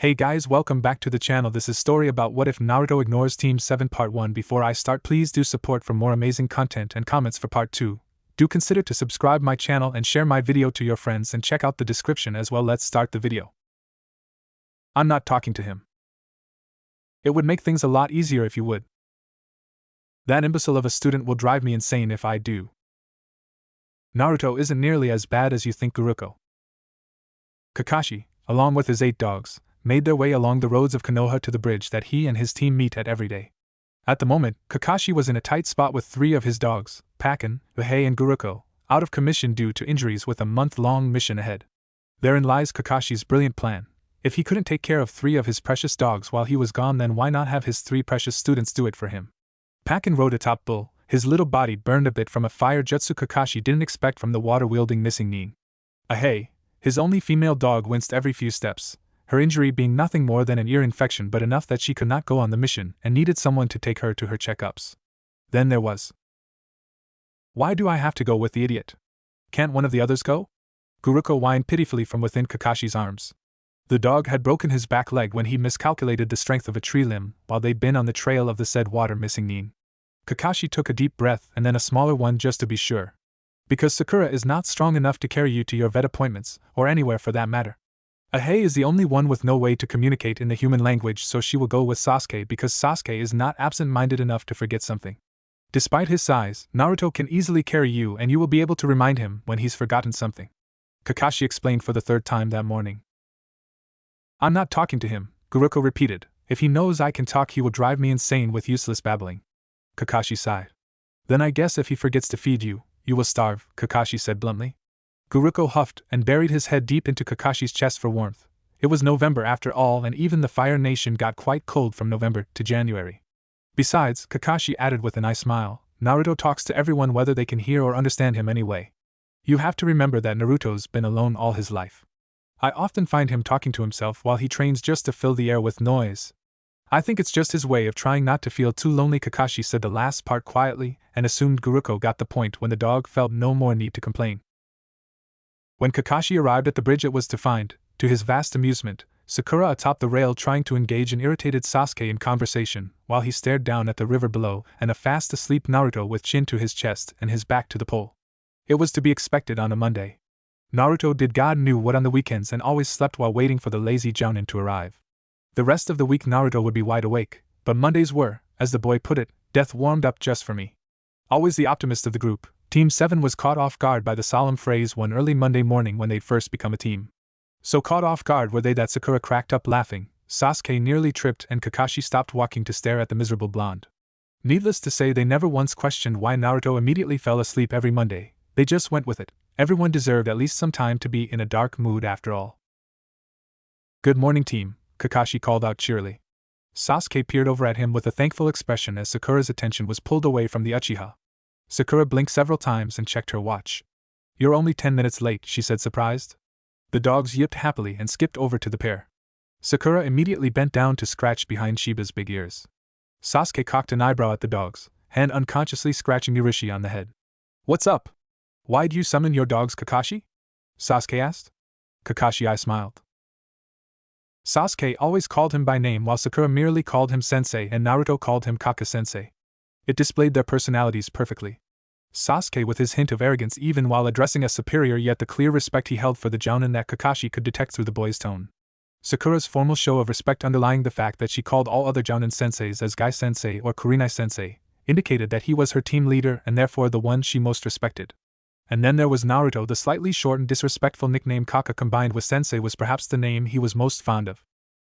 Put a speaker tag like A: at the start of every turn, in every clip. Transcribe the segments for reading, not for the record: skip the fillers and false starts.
A: Hey guys, welcome back to the channel. This is story about what if Naruto ignores Team 7 Part 1. Before I start, please do support for more amazing content and comments for Part 2. Do consider to subscribe my channel and share my video to your friends and check out the description as well. Let's start the video. I'm not talking to him. It would make things a lot easier if you would. That imbecile of a student will drive me insane if I do. Naruto isn't nearly as bad as you think. Guruko. Kakashi, along with his 8 dogs, made their way along the roads of Konoha to the bridge that he and his team meet at every day. At the moment, Kakashi was in a tight spot with 3 of his dogs, Pakken, Vahei and Guruko, out of commission due to injuries with a month-long mission ahead. Therein lies Kakashi's brilliant plan. If he couldn't take care of 3 of his precious dogs while he was gone, then why not have his 3 precious students do it for him? Pakken rode atop Bull, his little body burned a bit from a fire jutsu Kakashi didn't expect from the water-wielding missing Nin. Vahei, his only female dog, winced every few steps, her injury being nothing more than an ear infection but enough that she could not go on the mission and needed someone to take her to her checkups. Then there was. Why do I have to go with the idiot? Can't one of the others go? Guruko whined pitifully from within Kakashi's arms. The dog had broken his back leg when he miscalculated the strength of a tree limb while they'd been on the trail of the said water-missing Nin. Kakashi took a deep breath and then a smaller one just to be sure. Because Sakura is not strong enough to carry you to your vet appointments, or anywhere for that matter. Vahei is the only one with no way to communicate in the human language, so she will go with Sasuke because Sasuke is not absent-minded enough to forget something. Despite his size, Naruto can easily carry you and you will be able to remind him when he's forgotten something. Kakashi explained for the 3rd time that morning. I'm not talking to him, Guruko repeated. If he knows I can talk, he will drive me insane with useless babbling. Kakashi sighed. Then I guess if he forgets to feed you, you will starve, Kakashi said bluntly. Guruko huffed and buried his head deep into Kakashi's chest for warmth. It was November after all, and even the Fire Nation got quite cold from November to January. Besides, Kakashi added with an eye smile, Naruto talks to everyone whether they can hear or understand him anyway. You have to remember that Naruto's been alone all his life. I often find him talking to himself while he trains just to fill the air with noise. I think it's just his way of trying not to feel too lonely. Kakashi said the last part quietly and assumed Guruko got the point when the dog felt no more need to complain. When Kakashi arrived at the bridge, it was to find, to his vast amusement, Sakura atop the rail trying to engage an irritated Sasuke in conversation while he stared down at the river below and a fast-asleep Naruto with chin to his chest and his back to the pole. It was to be expected on a Monday. Naruto did God knew what on the weekends and always slept while waiting for the lazy Jounin to arrive. The rest of the week Naruto would be wide awake, but Mondays were, as the boy put it, death warmed up just for me. Always the optimist of the group, Team 7 was caught off guard by the solemn phrase one early Monday morning when they'd first become a team. So caught off guard were they that Sakura cracked up laughing, Sasuke nearly tripped and Kakashi stopped walking to stare at the miserable blonde. Needless to say, they never once questioned why Naruto immediately fell asleep every Monday. They just went with it. Everyone deserved at least some time to be in a dark mood after all. Good morning, team, Kakashi called out cheerily. Sasuke peered over at him with a thankful expression as Sakura's attention was pulled away from the Uchiha. Sakura blinked several times and checked her watch. You're only 10 minutes late, she said, surprised. The dogs yipped happily and skipped over to the pair. Sakura immediately bent down to scratch behind Shiba's big ears. Sasuke cocked an eyebrow at the dogs, hand unconsciously scratching Urishi on the head. What's up? Why'd you summon your dogs, Kakashi? Sasuke asked. Kakashi I smiled. Sasuke always called him by name while Sakura merely called him sensei and Naruto called him Kaka-sensei. It displayed their personalities perfectly. Sasuke with his hint of arrogance even while addressing a superior, yet the clear respect he held for the Jounin that Kakashi could detect through the boy's tone. Sakura's formal show of respect underlying the fact that she called all other Jounin senseis as Gai-sensei or Kurenai-sensei indicated that he was her team leader and therefore the one she most respected. And then there was Naruto. The slightly short and disrespectful nickname Kaka combined with sensei was perhaps the name he was most fond of.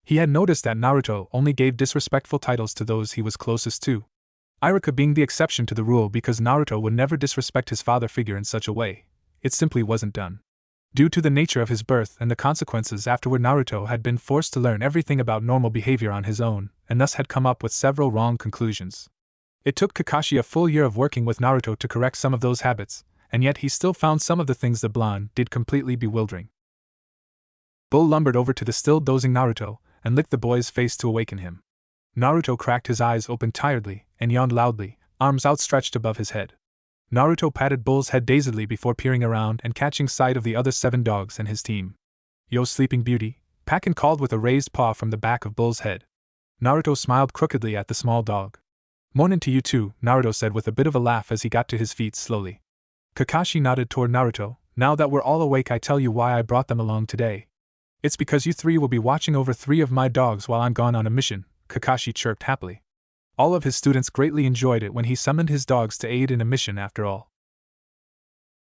A: He had noticed that Naruto only gave disrespectful titles to those he was closest to. Iruka being the exception to the rule because Naruto would never disrespect his father figure in such a way. It simply wasn't done. Due to the nature of his birth and the consequences afterward, Naruto had been forced to learn everything about normal behavior on his own, and thus had come up with several wrong conclusions. It took Kakashi a full year of working with Naruto to correct some of those habits, and yet he still found some of the things the blonde did completely bewildering. Bull lumbered over to the still dozing Naruto and licked the boy's face to awaken him. Naruto cracked his eyes open tiredly and yawned loudly, arms outstretched above his head. Naruto patted Bull's head dazedly before peering around and catching sight of the other 7 dogs and his team. Yo, Sleeping Beauty, Pakken called with a raised paw from the back of Bull's head. Naruto smiled crookedly at the small dog. "Mornin' to you too," Naruto said with a bit of a laugh as he got to his feet slowly. Kakashi nodded toward Naruto. "Now that we're all awake, I tell you why I brought them along today. It's because you three will be watching over 3 of my dogs while I'm gone on a mission," Kakashi chirped happily. All of his students greatly enjoyed it when he summoned his dogs to aid in a mission after all.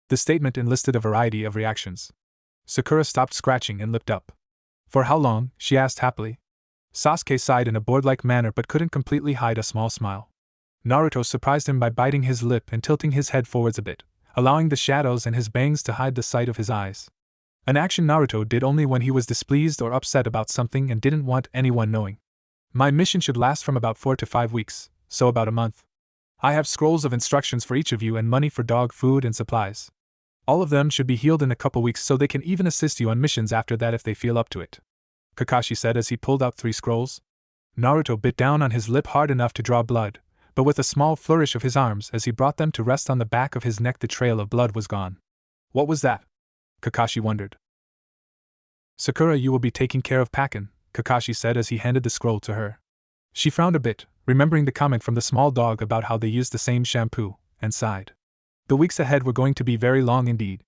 A: The statement enlisted a variety of reactions. Sakura stopped scratching and looked up. "For how long?" she asked happily. Sasuke sighed in a bored-like manner but couldn't completely hide a small smile. Naruto surprised him by biting his lip and tilting his head forwards a bit, allowing the shadows and his bangs to hide the sight of his eyes. An action Naruto did only when he was displeased or upset about something and didn't want anyone knowing. "My mission should last from about 4 to 5 weeks, so about a month. I have scrolls of instructions for each of you and money for dog food and supplies. All of them should be healed in a couple weeks so they can even assist you on missions after that if they feel up to it," Kakashi said as he pulled out 3 scrolls. Naruto bit down on his lip hard enough to draw blood, but with a small flourish of his arms as he brought them to rest on the back of his neck, the trail of blood was gone. "What was that?" Kakashi wondered. "Sakura, you will be taking care of Pakken," Kakashi said as he handed the scroll to her. She frowned a bit, remembering the comment from the small dog about how they used the same shampoo, and sighed. "The weeks ahead were going to be very long indeed."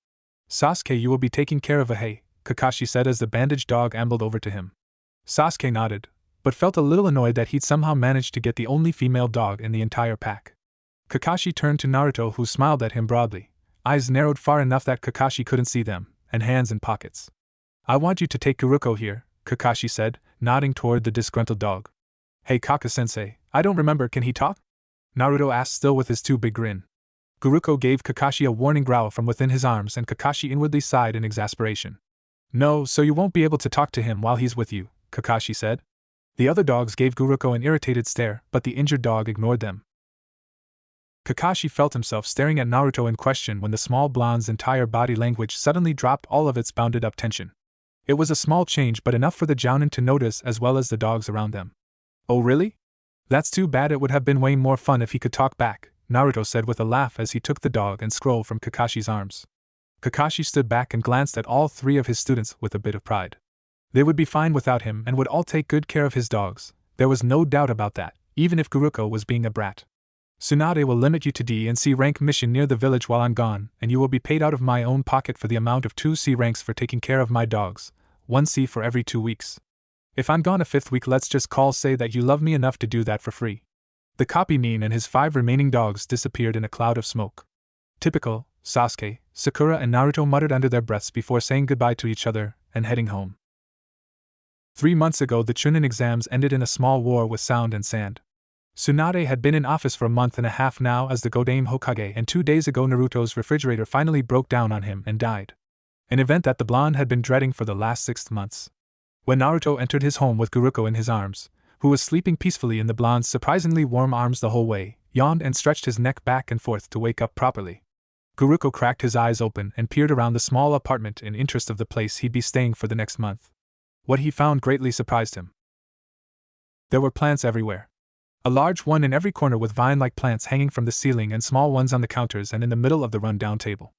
A: "Sasuke, you will be taking care of Ahei," Kakashi said as the bandaged dog ambled over to him. Sasuke nodded, but felt a little annoyed that he'd somehow managed to get the only female dog in the entire pack. Kakashi turned to Naruto, who smiled at him broadly, eyes narrowed far enough that Kakashi couldn't see them, and hands in pockets. "I want you to take Guruko here," Kakashi said, nodding toward the disgruntled dog. "Hey Kaka-sensei, I don't remember, can he talk?" Naruto asked, still with his too big grin. Guruko gave Kakashi a warning growl from within his arms and Kakashi inwardly sighed in exasperation. "No, so you won't be able to talk to him while he's with you," Kakashi said. The other dogs gave Guruko an irritated stare, but the injured dog ignored them. Kakashi felt himself staring at Naruto in question when the small blonde's entire body language suddenly dropped all of its bounded-up tension. It was a small change but enough for the jounin to notice as well as the dogs around them. "Oh really? That's too bad. It would have been way more fun if he could talk back," Naruto said with a laugh as he took the dog and scroll from Kakashi's arms. Kakashi stood back and glanced at all 3 of his students with a bit of pride. They would be fine without him and would all take good care of his dogs, there was no doubt about that, even if Guruko was being a brat. "Tsunade will limit you to D and C rank mission near the village while I'm gone, and you will be paid out of my own pocket for the amount of 2 C ranks for taking care of my dogs, 1 C for every 2 weeks. If I'm gone a 5th week, let's just say that you love me enough to do that for free." The copy mean and his 5 remaining dogs disappeared in a cloud of smoke. Typical, Sasuke, Sakura and Naruto muttered under their breaths before saying goodbye to each other and heading home. 3 months ago the Chunin exams ended in a small war with sound and sand. Tsunade had been in office for a month and a half now as the Godame Hokage, and 2 days ago Naruto's refrigerator finally broke down on him and died. An event that the blonde had been dreading for the last 6 months. When Naruto entered his home with Guruko in his arms, who was sleeping peacefully in the blonde's surprisingly warm arms the whole way, yawned and stretched his neck back and forth to wake up properly. Guruko cracked his eyes open and peered around the small apartment in interest of the place he'd be staying for the next month. What he found greatly surprised him. There were plants everywhere. A large one in every corner with vine-like plants hanging from the ceiling and small ones on the counters and in the middle of the run-down table.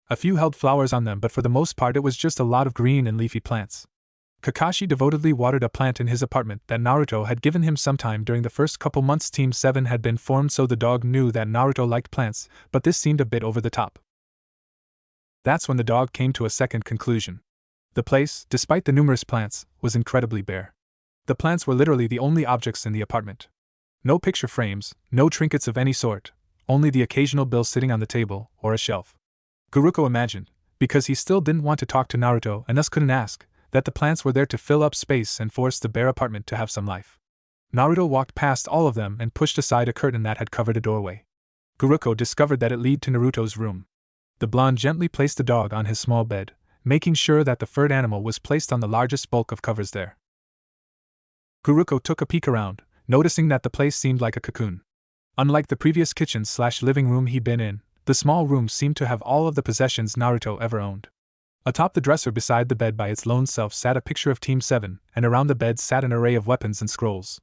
A: A few held flowers on them, but for the most part it was just a lot of green and leafy plants. Kakashi devotedly watered a plant in his apartment that Naruto had given him sometime during the first couple months Team 7 had been formed, so the dog knew that Naruto liked plants, but this seemed a bit over the top. That's when the dog came to a second conclusion. The place, despite the numerous plants, was incredibly bare. The plants were literally the only objects in the apartment. No picture frames, no trinkets of any sort, only the occasional bill sitting on the table, or a shelf. Guruko imagined, because he still didn't want to talk to Naruto and thus couldn't ask, that the plants were there to fill up space and force the bare apartment to have some life. Naruto walked past all of them and pushed aside a curtain that had covered a doorway. Guruko discovered that it led to Naruto's room. The blonde gently placed the dog on his small bed, making sure that the furred animal was placed on the largest bulk of covers there. Guruko took a peek around, noticing that the place seemed like a cocoon. Unlike the previous kitchen/living room he'd been in, the small room seemed to have all of the possessions Naruto ever owned. Atop the dresser beside the bed by its lone self sat a picture of Team 7, and around the bed sat an array of weapons and scrolls.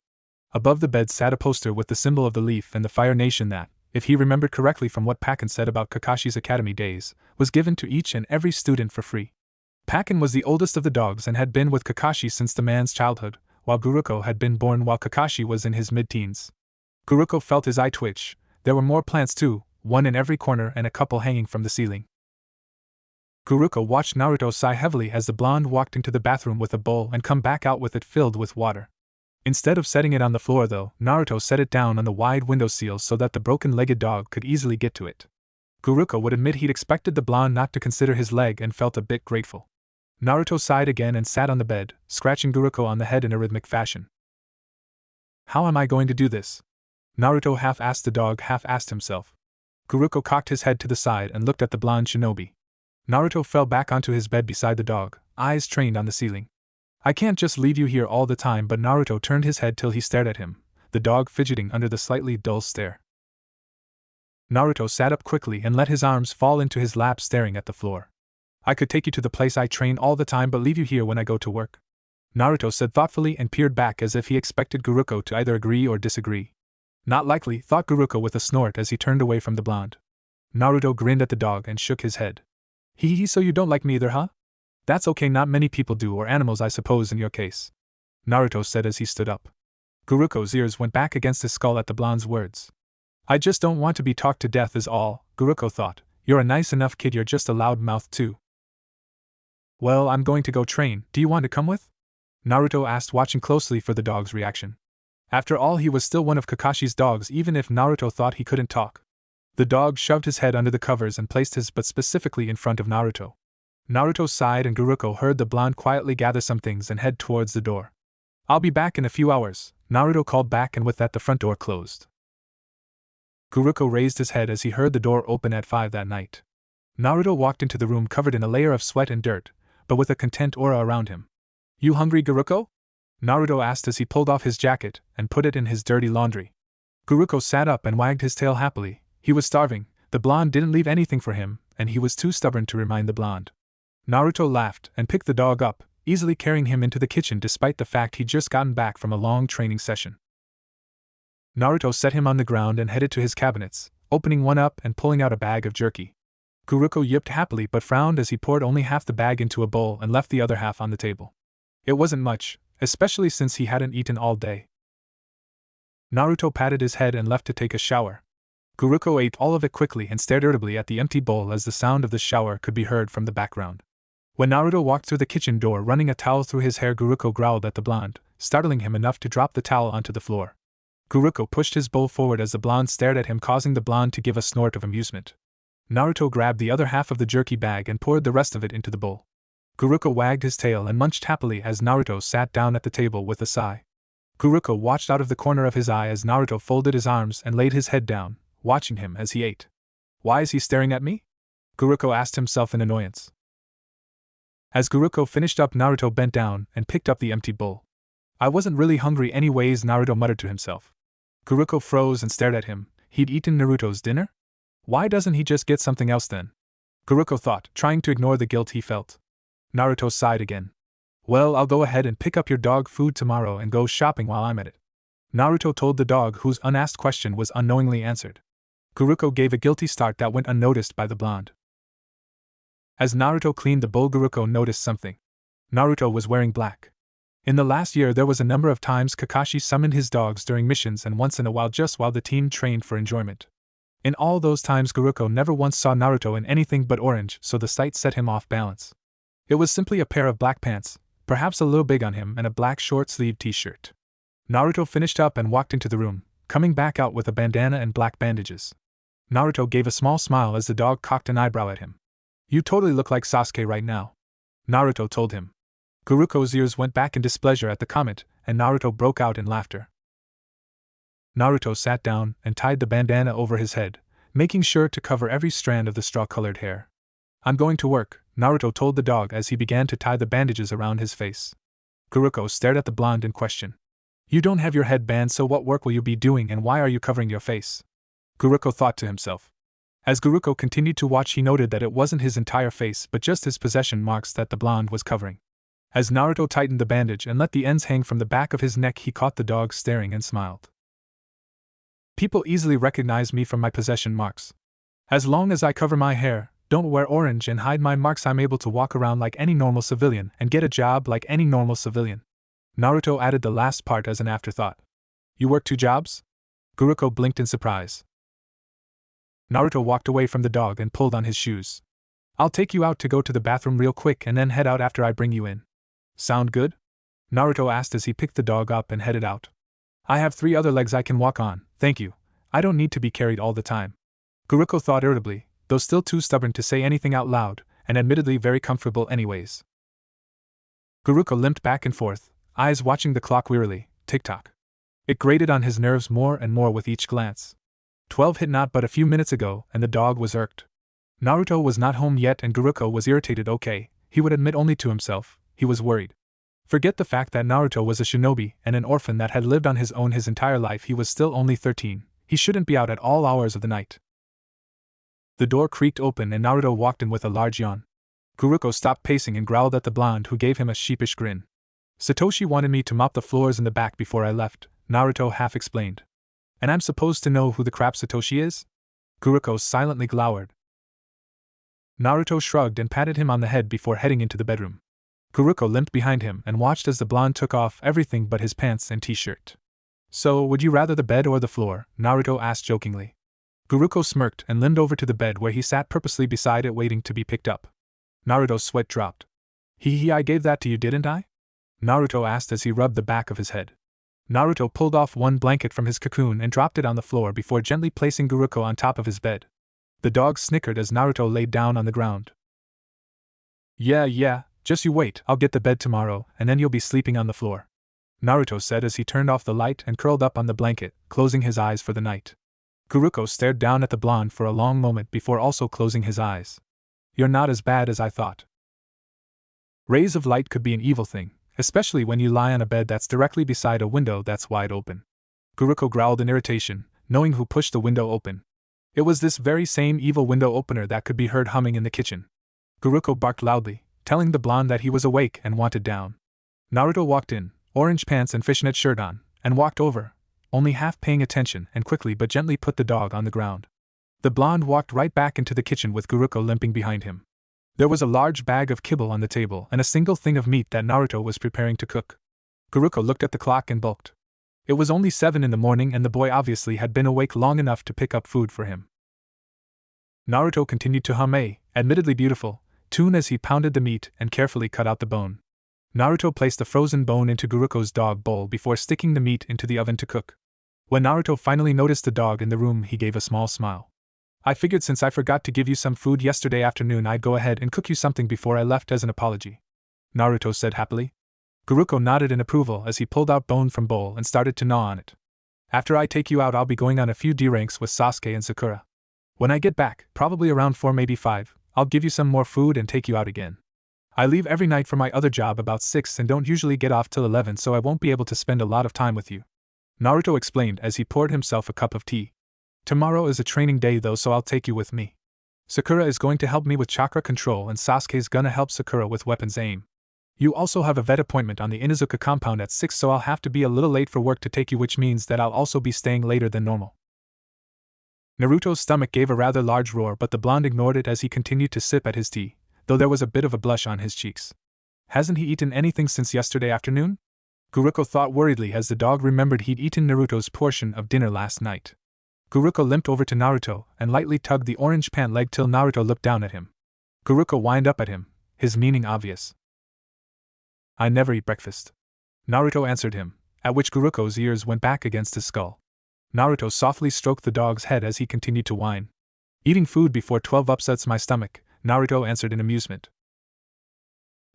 A: Above the bed sat a poster with the symbol of the leaf and the Fire Nation that, if he remembered correctly from what Pakken said about Kakashi's academy days, was given to each and every student for free. Pakken was the oldest of the dogs and had been with Kakashi since the man's childhood, while Guruko had been born while Kakashi was in his mid-teens. Guruko felt his eye twitch. There were more plants too, one in every corner and a couple hanging from the ceiling. Guruko watched Naruto sigh heavily as the blonde walked into the bathroom with a bowl and come back out with it filled with water. Instead of setting it on the floor though, Naruto set it down on the wide windowsill so that the broken-legged dog could easily get to it. Guruko would admit he'd expected the blonde not to consider his leg and felt a bit grateful. Naruto sighed again and sat on the bed, scratching Guruko on the head in a rhythmic fashion. How am I going to do this? Naruto half asked the dog, half asked himself. Guruko cocked his head to the side and looked at the blonde shinobi. Naruto fell back onto his bed beside the dog, eyes trained on the ceiling. I can't just leave you here all the time, but Naruto turned his head till he stared at him, the dog fidgeting under the slightly dull stare. Naruto sat up quickly and let his arms fall into his lap, staring at the floor. I could take you to the place I train all the time but leave you here when I go to work, Naruto said thoughtfully and peered back as if he expected Guruko to either agree or disagree. Not likely, thought Guruko with a snort as he turned away from the blonde. Naruto grinned at the dog and shook his head. Hee, so you don't like me either, huh? That's okay, not many people do, or animals I suppose in your case, Naruto said as he stood up. Guruko's ears went back against his skull at the blonde's words. I just don't want to be talked to death is all, Guruko thought. You're a nice enough kid, you're just a loud mouth too. Well, I'm going to go train, do you want to come with? Naruto asked, watching closely for the dog's reaction. After all, he was still one of Kakashi's dogs even if Naruto thought he couldn't talk. The dog shoved his head under the covers and placed his butt specifically in front of Naruto. Naruto sighed and Guruko heard the blonde quietly gather some things and head towards the door. I'll be back in a few hours, Naruto called back, and with that the front door closed. Guruko raised his head as he heard the door open at 5 that night. Naruto walked into the room covered in a layer of sweat and dirt, but with a content aura around him. You hungry, Guruko? Naruto asked as he pulled off his jacket and put it in his dirty laundry. Guruko sat up and wagged his tail happily. He was starving, the blonde didn't leave anything for him, and he was too stubborn to remind the blonde. Naruto laughed and picked the dog up, easily carrying him into the kitchen despite the fact he'd just gotten back from a long training session. Naruto set him on the ground and headed to his cabinets, opening one up and pulling out a bag of jerky. Guruko yipped happily but frowned as he poured only half the bag into a bowl and left the other half on the table. It wasn't much, especially since he hadn't eaten all day. Naruto patted his head and left to take a shower. Guruko ate all of it quickly and stared irritably at the empty bowl as the sound of the shower could be heard from the background. When Naruto walked through the kitchen door running a towel through his hair, Guruko growled at the blonde, startling him enough to drop the towel onto the floor. Guruko pushed his bowl forward as the blonde stared at him, causing the blonde to give a snort of amusement. Naruto grabbed the other half of the jerky bag and poured the rest of it into the bowl. Guruko wagged his tail and munched happily as Naruto sat down at the table with a sigh. Guruko watched out of the corner of his eye as Naruto folded his arms and laid his head down, watching him as he ate. Why is he staring at me? Guruko asked himself in annoyance. As Guruko finished up, Naruto bent down and picked up the empty bowl. I wasn't really hungry anyways, Naruto muttered to himself. Guruko froze and stared at him. He'd eaten Naruto's dinner? Why doesn't he just get something else then? Guruko thought, trying to ignore the guilt he felt. Naruto sighed again. Well, I'll go ahead and pick up your dog food tomorrow and go shopping while I'm at it, Naruto told the dog, whose unasked question was unknowingly answered. Guruko gave a guilty start that went unnoticed by the blonde. As Naruto cleaned the bowl, Guruko noticed something. Naruto was wearing black. In the last year there was a number of times Kakashi summoned his dogs during missions and once in a while just while the team trained for enjoyment. In all those times Guruko never once saw Naruto in anything but orange, so the sight set him off balance. It was simply a pair of black pants, perhaps a little big on him, and a black short-sleeved t-shirt. Naruto finished up and walked into the room, coming back out with a bandana and black bandages. Naruto gave a small smile as the dog cocked an eyebrow at him. You totally look like Sasuke right now, Naruto told him. Guruko's ears went back in displeasure at the comment, and Naruto broke out in laughter. Naruto sat down and tied the bandana over his head, making sure to cover every strand of the straw-colored hair. I'm going to work, Naruto told the dog as he began to tie the bandages around his face. Guruko stared at the blonde in question. You don't have your head band, so what work will you be doing and why are you covering your face? Guruko thought to himself. As Guruko continued to watch, he noted that it wasn't his entire face but just his possession marks that the blonde was covering. As Naruto tightened the bandage and let the ends hang from the back of his neck, he caught the dog staring and smiled. People easily recognize me from my possession marks. As long as I cover my hair, Don't wear orange and hide my marks. I'm able to walk around like any normal civilian and get a job like any normal civilian. Naruto added the last part as an afterthought. You work 2 jobs? Guruko blinked in surprise. Naruto walked away from the dog and pulled on his shoes. I'll take you out to go to the bathroom real quick and then head out after I bring you in. Sound good? Naruto asked as he picked the dog up and headed out. I have 3 other legs I can walk on, thank you. I don't need to be carried all the time. Guruko thought irritably, though still too stubborn to say anything out loud, and admittedly very comfortable anyways. Guruko limped back and forth, eyes watching the clock wearily, tick-tock. It grated on his nerves more and more with each glance. 12 hit not but a few minutes ago, and the dog was irked. Naruto was not home yet and Guruko was irritated. Okay, he would admit only to himself, he was worried. Forget the fact that Naruto was a shinobi and an orphan that had lived on his own his entire life. He was still only 13, he shouldn't be out at all hours of the night. The door creaked open and Naruto walked in with a large yawn. Guruko stopped pacing and growled at the blonde who gave him a sheepish grin. Satoshi wanted me to mop the floors in the back before I left, Naruto half explained. And I'm supposed to know who the crap Satoshi is? Guruko silently glowered. Naruto shrugged and patted him on the head before heading into the bedroom. Guruko limped behind him and watched as the blonde took off everything but his pants and t-shirt. So, would you rather the bed or the floor? Naruto asked jokingly. Guruko smirked and limped over to the bed where he sat purposely beside it waiting to be picked up. Naruto's sweat dropped. I gave that to you, didn't I? Naruto asked as he rubbed the back of his head. Naruto pulled off one blanket from his cocoon and dropped it on the floor before gently placing Guruko on top of his bed. The dog snickered as Naruto laid down on the ground. Yeah, just you wait, I'll get the bed tomorrow, and then you'll be sleeping on the floor, Naruto said as he turned off the light and curled up on the blanket, closing his eyes for the night. Guruko stared down at the blonde for a long moment before also closing his eyes. You're not as bad as I thought. Rays of light could be an evil thing, especially when you lie on a bed that's directly beside a window that's wide open. Guruko growled in irritation, knowing who pushed the window open. It was this very same evil window opener that could be heard humming in the kitchen. Guruko barked loudly, telling the blonde that he was awake and wanted down. Naruto walked in, orange pants and fishnet shirt on, and walked over, only half paying attention, and quickly but gently put the dog on the ground. The blonde walked right back into the kitchen with Guruko limping behind him. There was a large bag of kibble on the table and a single thing of meat that Naruto was preparing to cook. Guruko looked at the clock and bulked. It was only 7 in the morning and the boy obviously had been awake long enough to pick up food for him. Naruto continued to hum a, admittedly beautiful, tune as he pounded the meat and carefully cut out the bone. Naruto placed the frozen bone into Guruko's dog bowl before sticking the meat into the oven to cook. When Naruto finally noticed the dog in the room, he gave a small smile. I figured since I forgot to give you some food yesterday afternoon, I'd go ahead and cook you something before I left as an apology, Naruto said happily. Guruko nodded in approval as he pulled out bone from bowl and started to gnaw on it. After I take you out, I'll be going on a few D-ranks with Sasuke and Sakura. When I get back, probably around 4 maybe 5, I'll give you some more food and take you out again. I leave every night for my other job about 6 and don't usually get off till 11, so I won't be able to spend a lot of time with you, Naruto explained as he poured himself a cup of tea. Tomorrow is a training day though, so I'll take you with me. Sakura is going to help me with chakra control and Sasuke's gonna help Sakura with weapons aim. You also have a vet appointment on the Inuzuka compound at 6, so I'll have to be a little late for work to take you, which means that I'll also be staying later than normal. Naruto's stomach gave a rather large roar, but the blonde ignored it as he continued to sip at his tea, though there was a bit of a blush on his cheeks. Hasn't he eaten anything since yesterday afternoon? Guruko thought worriedly as the dog remembered he'd eaten Naruto's portion of dinner last night. Guruko limped over to Naruto and lightly tugged the orange pant leg till Naruto looked down at him. Guruko whined up at him, his meaning obvious. I never eat breakfast, Naruto answered him, at which Guruko's ears went back against his skull. Naruto softly stroked the dog's head as he continued to whine. Eating food before 12 upsets my stomach, Naruto answered in amusement.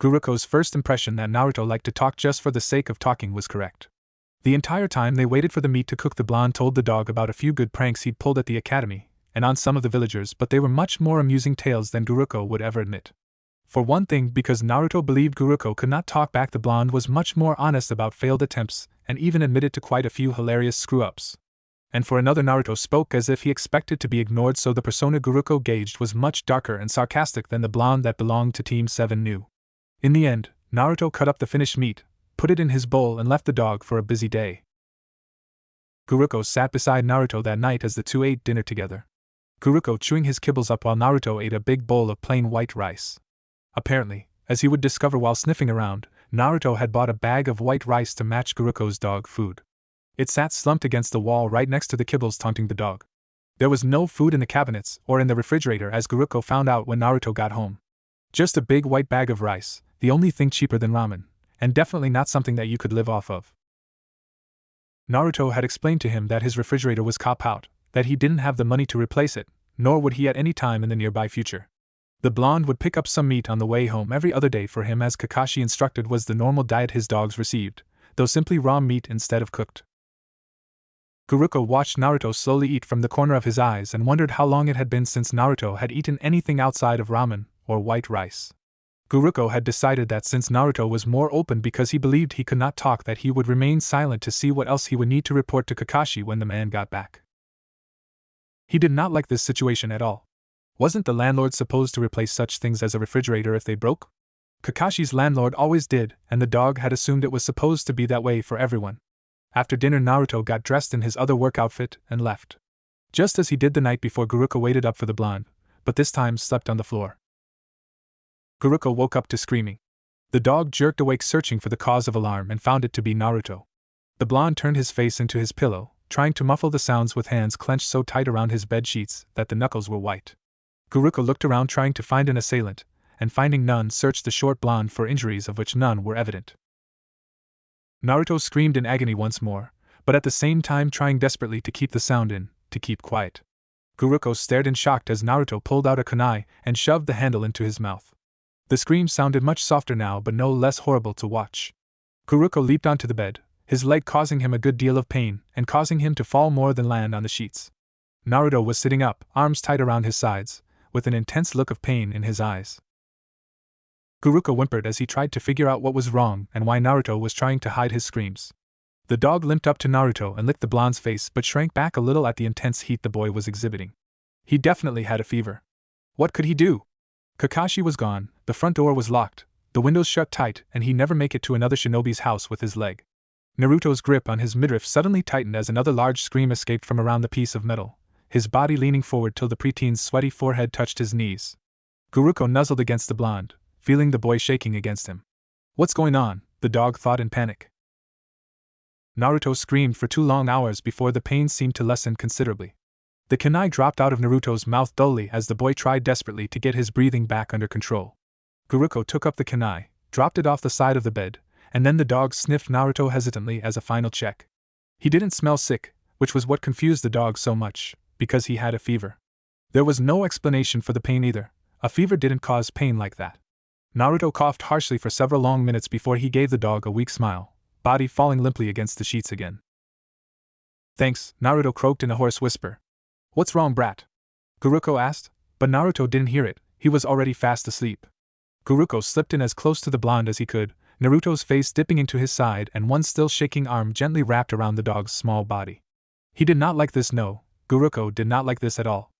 A: Guruko's first impression that Naruto liked to talk just for the sake of talking was correct. The entire time they waited for the meat to cook, the blonde told the dog about a few good pranks he'd pulled at the academy, and on some of the villagers, but they were much more amusing tales than Guruko would ever admit. For one thing, because Naruto believed Guruko could not talk back, the blonde was much more honest about failed attempts, and even admitted to quite a few hilarious screw-ups. And for another, Naruto spoke as if he expected to be ignored, so the persona Guruko gauged was much darker and sarcastic than the blonde that belonged to Team 7 knew. In the end, Naruto cut up the finished meat, put it in his bowl and left the dog for a busy day. Guruko sat beside Naruto that night as the two ate dinner together. Kuruko chewing his kibbles up while Naruto ate a big bowl of plain white rice. Apparently, as he would discover while sniffing around, Naruto had bought a bag of white rice to match Kuruko's dog food. It sat slumped against the wall right next to the kibbles, taunting the dog. There was no food in the cabinets or in the refrigerator, as Kuruko found out when Naruto got home. Just a big white bag of rice, the only thing cheaper than ramen, and definitely not something that you could live off of. Naruto had explained to him that his refrigerator was cop-out, that he didn't have the money to replace it, nor would he at any time in the nearby future. The blonde would pick up some meat on the way home every other day for him, as Kakashi instructed was the normal diet his dogs received, though simply raw meat instead of cooked. Kuruko watched Naruto slowly eat from the corner of his eyes and wondered how long it had been since Naruto had eaten anything outside of ramen or white rice. Kuruko had decided that since Naruto was more open because he believed he could not talk, that he would remain silent to see what else he would need to report to Kakashi when the man got back. He did not like this situation at all. Wasn't the landlord supposed to replace such things as a refrigerator if they broke? Kakashi's landlord always did, and the dog had assumed it was supposed to be that way for everyone. After dinner, Naruto got dressed in his other work outfit and left. Just as he did the night before, Kuruko waited up for the blonde, but this time slept on the floor. Kuruko woke up to screaming. The dog jerked awake, searching for the cause of alarm, and found it to be Naruto. The blonde turned his face into his pillow, trying to muffle the sounds with hands clenched so tight around his bed sheets that the knuckles were white. Kuruko looked around trying to find an assailant, and finding none, searched the short blonde for injuries, of which none were evident. Naruto screamed in agony once more, but at the same time trying desperately to keep the sound in, to keep quiet. Kuruko stared in shock as Naruto pulled out a kunai and shoved the handle into his mouth. The scream sounded much softer now, but no less horrible to watch. Kuruko leaped onto the bed, his leg causing him a good deal of pain and causing him to fall more than land on the sheets. Naruto was sitting up, arms tight around his sides, with an intense look of pain in his eyes. Kuruko whimpered as he tried to figure out what was wrong and why Naruto was trying to hide his screams. The dog limped up to Naruto and licked the blonde's face, but shrank back a little at the intense heat the boy was exhibiting. He definitely had a fever. What could he do? Kakashi was gone, the front door was locked, the windows shut tight, and he'd never make it to another shinobi's house with his leg. Naruto's grip on his midriff suddenly tightened as another large scream escaped from around the piece of metal, his body leaning forward till the preteen's sweaty forehead touched his knees. Kuruko nuzzled against the blonde, feeling the boy shaking against him. What's going on? The dog thought in panic. Naruto screamed for 2 long hours before the pain seemed to lessen considerably. The kunai dropped out of Naruto's mouth dully as the boy tried desperately to get his breathing back under control. Kuruko took up the kunai, dropped it off the side of the bed, and then the dog sniffed Naruto hesitantly as a final check. He didn't smell sick, which was what confused the dog so much, because he had a fever. There was no explanation for the pain either. A fever didn't cause pain like that. Naruto coughed harshly for several long minutes before he gave the dog a weak smile, body falling limply against the sheets again. Thanks, Naruto croaked in a hoarse whisper. What's wrong, brat? Kuruko asked, but Naruto didn't hear it, he was already fast asleep. Kuruko slipped in as close to the blonde as he could, Naruto's face dipping into his side and one still shaking arm gently wrapped around the dog's small body. He did not like this, no, Kuruko did not like this at all.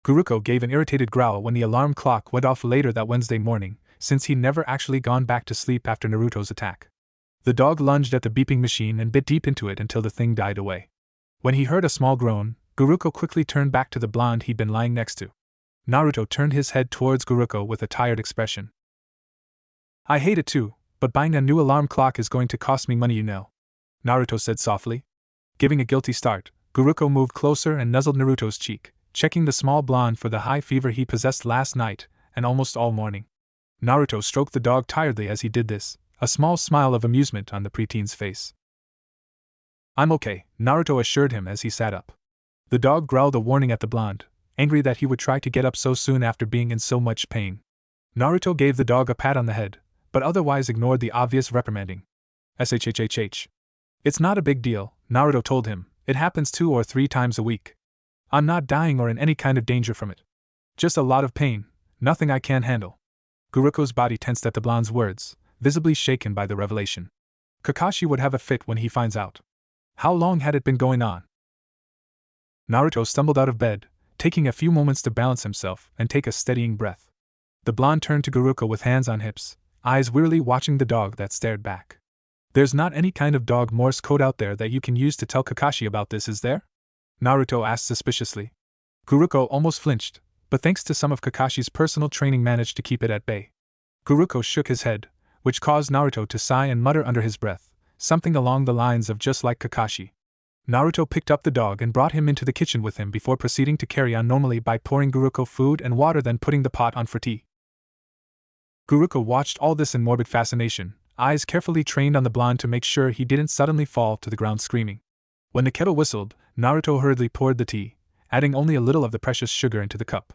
A: Kuruko gave an irritated growl when the alarm clock went off later that Wednesday morning, since he'd never actually gone back to sleep after Naruto's attack. The dog lunged at the beeping machine and bit deep into it until the thing died away. When he heard a small groan, Kuruko quickly turned back to the blonde he'd been lying next to. Naruto turned his head towards Kuruko with a tired expression. I hate it too, but buying a new alarm clock is going to cost me money, you know, Naruto said softly. Giving a guilty start, Kuruko moved closer and nuzzled Naruto's cheek, checking the small blonde for the high fever he possessed last night and almost all morning. Naruto stroked the dog tiredly as he did this, a small smile of amusement on the preteen's face. I'm okay, Naruto assured him as he sat up. The dog growled a warning at the blonde, angry that he would try to get up so soon after being in so much pain. Naruto gave the dog a pat on the head, but otherwise ignored the obvious reprimanding. Shhhh. It's not a big deal, Naruto told him, it happens 2 or 3 times a week. I'm not dying or in any kind of danger from it. Just a lot of pain, nothing I can't handle. Kuruko's body tensed at the blonde's words, visibly shaken by the revelation. Kakashi would have a fit when he finds out. How long had it been going on? Naruto stumbled out of bed, taking a few moments to balance himself and take a steadying breath. The blonde turned to Kuruko with hands on hips, eyes wearily watching the dog that stared back. There's not any kind of dog Morse code out there that you can use to tell Kakashi about this, is there? Naruto asked suspiciously. Guruko almost flinched, but thanks to some of Kakashi's personal training managed to keep it at bay. Guruko shook his head, which caused Naruto to sigh and mutter under his breath, something along the lines of just like Kakashi. Naruto picked up the dog and brought him into the kitchen with him before proceeding to carry on normally by pouring Guruko food and water, then putting the pot on for tea. Guruko watched all this in morbid fascination, eyes carefully trained on the blonde to make sure he didn't suddenly fall to the ground screaming. When the kettle whistled, Naruto hurriedly poured the tea, adding only a little of the precious sugar into the cup.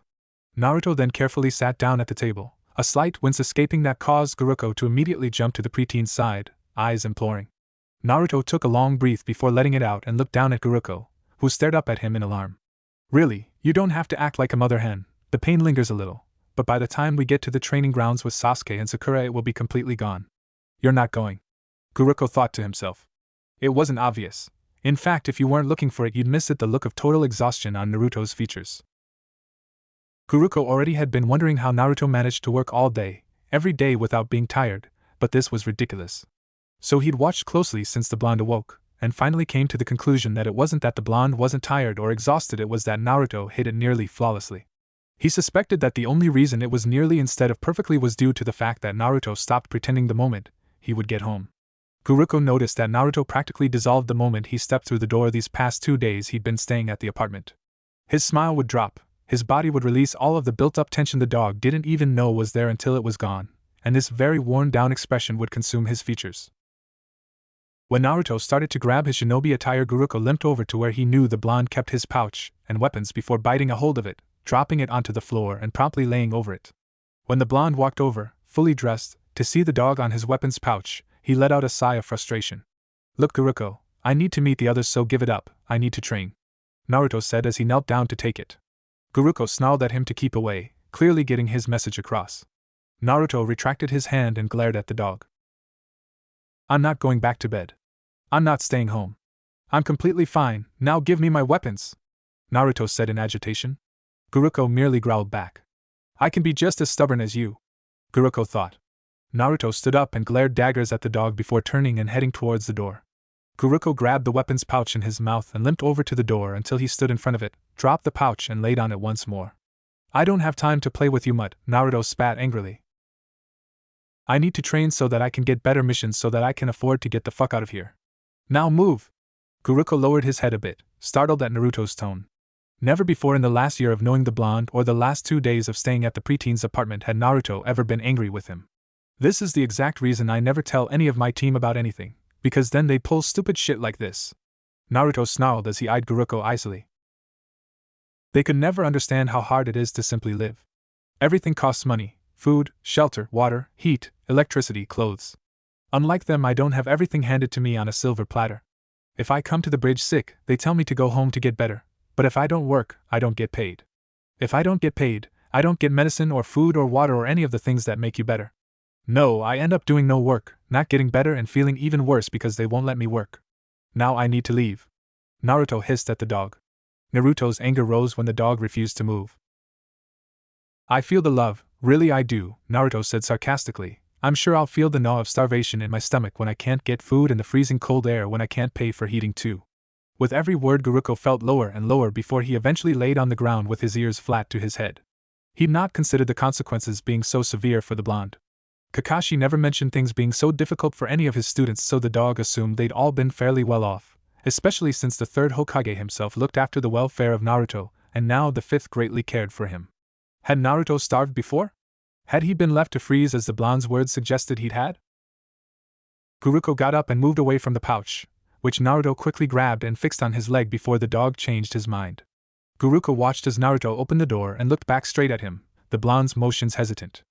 A: Naruto then carefully sat down at the table, a slight wince escaping that caused Guruko to immediately jump to the preteen's side, eyes imploring. Naruto took a long breath before letting it out and looked down at Guruko, who stared up at him in alarm. Really, you don't have to act like a mother hen, the pain lingers a little, but by the time we get to the training grounds with Sasuke and Sakura it will be completely gone. You're not going. Guruko thought to himself. It wasn't obvious. In fact, if you weren't looking for it you'd miss it, the look of total exhaustion on Naruto's features. Guruko already had been wondering how Naruto managed to work all day, every day without being tired, but this was ridiculous. So he'd watched closely since the blonde awoke, and finally came to the conclusion that it wasn't that the blonde wasn't tired or exhausted, it was that Naruto hit it nearly flawlessly. He suspected that the only reason it was nearly instead of perfectly was due to the fact that Naruto stopped pretending the moment he would get home. Guruko noticed that Naruto practically dissolved the moment he stepped through the door. These past 2 days he'd been staying at the apartment. His smile would drop, his body would release all of the built-up tension the dog didn't even know was there until it was gone, and this very worn-down expression would consume his features. When Naruto started to grab his shinobi attire, Guruko limped over to where he knew the blonde kept his pouch and weapons before biting a hold of it, dropping it onto the floor and promptly laying over it. When the blonde walked over, fully dressed, to see the dog on his weapons pouch, he let out a sigh of frustration. Look, Guruko, I need to meet the others, so give it up, I need to train, Naruto said as he knelt down to take it. Guruko snarled at him to keep away, clearly getting his message across. Naruto retracted his hand and glared at the dog. I'm not going back to bed. I'm not staying home. I'm completely fine, now give me my weapons, Naruto said in agitation. Guruko merely growled back. I can be just as stubborn as you, Guruko thought. Naruto stood up and glared daggers at the dog before turning and heading towards the door. Guruko grabbed the weapons pouch in his mouth and limped over to the door until he stood in front of it, dropped the pouch and laid on it once more. I don't have time to play with you, mutt, Naruto spat angrily. I need to train so that I can get better missions so that I can afford to get the fuck out of here. Now move! Guruko lowered his head a bit, startled at Naruto's tone. Never before in the last year of knowing the blonde or the last 2 days of staying at the preteen's apartment had Naruto ever been angry with him. This is the exact reason I never tell any of my team about anything, because then they pull stupid shit like this, Naruto snarled as he eyed Guruko icily. They could never understand how hard it is to simply live. Everything costs money: food, shelter, water, heat, electricity, clothes. Unlike them, I don't have everything handed to me on a silver platter. If I come to the bridge sick, they tell me to go home to get better, but if I don't work, I don't get paid. If I don't get paid, I don't get medicine or food or water or any of the things that make you better. No, I end up doing no work, not getting better and feeling even worse because they won't let me work. Now I need to leave, Naruto hissed at the dog. Naruto's anger rose when the dog refused to move. I feel the love, really I do, Naruto said sarcastically. I'm sure I'll feel the gnaw of starvation in my stomach when I can't get food and the freezing cold air when I can't pay for heating too. With every word, Guruko felt lower and lower before he eventually laid on the ground with his ears flat to his head. He'd not considered the consequences being so severe for the blonde. Kakashi never mentioned things being so difficult for any of his students, so the dog assumed they'd all been fairly well off, especially since the third Hokage himself looked after the welfare of Naruto, and now the fifth greatly cared for him. Had Naruto starved before? Had he been left to freeze as the blonde's words suggested he'd had? Guruko got up and moved away from the pouch, which Naruto quickly grabbed and fixed on his leg before the dog changed his mind. Guruko watched as Naruto opened the door and looked back straight at him, the blonde's motions hesitant.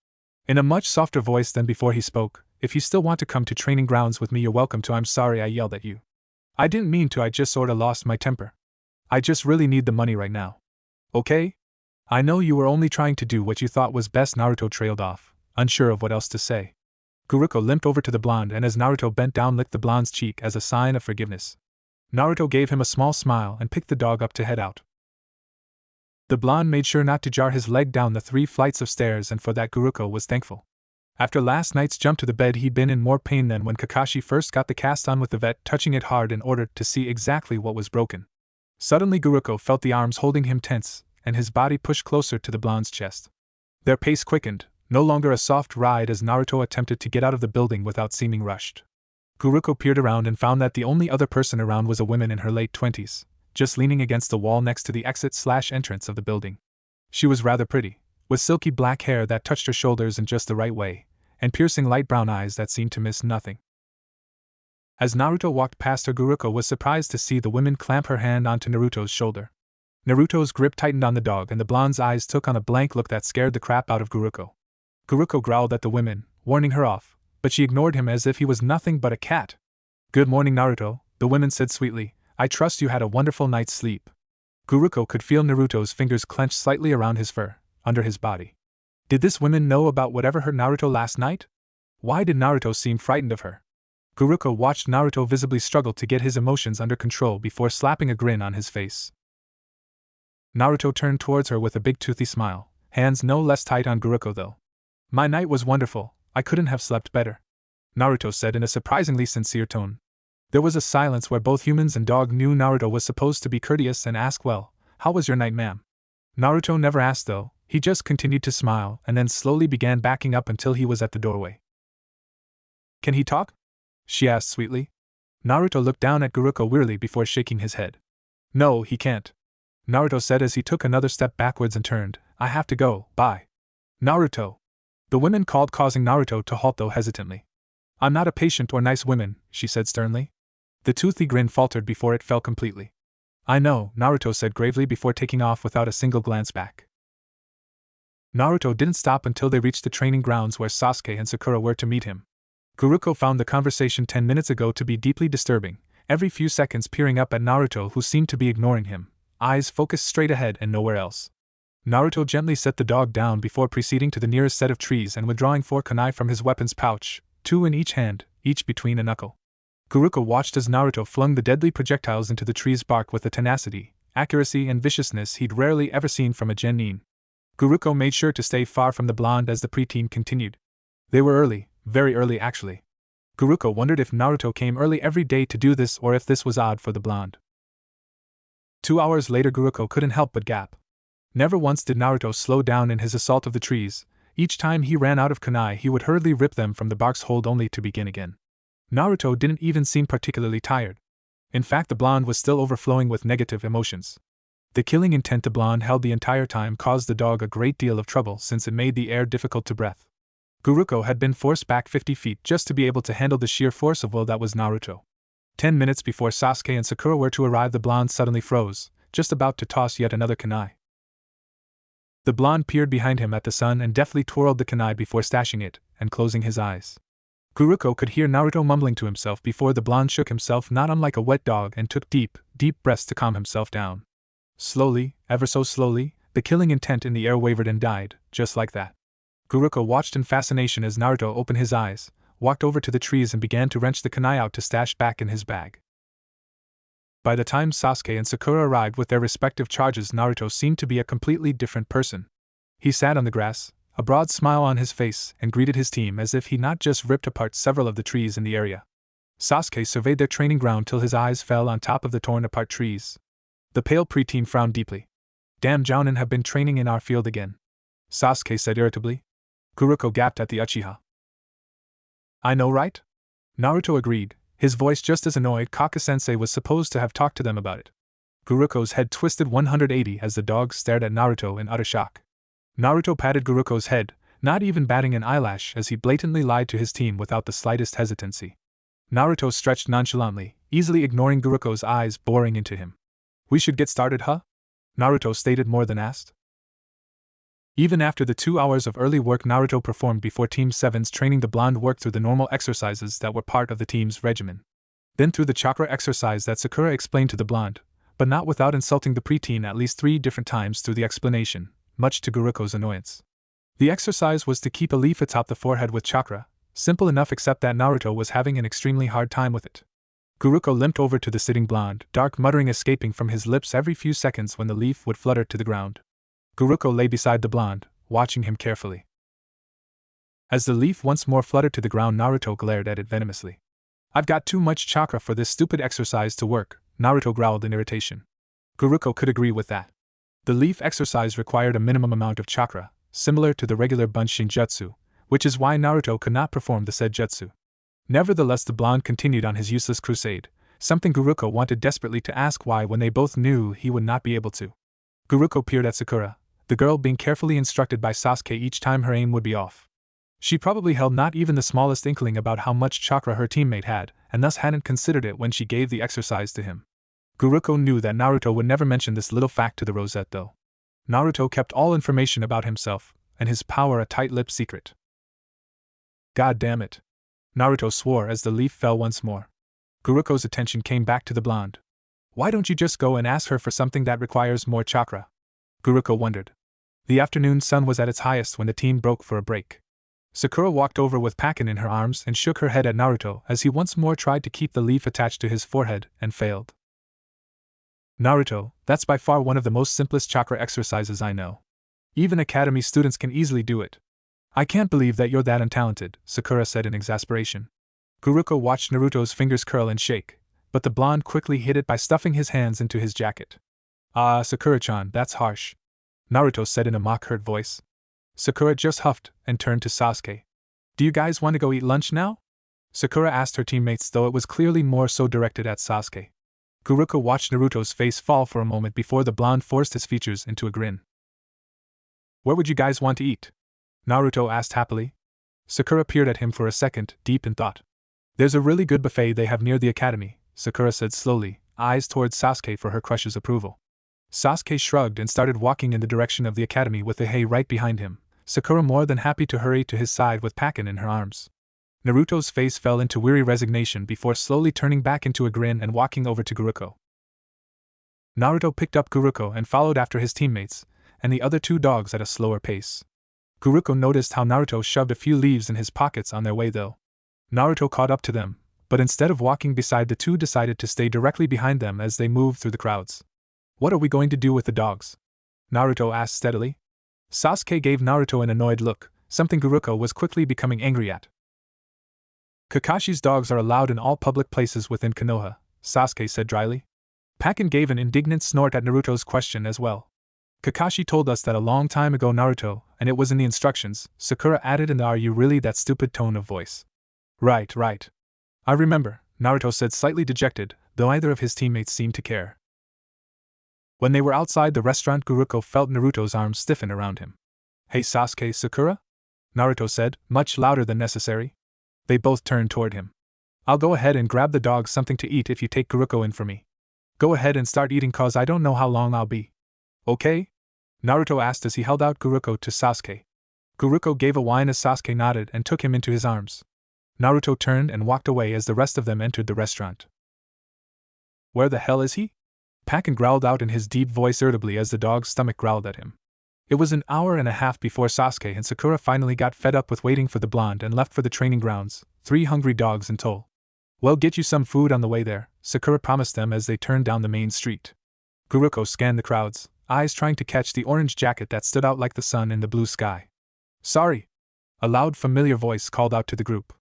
A: In a much softer voice than before he spoke, if you still want to come to training grounds with me, you're welcome to. I'm sorry I yelled at you. I didn't mean to, I just sorta lost my temper. I just really need the money right now. Okay? I know you were only trying to do what you thought was best. Naruto trailed off, unsure of what else to say. Guruko limped over to the blonde and as Naruto bent down licked the blonde's cheek as a sign of forgiveness. Naruto gave him a small smile and picked the dog up to head out. The blonde made sure not to jar his leg down the 3 flights of stairs, and for that Guruko was thankful. After last night's jump to the bed, he'd been in more pain than when Kakashi first got the cast on, with the vet touching it hard in order to see exactly what was broken. Suddenly Guruko felt the arms holding him tense, and his body pushed closer to the blonde's chest. Their pace quickened, no longer a soft ride as Naruto attempted to get out of the building without seeming rushed. Guruko peered around and found that the only other person around was a woman in her late 20s, just leaning against the wall next to the exit/entrance of the building. She was rather pretty, with silky black hair that touched her shoulders in just the right way, and piercing light brown eyes that seemed to miss nothing. As Naruto walked past her, Guruko was surprised to see the woman clamp her hand onto Naruto's shoulder. Naruto's grip tightened on the dog and the blonde's eyes took on a blank look that scared the crap out of Guruko. Guruko growled at the woman, warning her off, but she ignored him as if he was nothing but a cat. "Good morning, Naruto," the woman said sweetly. "I trust you had a wonderful night's sleep." Guruko could feel Naruto's fingers clenched slightly around his fur, under his body. Did this woman know about whatever hurt Naruto last night? Why did Naruto seem frightened of her? Guruko watched Naruto visibly struggle to get his emotions under control before slapping a grin on his face. Naruto turned towards her with a big toothy smile, hands no less tight on Guruko though. "My night was wonderful, I couldn't have slept better," Naruto said in a surprisingly sincere tone. There was a silence where both humans and dog knew Naruto was supposed to be courteous and ask, "Well, how was your night, ma'am?" Naruto never asked though, he just continued to smile and then slowly began backing up until he was at the doorway. "Can he talk?" she asked sweetly. Naruto looked down at Guruko wearily before shaking his head. "No, he can't," Naruto said as he took another step backwards and turned. "I have to go, bye." "Naruto!" the woman called, causing Naruto to halt though hesitantly. "I'm not a patient or nice woman," she said sternly. The toothy grin faltered before it fell completely. "I know," Naruto said gravely before taking off without a single glance back. Naruto didn't stop until they reached the training grounds where Sasuke and Sakura were to meet him. Guruko found the conversation 10 minutes ago to be deeply disturbing, every few seconds peering up at Naruto who seemed to be ignoring him, eyes focused straight ahead and nowhere else. Naruto gently set the dog down before proceeding to the nearest set of trees and withdrawing 4 kunai from his weapons pouch, 2 in each hand, each between a knuckle. Guruko watched as Naruto flung the deadly projectiles into the tree's bark with a tenacity, accuracy and viciousness he'd rarely ever seen from a genin. Guruko made sure to stay far from the blonde as the preteen continued. They were early, very early actually. Guruko wondered if Naruto came early every day to do this or if this was odd for the blonde. 2 hours later, Guruko couldn't help but gap. Never once did Naruto slow down in his assault of the trees. Each time he ran out of kunai he would hurriedly rip them from the bark's hold only to begin again. Naruto didn't even seem particularly tired. In fact, the blonde was still overflowing with negative emotions. The killing intent the blonde held the entire time caused the dog a great deal of trouble since it made the air difficult to breathe. Guruko had been forced back 50 feet just to be able to handle the sheer force of will that was Naruto. 10 minutes before Sasuke and Sakura were to arrive, the blonde suddenly froze, just about to toss yet another kunai. The blonde peered behind him at the sun and deftly twirled the kunai before stashing it and closing his eyes. Guruko could hear Naruto mumbling to himself before the blonde shook himself not unlike a wet dog and took deep, deep breaths to calm himself down. Slowly, ever so slowly, the killing intent in the air wavered and died, just like that. Guruko watched in fascination as Naruto opened his eyes, walked over to the trees and began to wrench the kunai out to stash back in his bag. By the time Sasuke and Sakura arrived with their respective charges, Naruto seemed to be a completely different person. He sat on the grass, a broad smile on his face, and greeted his team as if he not just ripped apart several of the trees in the area. Sasuke surveyed their training ground till his eyes fell on top of the torn apart trees. The pale preteen frowned deeply. "Damn, Jounin have been training in our field again," Sasuke said irritably. Guruko gasped at the Uchiha. "I know, right?" Naruto agreed, his voice just as annoyed. Kaka-sensei was supposed to have talked to them about it. Guruko's head twisted 180 as the dog stared at Naruto in utter shock. Naruto patted Guruko's head, not even batting an eyelash as he blatantly lied to his team without the slightest hesitancy. Naruto stretched nonchalantly, easily ignoring Guruko's eyes boring into him. "We should get started, huh?" Naruto stated more than asked. Even after the 2 hours of early work Naruto performed before Team 7's training, the blonde worked through the normal exercises that were part of the team's regimen. Then through the chakra exercise that Sakura explained to the blonde, but not without insulting the preteen at least 3 different times through the explanation, much to Guruko's annoyance. The exercise was to keep a leaf atop the forehead with chakra, simple enough except that Naruto was having an extremely hard time with it. Guruko limped over to the sitting blonde, dark muttering escaping from his lips every few seconds when the leaf would flutter to the ground. Guruko lay beside the blonde, watching him carefully. As the leaf once more fluttered to the ground, Naruto glared at it venomously. "I've got too much chakra for this stupid exercise to work," Naruto growled in irritation. Guruko could agree with that. The leaf exercise required a minimum amount of chakra, similar to the regular Bunshin Jutsu, which is why Naruto could not perform the said jutsu. Nevertheless, the blonde continued on his useless crusade, something Guruko wanted desperately to ask why when they both knew he would not be able to. Guruko peered at Sakura, the girl being carefully instructed by Sasuke each time her aim would be off. She probably held not even the smallest inkling about how much chakra her teammate had, and thus hadn't considered it when she gave the exercise to him. Guruko knew that Naruto would never mention this little fact to the Rosette though. Naruto kept all information about himself, and his power a tight-lipped secret. God damn it. Naruto swore as the leaf fell once more. Guruko's attention came back to the blonde. Why don't you just go and ask her for something that requires more chakra? Guruko wondered. The afternoon sun was at its highest when the team broke for a break. Sakura walked over with Pakin in her arms and shook her head at Naruto as he once more tried to keep the leaf attached to his forehead and failed. Naruto, that's by far one of the most simplest chakra exercises I know. Even academy students can easily do it. I can't believe that you're that untalented, Sakura said in exasperation. Guruko watched Naruto's fingers curl and shake, but the blonde quickly hid it by stuffing his hands into his jacket. Ah, Sakura-chan, that's harsh, Naruto said in a mock-hurt voice. Sakura just huffed and turned to Sasuke. Do you guys want to go eat lunch now? Sakura asked her teammates, though it was clearly more so directed at Sasuke. Guruko watched Naruto's face fall for a moment before the blonde forced his features into a grin. Where would you guys want to eat? Naruto asked happily. Sakura peered at him for a second, deep in thought. There's a really good buffet they have near the academy, Sakura said slowly, eyes towards Sasuke for her crush's approval. Sasuke shrugged and started walking in the direction of the academy with the hay right behind him, Sakura more than happy to hurry to his side with Pakin in her arms. Naruto's face fell into weary resignation before slowly turning back into a grin and walking over to Guruko. Naruto picked up Guruko and followed after his teammates, and the other two dogs at a slower pace. Guruko noticed how Naruto shoved a few leaves in his pockets on their way though. Naruto caught up to them, but instead of walking beside the two decided to stay directly behind them as they moved through the crowds. What are we going to do with the dogs? Naruto asked steadily. Sasuke gave Naruto an annoyed look, something Guruko was quickly becoming angry at. Kakashi's dogs are allowed in all public places within Konoha, Sasuke said dryly. Pakin gave an indignant snort at Naruto's question as well. Kakashi told us that a long time ago, Naruto, and it was in the instructions, Sakura added in the "Are you really that stupid" tone of voice. Right. I remember, Naruto said slightly dejected, though neither of his teammates seemed to care. When they were outside the restaurant, Guruko felt Naruto's arms stiffen around him. Hey Sasuke, Sakura? Naruto said, much louder than necessary. They both turned toward him. I'll go ahead and grab the dogs something to eat if you take Guruko in for me. Go ahead and start eating cause I don't know how long I'll be. Okay? Naruto asked as he held out Guruko to Sasuke. Guruko gave a whine as Sasuke nodded and took him into his arms. Naruto turned and walked away as the rest of them entered the restaurant. Where the hell is he? Pakin growled out in his deep voice irritably as the dog's stomach growled at him. It was an hour and a half before Sasuke and Sakura finally got fed up with waiting for the blonde and left for the training grounds, 3 hungry dogs in tow. We'll get you some food on the way there, Sakura promised them as they turned down the main street. Guruko scanned the crowds, eyes trying to catch the orange jacket that stood out like the sun in the blue sky. Sorry. A loud familiar voice called out to the group.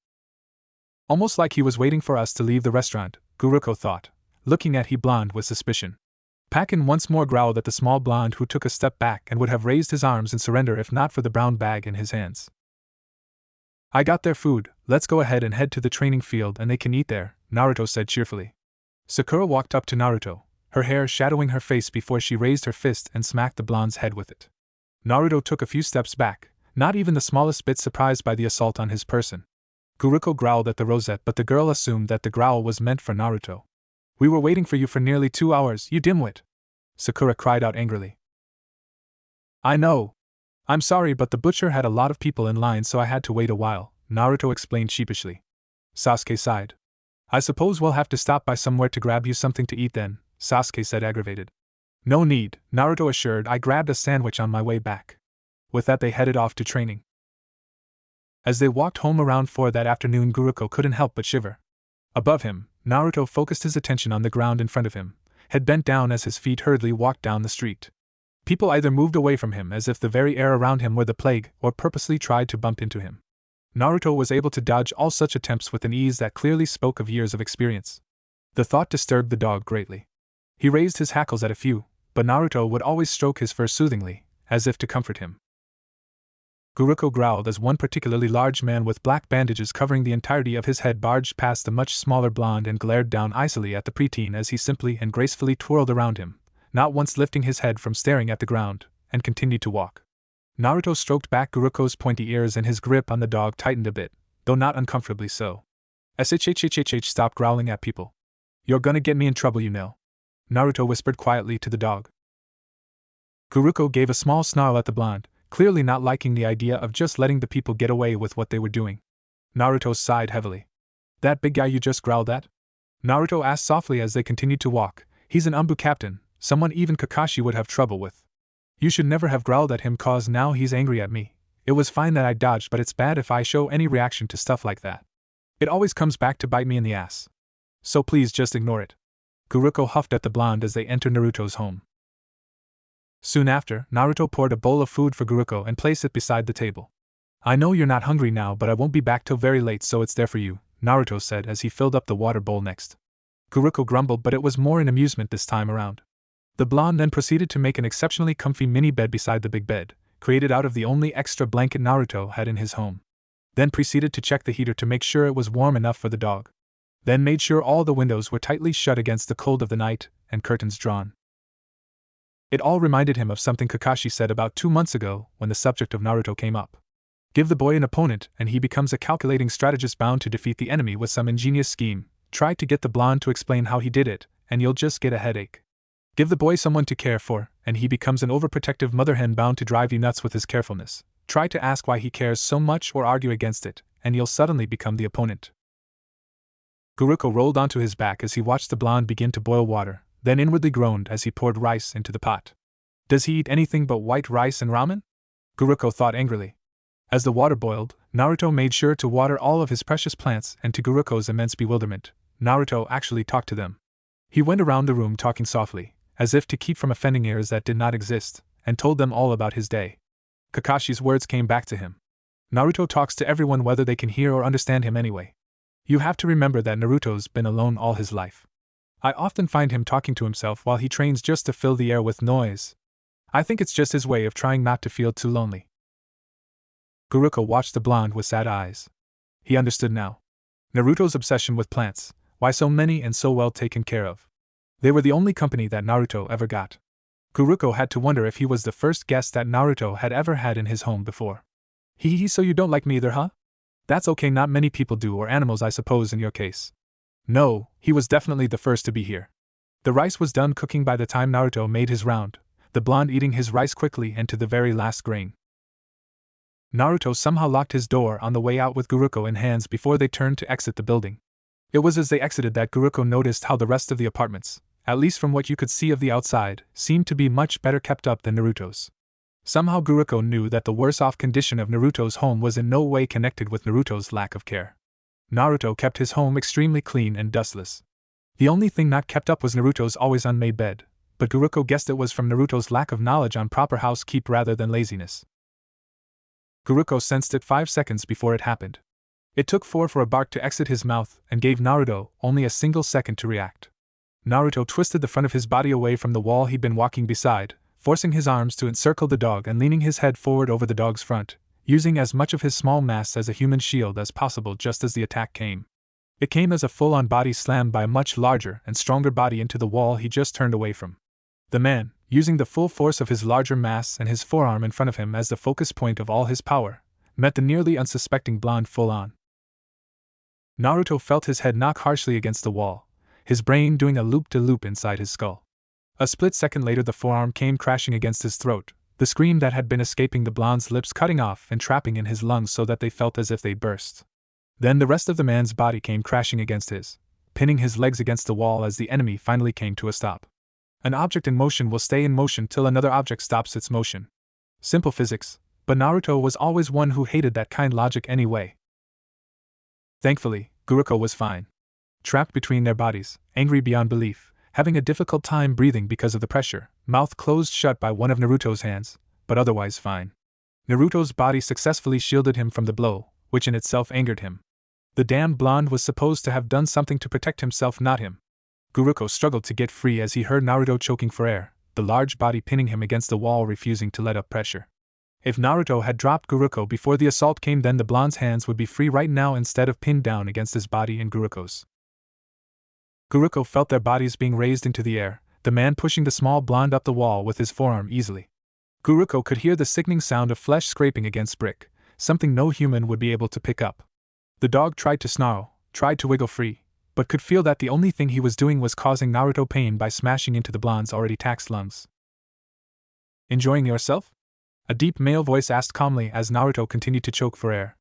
A: Almost like he was waiting for us to leave the restaurant, Guruko thought, looking at he blonde with suspicion. Pakin once more growled at the small blonde who took a step back and would have raised his arms in surrender if not for the brown bag in his hands. I got their food, let's go ahead and head to the training field and they can eat there, Naruto said cheerfully. Sakura walked up to Naruto, her hair shadowing her face before she raised her fist and smacked the blonde's head with it. Naruto took a few steps back, not even the smallest bit surprised by the assault on his person. Guruko growled at the rosette, but the girl assumed that the growl was meant for Naruto. We were waiting for you for nearly 2 hours, you dimwit! Sakura cried out angrily. I know. I'm sorry, but the butcher had a lot of people in line, so I had to wait a while, Naruto explained sheepishly. Sasuke sighed. I suppose we'll have to stop by somewhere to grab you something to eat then, Sasuke said aggravated. No need, Naruto assured. I grabbed a sandwich on my way back. With that they headed off to training. As they walked home around 4 that afternoon, Guruko couldn't help but shiver. Above him, Naruto focused his attention on the ground in front of him, head bent down as his feet hurriedly walked down the street. People either moved away from him as if the very air around him were the plague, or purposely tried to bump into him. Naruto was able to dodge all such attempts with an ease that clearly spoke of years of experience. The thought disturbed the dog greatly. He raised his hackles at a few, but Naruto would always stroke his fur soothingly, as if to comfort him. Guruko growled as one particularly large man with black bandages covering the entirety of his head barged past the much smaller blonde and glared down icily at the preteen as he simply and gracefully twirled around him, not once lifting his head from staring at the ground, and continued to walk. Naruto stroked back Guruko's pointy ears and his grip on the dog tightened a bit, though not uncomfortably so. Stop growling at people. You're gonna get me in trouble, you know. Naruto whispered quietly to the dog. Guruko gave a small snarl at the blonde, clearly not liking the idea of just letting the people get away with what they were doing. Naruto sighed heavily. That big guy you just growled at? Naruto asked softly as they continued to walk. He's an Umbu captain, someone even Kakashi would have trouble with. You should never have growled at him cause now he's angry at me. It was fine that I dodged, but it's bad if I show any reaction to stuff like that. It always comes back to bite me in the ass. So please just ignore it. Guruko huffed at the blonde as they entered Naruto's home. Soon after, Naruto poured a bowl of food for Guruko and placed it beside the table. I know you're not hungry now, but I won't be back till very late, so it's there for you, Naruto said as he filled up the water bowl next. Guruko grumbled, but it was more in amusement this time around. The blonde then proceeded to make an exceptionally comfy mini bed beside the big bed, created out of the only extra blanket Naruto had in his home. Then proceeded to check the heater to make sure it was warm enough for the dog. Then made sure all the windows were tightly shut against the cold of the night, and curtains drawn. It all reminded him of something Kakashi said about 2 months ago when the subject of Naruto came up. Give the boy an opponent and he becomes a calculating strategist bound to defeat the enemy with some ingenious scheme. Try to get the blonde to explain how he did it, and you'll just get a headache. Give the boy someone to care for, and he becomes an overprotective mother hen bound to drive you nuts with his carefulness. Try to ask why he cares so much or argue against it, and you'll suddenly become the opponent. Guruko rolled onto his back as he watched the blonde begin to boil water, then inwardly groaned as he poured rice into the pot. Does he eat anything but white rice and ramen? Guruko thought angrily. As the water boiled, Naruto made sure to water all of his precious plants, and to Guruko's immense bewilderment, Naruto actually talked to them. He went around the room talking softly, as if to keep from offending ears that did not exist, and told them all about his day. Kakashi's words came back to him. Naruto talks to everyone whether they can hear or understand him anyway. You have to remember that Naruto's been alone all his life. I often find him talking to himself while he trains just to fill the air with noise. I think it's just his way of trying not to feel too lonely. Guruko watched the blonde with sad eyes. He understood now. Naruto's obsession with plants, why so many and so well taken care of. They were the only company that Naruto ever got. Guruko had to wonder if he was the first guest that Naruto had ever had in his home before. So you don't like me either, huh? That's okay, not many people do, or animals I suppose in your case. No, he was definitely the first to be here. The rice was done cooking by the time Naruto made his round, the blonde eating his rice quickly and to the very last grain. Naruto somehow locked his door on the way out with Guruko in hands before they turned to exit the building. It was as they exited that Guruko noticed how the rest of the apartments, at least from what you could see of the outside, seemed to be much better kept up than Naruto's. Somehow Guruko knew that the worse-off condition of Naruto's home was in no way connected with Naruto's lack of care. Naruto kept his home extremely clean and dustless. The only thing not kept up was Naruto's always unmade bed, but Guruko guessed it was from Naruto's lack of knowledge on proper housekeep rather than laziness. Guruko sensed it 5 seconds before it happened. It took 4 for a bark to exit his mouth and gave Naruto only a single second to react. Naruto twisted the front of his body away from the wall he'd been walking beside, forcing his arms to encircle the dog and leaning his head forward over the dog's front, using as much of his small mass as a human shield as possible just as the attack came. It came as a full-on body slam by a much larger and stronger body into the wall he just turned away from. The man, using the full force of his larger mass and his forearm in front of him as the focus point of all his power, met the nearly unsuspecting blonde full-on. Naruto felt his head knock harshly against the wall, his brain doing a loop-de-loop inside his skull. A split second later the forearm came crashing against his throat, the scream that had been escaping the blonde's lips cutting off and trapping in his lungs so that they felt as if they'd burst. Then the rest of the man's body came crashing against his, pinning his legs against the wall as the enemy finally came to a stop. An object in motion will stay in motion till another object stops its motion. Simple physics, but Naruto was always one who hated that kind of logic anyway. Thankfully, Guruko was fine. Trapped between their bodies, angry beyond belief, having a difficult time breathing because of the pressure, mouth closed shut by one of Naruto's hands, but otherwise fine. Naruto's body successfully shielded him from the blow, which in itself angered him. The damned blonde was supposed to have done something to protect himself, not him. Guruko struggled to get free as he heard Naruto choking for air, the large body pinning him against the wall, refusing to let up pressure. If Naruto had dropped Guruko before the assault came, then the blonde's hands would be free right now instead of pinned down against his body and Guruko's. Guruko felt their bodies being raised into the air, the man pushing the small blonde up the wall with his forearm easily. Guruko could hear the sickening sound of flesh scraping against brick, something no human would be able to pick up. The dog tried to snarl, tried to wiggle free, but could feel that the only thing he was doing was causing Naruto pain by smashing into the blonde's already taxed lungs. Enjoying yourself? A deep male voice asked calmly as Naruto continued to choke for air.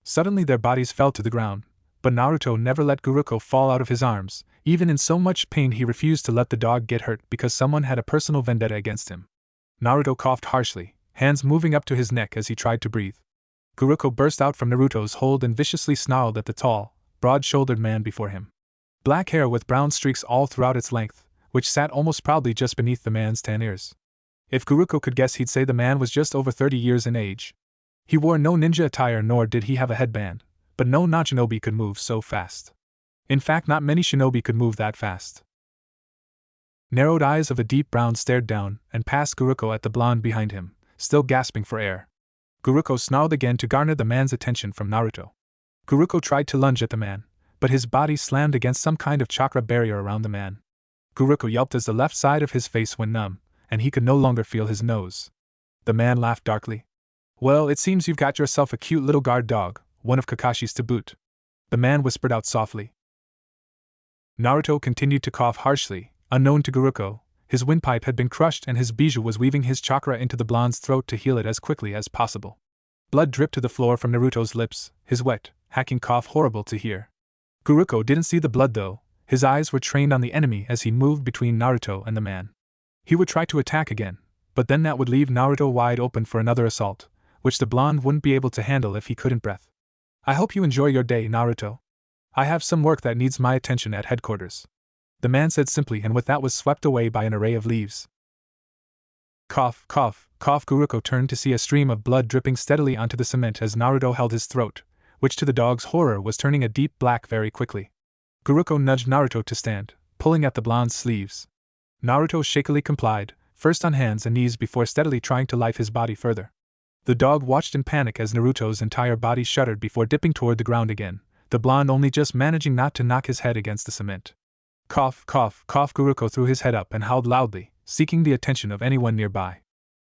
A: Suddenly their bodies fell to the ground, but Naruto never let Guruko fall out of his arms. Even in so much pain, he refused to let the dog get hurt because someone had a personal vendetta against him. Naruto coughed harshly, hands moving up to his neck as he tried to breathe. Guruko burst out from Naruto's hold and viciously snarled at the tall, broad-shouldered man before him. Black hair with brown streaks all throughout its length, which sat almost proudly just beneath the man's tan ears. If Guruko could guess, he'd say the man was just over 30 years in age. He wore no ninja attire, nor did he have a headband, but no non-shinobi could move so fast. In fact, not many shinobi could move that fast. Narrowed eyes of a deep brown stared down and past Guruko at the blonde behind him, still gasping for air. Guruko snarled again to garner the man's attention from Naruto. Guruko tried to lunge at the man, but his body slammed against some kind of chakra barrier around the man. Guruko yelped as the left side of his face went numb, and he could no longer feel his nose. The man laughed darkly. "Well, it seems you've got yourself a cute little guard dog, one of Kakashi's to boot," the man whispered out softly. Naruto continued to cough harshly. Unknown to Guruko, his windpipe had been crushed and his bijou was weaving his chakra into the blonde's throat to heal it as quickly as possible. Blood dripped to the floor from Naruto's lips, his wet, hacking cough horrible to hear. Guruko didn't see the blood though, his eyes were trained on the enemy as he moved between Naruto and the man. He would try to attack again, but then that would leave Naruto wide open for another assault, which the blonde wouldn't be able to handle if he couldn't breathe. "I hope you enjoy your day, Naruto. I have some work that needs my attention at headquarters," the man said simply, and with that was swept away by an array of leaves. Cough, cough, cough. Guruko turned to see a stream of blood dripping steadily onto the cement as Naruto held his throat, which to the dog's horror was turning a deep black very quickly. Guruko nudged Naruto to stand, pulling at the blonde's sleeves. Naruto shakily complied, first on hands and knees before steadily trying to life his body further. The dog watched in panic as Naruto's entire body shuddered before dipping toward the ground again, the blonde only just managing not to knock his head against the cement. Cough, cough, cough. Guruko threw his head up and howled loudly, seeking the attention of anyone nearby.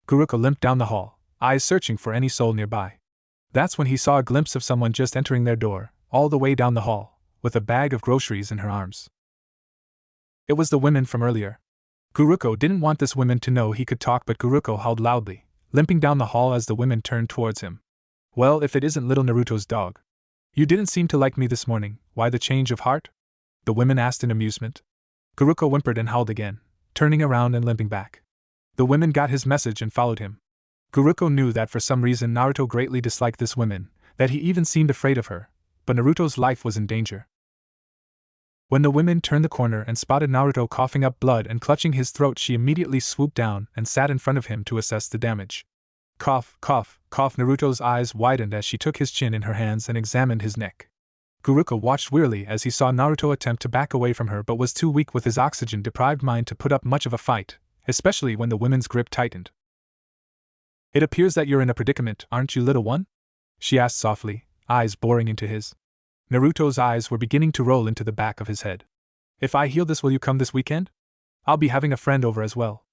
A: Guruko limped down the hall, eyes searching for any soul nearby. That's when he saw a glimpse of someone just entering their door, all the way down the hall, with a bag of groceries in her arms. It was the women from earlier. Guruko didn't want this woman to know he could talk, but Guruko howled loudly, limping down the hall as the women turned towards him. "Well, if it isn't little Naruto's dog. You didn't seem to like me this morning, why the change of heart?" the women asked in amusement. Guruko whimpered and howled again, turning around and limping back. The women got his message and followed him. Guruko knew that for some reason Naruto greatly disliked this woman, that he even seemed afraid of her, but Naruto's life was in danger. When the women turned the corner and spotted Naruto coughing up blood and clutching his throat, she immediately swooped down and sat in front of him to assess the damage. Cough, cough, cough. Naruto's eyes widened as she took his chin in her hands and examined his neck. Guruko watched wearily as he saw Naruto attempt to back away from her but was too weak with his oxygen-deprived mind to put up much of a fight, especially when the woman's grip tightened. "It appears that you're in a predicament, aren't you, little one?" she asked softly, eyes boring into his. Naruto's eyes were beginning to roll into the back of his head. "If I heal this, will you come this weekend? I'll be having a friend over as well,"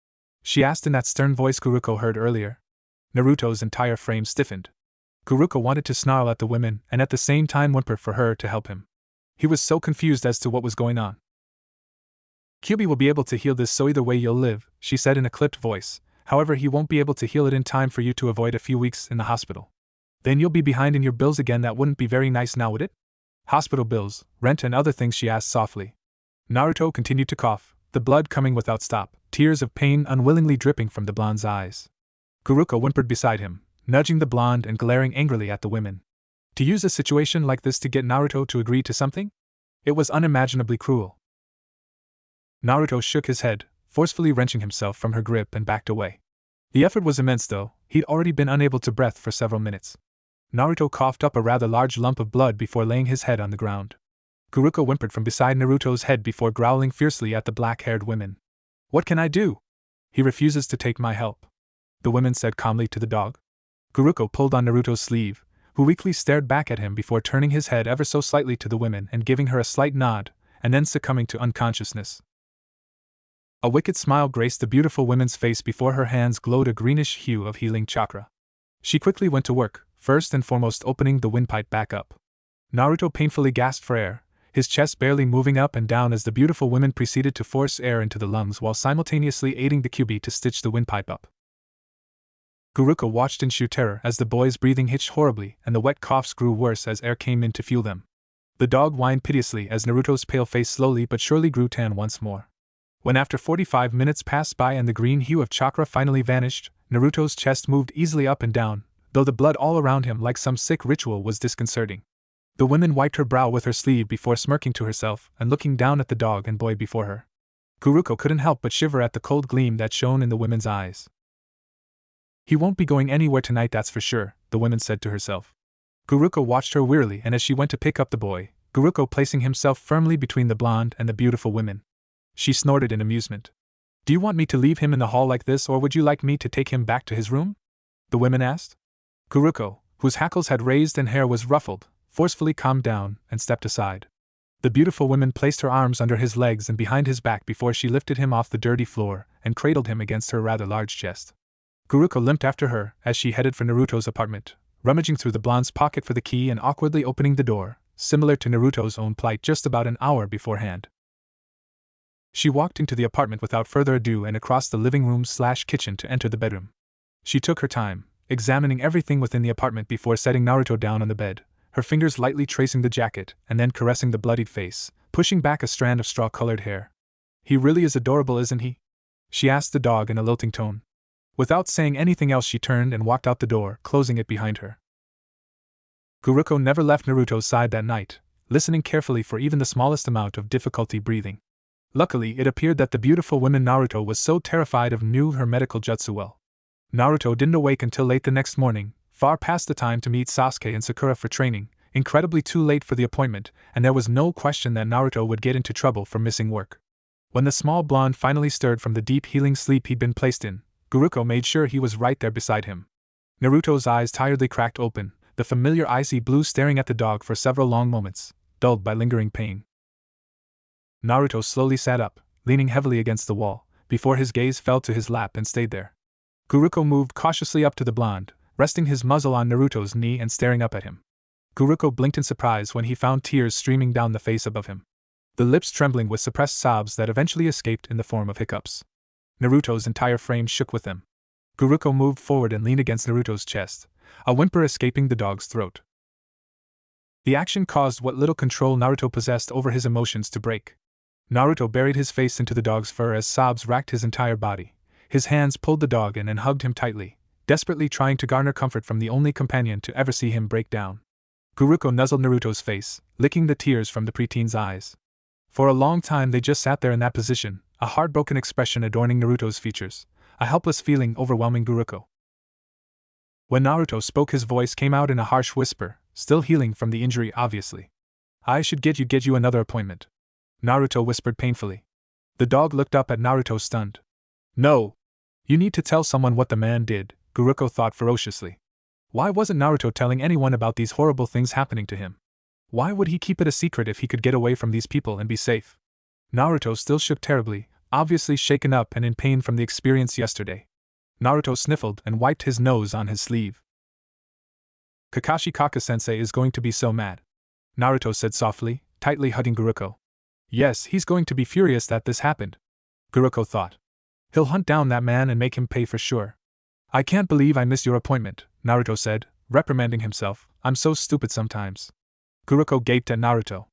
A: she asked in that stern voice Guruko heard earlier. Naruto's entire frame stiffened. Guruko wanted to snarl at the women and at the same time whimper for her to help him. He was so confused as to what was going on. "Kyubi will be able to heal this, so either way you'll live," she said in a clipped voice. "However, he won't be able to heal it in time for you to avoid a few weeks in the hospital. Then you'll be behind in your bills again. That wouldn't be very nice now, would it? Hospital bills, rent and other things," she asked softly. Naruto continued to cough, the blood coming without stop, tears of pain unwillingly dripping from the blonde's eyes. Guruko whimpered beside him, nudging the blonde and glaring angrily at the women. To use a situation like this to get Naruto to agree to something? It was unimaginably cruel. Naruto shook his head, forcefully wrenching himself from her grip and backed away. The effort was immense though, he'd already been unable to breathe for several minutes. Naruto coughed up a rather large lump of blood before laying his head on the ground. Guruko whimpered from beside Naruto's head before growling fiercely at the black-haired women. "What can I do?" He refuses to take my help, the women said calmly to the dog. Guruko pulled on Naruto's sleeve, who weakly stared back at him before turning his head ever so slightly to the women and giving her a slight nod, and then succumbing to unconsciousness. A wicked smile graced the beautiful woman's face before her hands glowed a greenish hue of healing chakra. She quickly went to work, first and foremost opening the windpipe back up. Naruto painfully gasped for air, his chest barely moving up and down as the beautiful woman proceeded to force air into the lungs while simultaneously aiding the Kyuubi to stitch the windpipe up. Guruko watched in sheer terror as the boys' breathing hitched horribly and the wet coughs grew worse as air came in to fuel them. The dog whined piteously as Naruto's pale face slowly but surely grew tan once more. When after 45 minutes passed by and the green hue of chakra finally vanished, Naruto's chest moved easily up and down, though the blood all around him like some sick ritual was disconcerting. The woman wiped her brow with her sleeve before smirking to herself and looking down at the dog and boy before her. Guruko couldn't help but shiver at the cold gleam that shone in the woman's eyes. He won't be going anywhere tonight, that's for sure, the woman said to herself. Guruko watched her wearily, and as she went to pick up the boy, Guruko placing himself firmly between the blonde and the beautiful women. She snorted in amusement. Do you want me to leave him in the hall like this, or would you like me to take him back to his room? The women asked. Guruko, whose hackles had raised and hair was ruffled, forcefully calmed down and stepped aside. The beautiful woman placed her arms under his legs and behind his back before she lifted him off the dirty floor and cradled him against her rather large chest. Guruko limped after her as she headed for Naruto's apartment, rummaging through the blonde's pocket for the key and awkwardly opening the door, similar to Naruto's own plight just about an hour beforehand. She walked into the apartment without further ado and across the living room/kitchen to enter the bedroom. She took her time, examining everything within the apartment before setting Naruto down on the bed, her fingers lightly tracing the jacket and then caressing the bloodied face, pushing back a strand of straw-colored hair. He really is adorable, isn't he? She asked the dog in a lilting tone. Without saying anything else, she turned and walked out the door, closing it behind her. Guruko never left Naruto's side that night, listening carefully for even the smallest amount of difficulty breathing. Luckily, it appeared that the beautiful woman Naruto was so terrified of knew her medical jutsu well. Naruto didn't awake until late the next morning, far past the time to meet Sasuke and Sakura for training, incredibly too late for the appointment, and there was no question that Naruto would get into trouble for missing work. When the small blonde finally stirred from the deep healing sleep he'd been placed in, Guruko made sure he was right there beside him. Naruto's eyes tiredly cracked open, the familiar icy blue staring at the dog for several long moments, dulled by lingering pain. Naruto slowly sat up, leaning heavily against the wall, before his gaze fell to his lap and stayed there. Guruko moved cautiously up to the blonde, resting his muzzle on Naruto's knee and staring up at him. Guruko blinked in surprise when he found tears streaming down the face above him, the lips trembling with suppressed sobs that eventually escaped in the form of hiccups. Naruto's entire frame shook with them. Guruko moved forward and leaned against Naruto's chest, a whimper escaping the dog's throat. The action caused what little control Naruto possessed over his emotions to break. Naruto buried his face into the dog's fur as sobs racked his entire body. His hands pulled the dog in and hugged him tightly, desperately trying to garner comfort from the only companion to ever see him break down. Guruko nuzzled Naruto's face, licking the tears from the preteen's eyes. For a long time they just sat there in that position, a heartbroken expression adorning Naruto's features, a helpless feeling overwhelming Guruko. When Naruto spoke, his voice came out in a harsh whisper, still healing from the injury obviously. I should get you another appointment, Naruto whispered painfully. The dog looked up at Naruto stunned. No! You need to tell someone what the man did, Guruko thought ferociously. Why wasn't Naruto telling anyone about these horrible things happening to him? Why would he keep it a secret if he could get away from these people and be safe? Naruto still shook terribly, obviously shaken up and in pain from the experience yesterday. Naruto sniffled and wiped his nose on his sleeve. Kakashi Kaka-sensei is going to be so mad, Naruto said softly, tightly hugging Guruko. Yes, he's going to be furious that this happened, Guruko thought. He'll hunt down that man and make him pay for sure. I can't believe I missed your appointment, Naruto said, reprimanding himself. I'm so stupid sometimes. Guruko gaped at Naruto.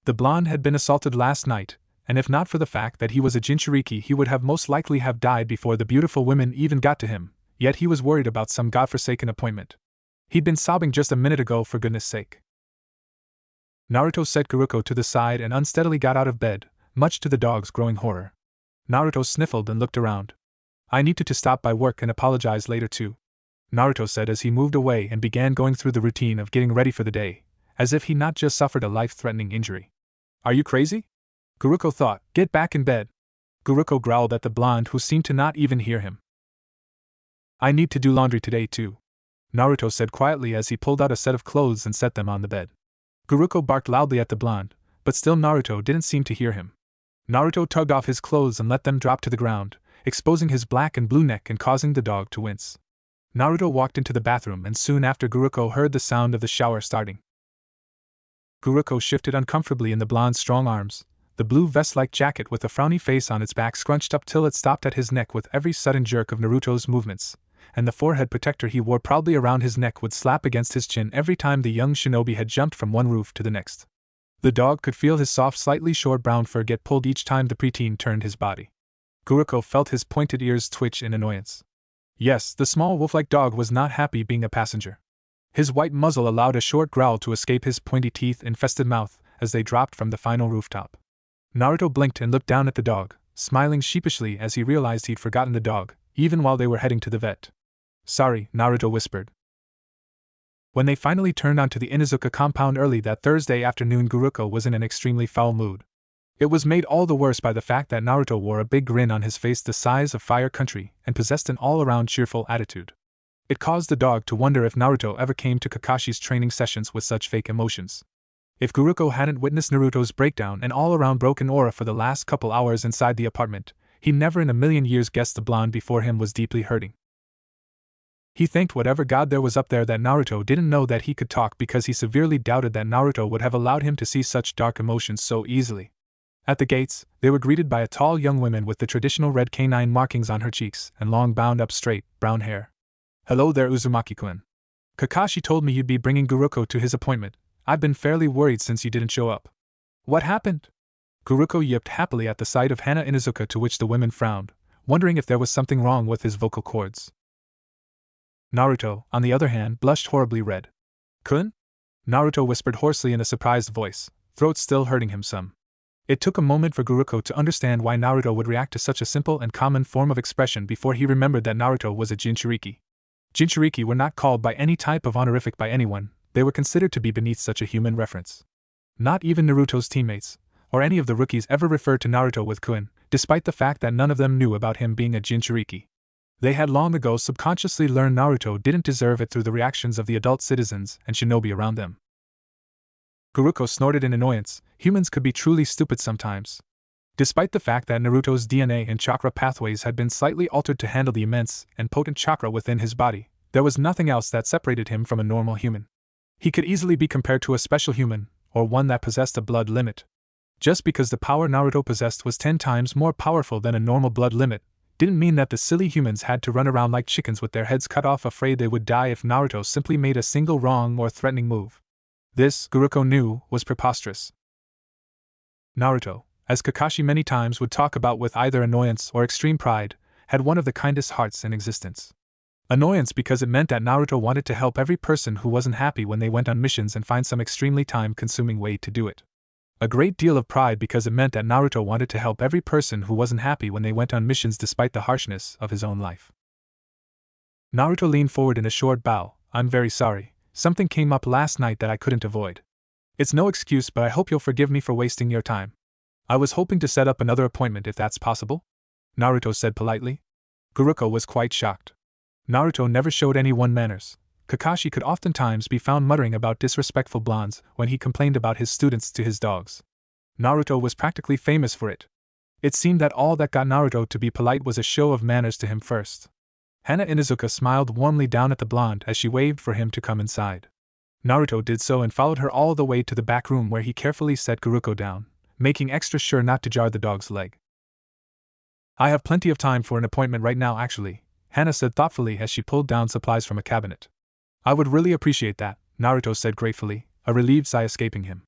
A: The blonde had been assaulted last night, and if not for the fact that he was a Jinchuriki, he would have most likely have died before the beautiful women even got to him, yet he was worried about some godforsaken appointment. He'd been sobbing just a minute ago, for goodness sake. Naruto set Guruko to the side and unsteadily got out of bed, much to the dog's growing horror. Naruto sniffled and looked around. I need to stop by work and apologize later too, Naruto said as he moved away and began going through the routine of getting ready for the day, as if he not just suffered a life-threatening injury. Are you crazy? Guruko thought. Get back in bed. Guruko growled at the blonde who seemed to not even hear him. I need to do laundry today too, Naruto said quietly as he pulled out a set of clothes and set them on the bed. Guruko barked loudly at the blonde, but still Naruto didn't seem to hear him. Naruto tugged off his clothes and let them drop to the ground, exposing his black and blue neck and causing the dog to wince. Naruto walked into the bathroom and soon after Guruko heard the sound of the shower starting. Guruko shifted uncomfortably in the blonde's strong arms, the blue vest-like jacket with a frowny face on its back scrunched up till it stopped at his neck with every sudden jerk of Naruto's movements, and the forehead protector he wore proudly around his neck would slap against his chin every time the young shinobi had jumped from one roof to the next. The dog could feel his soft, slightly short brown fur get pulled each time the preteen turned his body. Guruko felt his pointed ears twitch in annoyance. Yes, the small wolf-like dog was not happy being a passenger. His white muzzle allowed a short growl to escape his pointy teeth-infested mouth as they dropped from the final rooftop. Naruto blinked and looked down at the dog, smiling sheepishly as he realized he'd forgotten the dog, even while they were heading to the vet. Sorry, Naruto whispered. When they finally turned onto the Inuzuka compound early that Thursday afternoon, Guruko was in an extremely foul mood. It was made all the worse by the fact that Naruto wore a big grin on his face the size of Fire Country and possessed an all-around cheerful attitude. It caused the dog to wonder if Naruto ever came to Kakashi's training sessions with such fake emotions. If Guruko hadn't witnessed Naruto's breakdown and all-around broken aura for the last couple hours inside the apartment, he never in a million years guessed the blonde before him was deeply hurting. He thanked whatever god there was up there that Naruto didn't know that he could talk, because he severely doubted that Naruto would have allowed him to see such dark emotions so easily. At the gates, they were greeted by a tall young woman with the traditional red canine markings on her cheeks and long bound-up straight, brown hair. Hello there, Uzumaki-kun. Kakashi told me you'd be bringing Guruko to his appointment. I've been fairly worried since you didn't show up. What happened? Guruko yipped happily at the sight of Hana Inuzuka, to which the women frowned, wondering if there was something wrong with his vocal cords. Naruto, on the other hand, blushed horribly red. Kun? Naruto whispered hoarsely in a surprised voice, throat still hurting him some. It took a moment for Guruko to understand why Naruto would react to such a simple and common form of expression before he remembered that Naruto was a Jinchuriki. Jinchuriki were not called by any type of honorific by anyone, they were considered to be beneath such a human reference. Not even Naruto's teammates, or any of the rookies, ever referred to Naruto with Kun, despite the fact that none of them knew about him being a Jinchuriki. They had long ago subconsciously learned Naruto didn't deserve it through the reactions of the adult citizens and shinobi around them. Guruko snorted in annoyance. Humans could be truly stupid sometimes. Despite the fact that Naruto's DNA and chakra pathways had been slightly altered to handle the immense and potent chakra within his body, there was nothing else that separated him from a normal human. He could easily be compared to a special human, or one that possessed a blood limit. Just because the power Naruto possessed was 10 times more powerful than a normal blood limit, didn't mean that the silly humans had to run around like chickens with their heads cut off, afraid they would die if Naruto simply made a single wrong or threatening move. This, Guruko knew, was preposterous. Naruto, as Kakashi many times would talk about with either annoyance or extreme pride, had one of the kindest hearts in existence. Annoyance because it meant that Naruto wanted to help every person who wasn't happy when they went on missions and find some extremely time-consuming way to do it. A great deal of pride because it meant that Naruto wanted to help every person who wasn't happy when they went on missions despite the harshness of his own life. Naruto leaned forward in a short bow. I'm very sorry. Something came up last night that I couldn't avoid. It's no excuse, but I hope you'll forgive me for wasting your time. I was hoping to set up another appointment if that's possible, Naruto said politely. Guruko was quite shocked. Naruto never showed anyone manners. Kakashi could oftentimes be found muttering about disrespectful blondes when he complained about his students to his dogs. Naruto was practically famous for it. It seemed that all that got Naruto to be polite was a show of manners to him first. Hana Inuzuka smiled warmly down at the blonde as she waved for him to come inside. Naruto did so and followed her all the way to the back room, where he carefully set Guruko down, making extra sure not to jar the dog's leg. I have plenty of time for an appointment right now, actually, Hana said thoughtfully as she pulled down supplies from a cabinet. I would really appreciate that, Naruto said gratefully, a relieved sigh escaping him.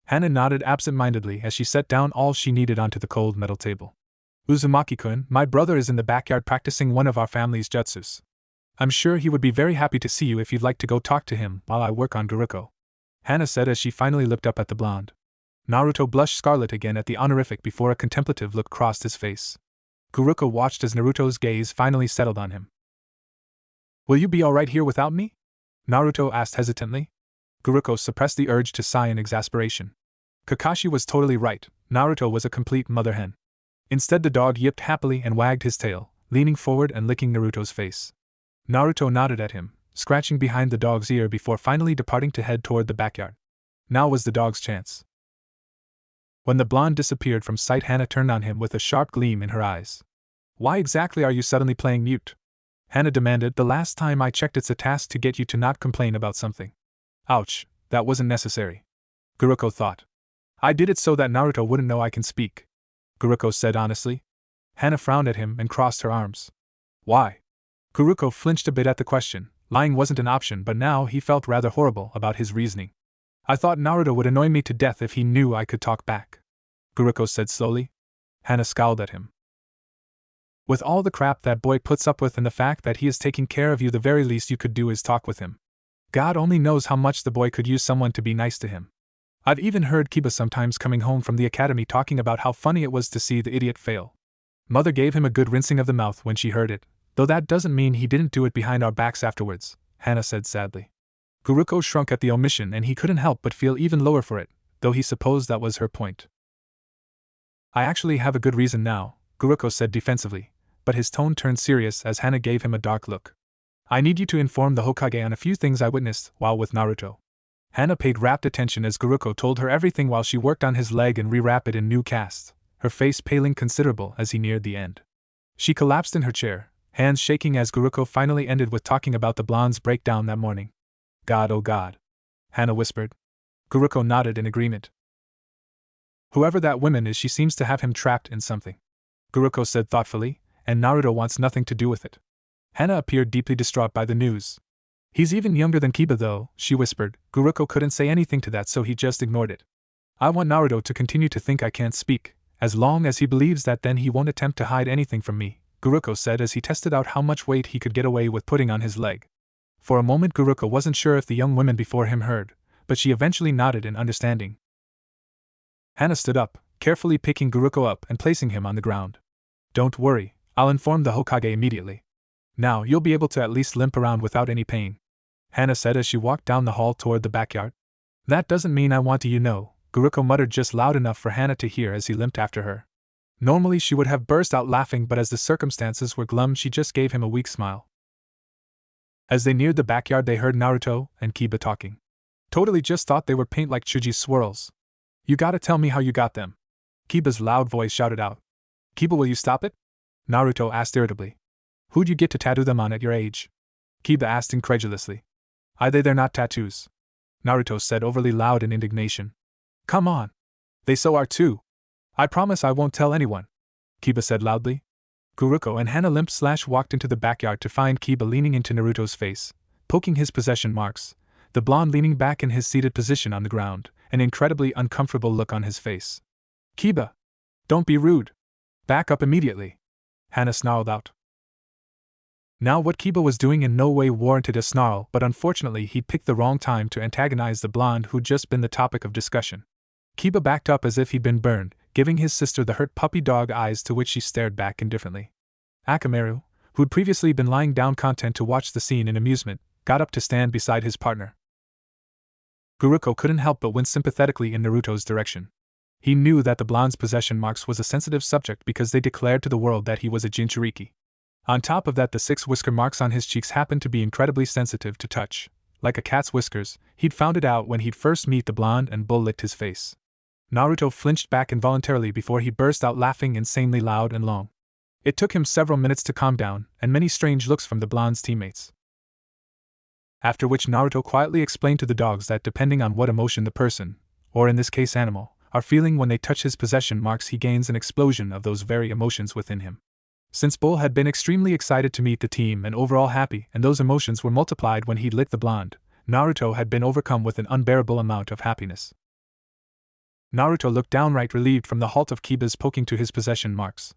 A: Hana nodded absent-mindedly as she set down all she needed onto the cold metal table. Uzumaki-kun, my brother is in the backyard practicing one of our family's jutsus. I'm sure he would be very happy to see you if you'd like to go talk to him while I work on Guruko, Hana said as she finally looked up at the blonde. Naruto blushed scarlet again at the honorific before a contemplative look crossed his face. Guruko watched as Naruto's gaze finally settled on him. Will you be alright here without me? Naruto asked hesitantly. Guruko suppressed the urge to sigh in exasperation. Kakashi was totally right. Naruto was a complete mother hen. Instead, the dog yipped happily and wagged his tail, leaning forward and licking Naruto's face. Naruto nodded at him, scratching behind the dog's ear before finally departing to head toward the backyard. Now was the dog's chance. When the blonde disappeared from sight, Hana turned on him with a sharp gleam in her eyes. "Why exactly are you suddenly playing mute?" Hana demanded. "The last time I checked, it's a task to get you to not complain about something." "Ouch, that wasn't necessary," Guruko thought. "I did it so that Naruto wouldn't know I can speak," Guruko said honestly. Hana frowned at him and crossed her arms. "Why?" Guruko flinched a bit at the question. Lying wasn't an option, but now he felt rather horrible about his reasoning. "I thought Naruto would annoy me to death if he knew I could talk back," Guruko said slowly. Hana scowled at him. "With all the crap that boy puts up with and the fact that he is taking care of you, the very least you could do is talk with him. God only knows how much the boy could use someone to be nice to him. I've even heard Kiba sometimes coming home from the academy talking about how funny it was to see the idiot fail. Mother gave him a good rinsing of the mouth when she heard it, though that doesn't mean he didn't do it behind our backs afterwards," Hana said sadly. Guruko shrunk at the omission and he couldn't help but feel even lower for it, though he supposed that was her point. "I actually have a good reason now," Guruko said defensively, but his tone turned serious as Hana gave him a dark look. "I need you to inform the Hokage on a few things I witnessed while with Naruto." Hana paid rapt attention as Guruko told her everything while she worked on his leg and rewrapped it in new casts, her face paling considerable as he neared the end. She collapsed in her chair, hands shaking as Guruko finally ended with talking about the blonde's breakdown that morning. "God, oh God," Hana whispered. Guruko nodded in agreement. "Whoever that woman is, she seems to have him trapped in something," Guruko said thoughtfully, "and Naruto wants nothing to do with it." Hana appeared deeply distraught by the news. "He's even younger than Kiba though," she whispered. Guruko couldn't say anything to that, so he just ignored it. "I want Naruto to continue to think I can't speak, as long as he believes that, then he won't attempt to hide anything from me," Guruko said as he tested out how much weight he could get away with putting on his leg. For a moment Guruko wasn't sure if the young women before him heard, but she eventually nodded in understanding. Hana stood up, carefully picking Guruko up and placing him on the ground. "Don't worry, I'll inform the Hokage immediately. Now you'll be able to at least limp around without any pain," Hana said as she walked down the hall toward the backyard. "That doesn't mean I want you know," Guruko muttered just loud enough for Hana to hear as he limped after her. Normally she would have burst out laughing, but as the circumstances were glum she just gave him a weak smile. As they neared the backyard they heard Naruto and Kiba talking. "Totally just thought they were paint like Chuji's swirls. You gotta tell me how you got them," Kiba's loud voice shouted out. "Kiba, will you stop it?" Naruto asked irritably. "Who'd you get to tattoo them on at your age?" Kiba asked incredulously. They're not tattoos," Naruto said overly loud in indignation. "Come on. They so are too. I promise I won't tell anyone," Kiba said loudly. Guruko and Hana limped/walked into the backyard to find Kiba leaning into Naruto's face, poking his possession marks, the blonde leaning back in his seated position on the ground, an incredibly uncomfortable look on his face. "Kiba! Don't be rude! Back up immediately!" Hana snarled out. Now what Kiba was doing in no way warranted a snarl, but unfortunately he'd picked the wrong time to antagonize the blonde who'd just been the topic of discussion. Kiba backed up as if he'd been burned, giving his sister the hurt puppy dog eyes to which she stared back indifferently. Akamaru, who'd previously been lying down content to watch the scene in amusement, got up to stand beside his partner. Guruko couldn't help but wince sympathetically in Naruto's direction. He knew that the blonde's possession marks was a sensitive subject because they declared to the world that he was a Jinchuriki. On top of that, the 6 whisker marks on his cheeks happened to be incredibly sensitive to touch. Like a cat's whiskers, he'd found it out when he'd first met the blonde and bull licked his face. Naruto flinched back involuntarily before he burst out laughing insanely loud and long. It took him several minutes to calm down, and many strange looks from the blonde's teammates. After which Naruto quietly explained to the dogs that depending on what emotion the person, or in this case animal, are feeling when they touch his possession marks, he gains an explosion of those very emotions within him. Since Bull had been extremely excited to meet the team and overall happy, and those emotions were multiplied when he'd licked the blonde, Naruto had been overcome with an unbearable amount of happiness. Naruto looked downright relieved from the halt of Kiba's poking to his possession marks,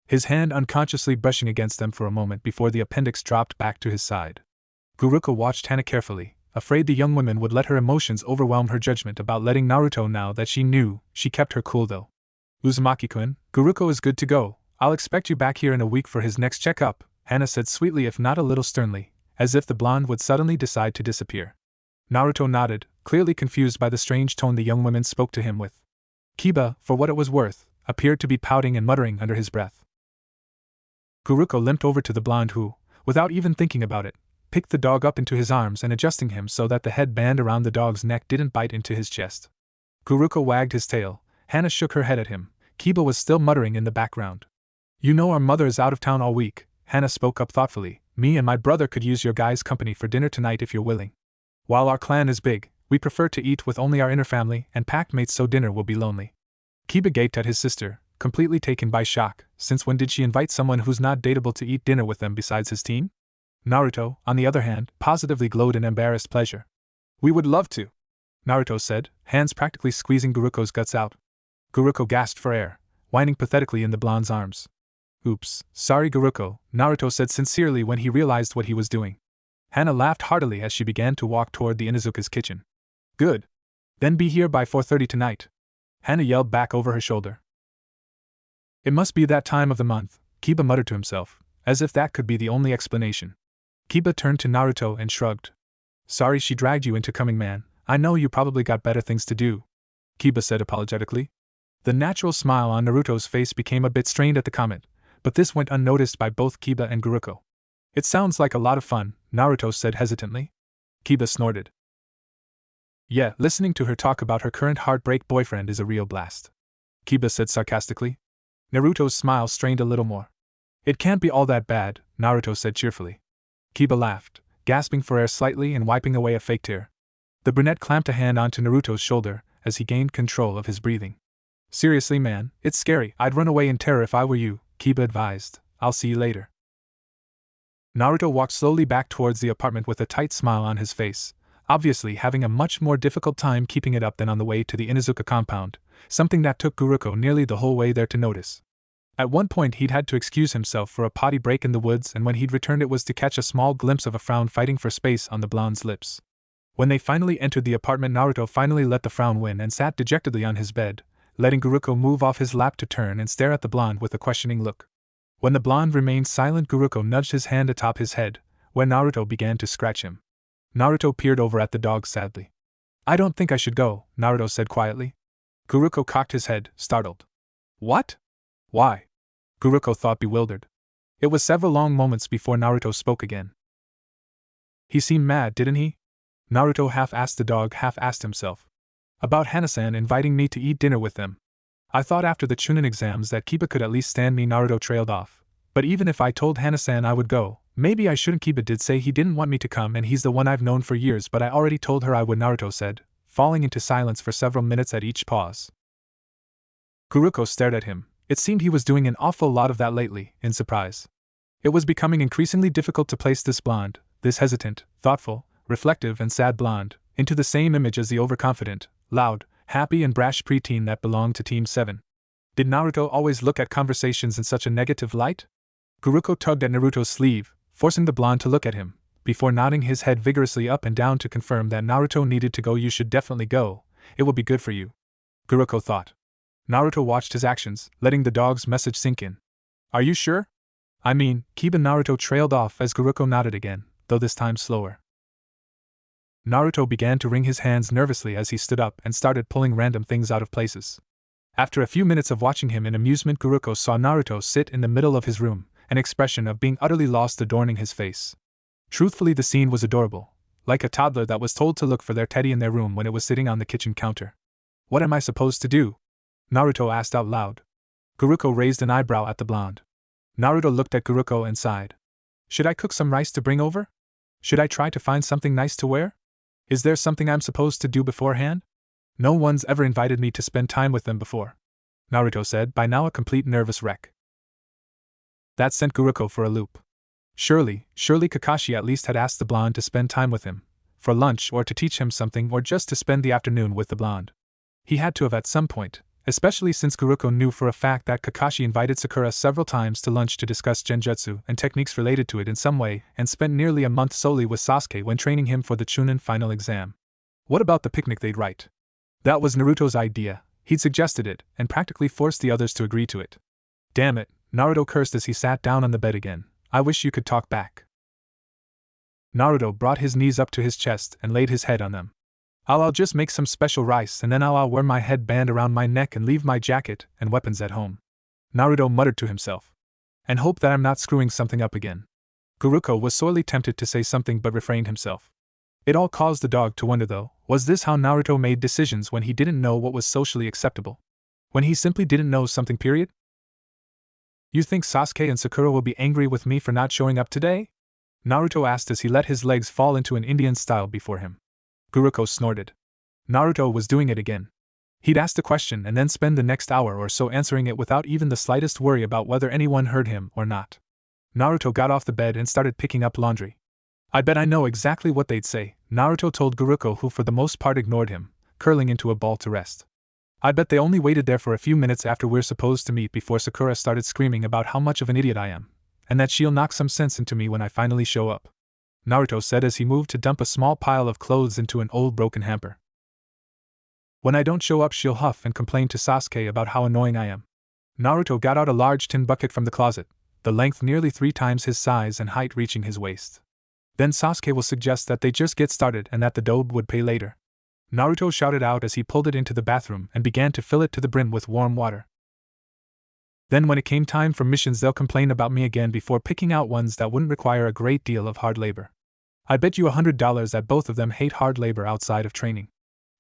A: his hand unconsciously brushing against them for a moment before the appendix dropped back to his side. Guruko watched Hana carefully, afraid the young woman would let her emotions overwhelm her judgment about letting Naruto know that she knew. She kept her cool though. "Uzumaki-kun, Guruko is good to go. I'll expect you back here in a week for his next checkup," Hana said sweetly if not a little sternly, as if the blonde would suddenly decide to disappear. Naruto nodded, clearly confused by the strange tone the young woman spoke to him with. "Kiba, for what it was worth, appeared to be pouting and muttering under his breath. Guruko limped over to the blonde who, without even thinking about it, picked the dog up into his arms and adjusting him so that the headband around the dog's neck didn't bite into his chest. Guruko wagged his tail. Hana shook her head at him. Kiba was still muttering in the background. "You know our mother is out of town all week," Hana spoke up thoughtfully. "Me and my brother could use your guys' company for dinner tonight if you're willing. While our clan is big, we prefer to eat with only our inner family and packed mates so dinner will be lonely." Kiba gaped at his sister, completely taken by shock. Since when did she invite someone who's not dateable to eat dinner with them besides his team? Naruto, on the other hand, positively glowed in embarrassed pleasure. "We would love to," Naruto said, hands practically squeezing Guruko's guts out. Guruko gasped for air, whining pathetically in the blonde's arms. "Oops, sorry Guruko," Naruto said sincerely when he realized what he was doing. Hana laughed heartily as she began to walk toward the Inuzuka's kitchen. "Good. Then be here by 4:30 tonight," Hana yelled back over her shoulder. "It must be that time of the month," Kiba muttered to himself, as if that could be the only explanation. Kiba turned to Naruto and shrugged. "Sorry she dragged you into coming, man. I know you probably got better things to do," Kiba said apologetically. The natural smile on Naruto's face became a bit strained at the comment, but this went unnoticed by both Kiba and Guruko. "It sounds like a lot of fun," Naruto said hesitantly. Kiba snorted. "Yeah, listening to her talk about her current heartbreak boyfriend is a real blast," Kiba said sarcastically. Naruto's smile strained a little more. "It can't be all that bad," Naruto said cheerfully. Kiba laughed, gasping for air slightly and wiping away a fake tear. The brunette clamped a hand onto Naruto's shoulder as he gained control of his breathing. "Seriously, man, it's scary. I'd run away in terror if I were you," Kiba advised. "I'll see you later." Naruto walked slowly back towards the apartment with a tight smile on his face, obviously having a much more difficult time keeping it up than on the way to the Inuzuka compound, something that took Guruko nearly the whole way there to notice. At one point he'd had to excuse himself for a potty break in the woods, and when he'd returned it was to catch a small glimpse of a frown fighting for space on the blonde's lips. When they finally entered the apartment, Naruto finally let the frown win and sat dejectedly on his bed, letting Guruko move off his lap to turn and stare at the blonde with a questioning look. When the blonde remained silent, Guruko nudged his hand atop his head, when Naruto began to scratch him. Naruto peered over at the dog sadly. "I don't think I should go," Naruto said quietly. Guruko cocked his head, startled. "What? Why?" Guruko thought, bewildered. It was several long moments before Naruto spoke again. "He seemed mad, didn't he?" Naruto half asked the dog, half asked himself. "About Hana-san inviting me to eat dinner with them. I thought after the Chunin exams that Kiba could at least stand me." Naruto trailed off. "But even if I told Hana-san I would go, maybe I shouldn't. Kiba did say he didn't want me to come, and he's the one I've known for years, but I already told her I would," Naruto said, falling into silence for several minutes at each pause. Guruko stared at him. It seemed he was doing an awful lot of that lately, in surprise. It was becoming increasingly difficult to place this blonde, this hesitant, thoughtful, reflective and sad blonde, into the same image as the overconfident, loud, happy and brash preteen that belonged to Team 7. Did Naruto always look at conversations in such a negative light? Guruko tugged at Naruto's sleeve, forcing the blonde to look at him, before nodding his head vigorously up and down to confirm that Naruto needed to go. "You should definitely go, it will be good for you," Guruko thought. Naruto watched his actions, letting the dog's message sink in. "Are you sure? I mean," Kiba. Naruto trailed off as Guruko nodded again, though this time slower. Naruto began to wring his hands nervously as he stood up and started pulling random things out of places. After a few minutes of watching him in amusement, Guruko saw Naruto sit in the middle of his room, an expression of being utterly lost adorning his face. Truthfully, the scene was adorable, like a toddler that was told to look for their teddy in their room when it was sitting on the kitchen counter. "What am I supposed to do?" Naruto asked out loud. Guruko raised an eyebrow at the blonde. Naruto looked at Guruko and sighed. "Should I cook some rice to bring over? Should I try to find something nice to wear? Is there something I'm supposed to do beforehand? No one's ever invited me to spend time with them before," Naruto said, by now a complete nervous wreck. That sent Guruko for a loop. Surely Kakashi at least had asked the blonde to spend time with him, for lunch or to teach him something or just to spend the afternoon with the blonde. He had to have at some point, especially since Guruko knew for a fact that Kakashi invited Sakura several times to lunch to discuss genjutsu and techniques related to it in some way, and spent nearly a month solely with Sasuke when training him for the Chunin final exam. What about the picnic they'd write? That was Naruto's idea. He'd suggested it, and practically forced the others to agree to it. Damn it, Naruto cursed as he sat down on the bed again. I wish you could talk back. Naruto brought his knees up to his chest and laid his head on them. I'll just make some special rice and then I'll wear my headband around my neck and leave my jacket and weapons at home. Naruto muttered to himself. And hope that I'm not screwing something up again. Guruko was sorely tempted to say something but refrained himself. It all caused the dog to wonder though, was this how Naruto made decisions when he didn't know what was socially acceptable? When he simply didn't know something, period? You think Sasuke and Sakura will be angry with me for not showing up today? Naruto asked as he let his legs fall into an Indian style before him. Guruko snorted. Naruto was doing it again. He'd ask the question and then spend the next hour or so answering it without even the slightest worry about whether anyone heard him or not. Naruto got off the bed and started picking up laundry. I bet I know exactly what they'd say, Naruto told Guruko, who for the most part ignored him, curling into a ball to rest. I bet they only waited there for a few minutes after we're supposed to meet before Sakura started screaming about how much of an idiot I am, and that she'll knock some sense into me when I finally show up. Naruto said as he moved to dump a small pile of clothes into an old broken hamper. When I don't show up, she'll huff and complain to Sasuke about how annoying I am. Naruto got out a large tin bucket from the closet, the length nearly 3 times his size and height reaching his waist. Then Sasuke will suggest that they just get started and that the dobe would pay later. Naruto shouted out as he pulled it into the bathroom and began to fill it to the brim with warm water. Then when it came time for missions, they'll complain about me again before picking out ones that wouldn't require a great deal of hard labor. I bet you $100 that both of them hate hard labor outside of training.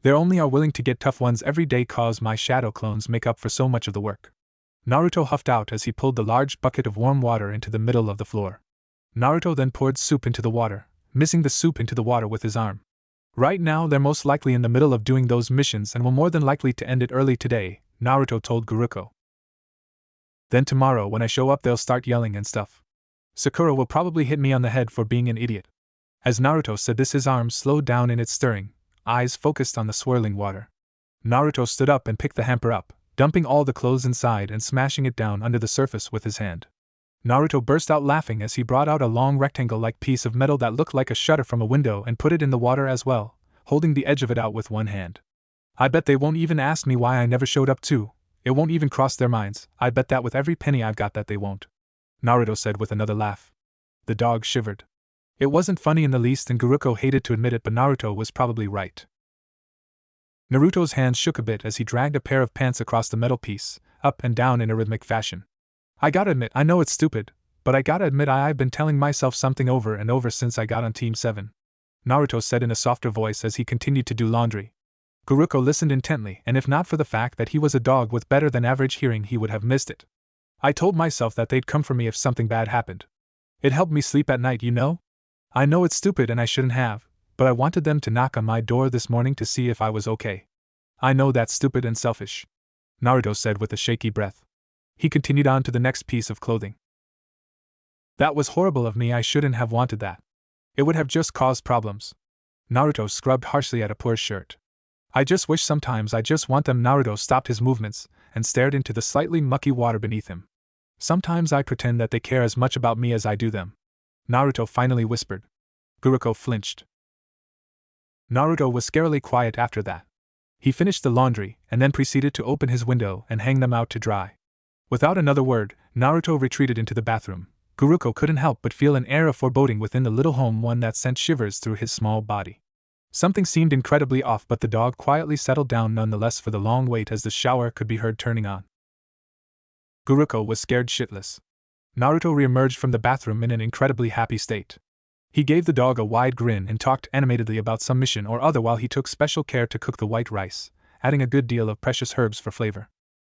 A: They only are willing to get tough ones every day cause my shadow clones make up for so much of the work. Naruto huffed out as he pulled the large bucket of warm water into the middle of the floor. Naruto then poured soup into the water, mixing the soup into the water with his arm. Right now they're most likely in the middle of doing those missions and will more than likely to end it early today, Naruto told Guruko. Then tomorrow when I show up they'll start yelling and stuff. Sakura will probably hit me on the head for being an idiot. As Naruto said this, his arm slowed down in its stirring, eyes focused on the swirling water. Naruto stood up and picked the hamper up, dumping all the clothes inside and smashing it down under the surface with his hand. Naruto burst out laughing as he brought out a long rectangle-like piece of metal that looked like a shutter from a window and put it in the water as well, holding the edge of it out with one hand. I bet they won't even ask me why I never showed up too. It won't even cross their minds. I bet that with every penny I've got that they won't. Naruto said with another laugh. The dog shivered. It wasn't funny in the least and Guruko hated to admit it, but Naruto was probably right. Naruto's hands shook a bit as he dragged a pair of pants across the metal piece, up and down in a rhythmic fashion. I gotta admit, I know it's stupid, but I gotta admit I've been telling myself something over and over since I got on Team 7. Naruto said in a softer voice as he continued to do laundry. Guruko listened intently, and if not for the fact that he was a dog with better than average hearing, he would have missed it. I told myself that they'd come for me if something bad happened. It helped me sleep at night, you know? I know it's stupid and I shouldn't have, but I wanted them to knock on my door this morning to see if I was okay. I know that's stupid and selfish, Naruto said with a shaky breath. He continued on to the next piece of clothing. That was horrible of me, I shouldn't have wanted that. It would have just caused problems. Naruto scrubbed harshly at a poor shirt. I just wish sometimes I just want them. Naruto stopped his movements and stared into the slightly mucky water beneath him. Sometimes I pretend that they care as much about me as I do them, Naruto finally whispered. Guruko flinched. Naruto was scarily quiet after that. He finished the laundry and then proceeded to open his window and hang them out to dry. Without another word, Naruto retreated into the bathroom. Guruko couldn't help but feel an air of foreboding within the little home, one that sent shivers through his small body. Something seemed incredibly off, but the dog quietly settled down nonetheless for the long wait as the shower could be heard turning on. Guruko was scared shitless. Naruto reemerged from the bathroom in an incredibly happy state. He gave the dog a wide grin and talked animatedly about some mission or other while he took special care to cook the white rice, adding a good deal of precious herbs for flavor.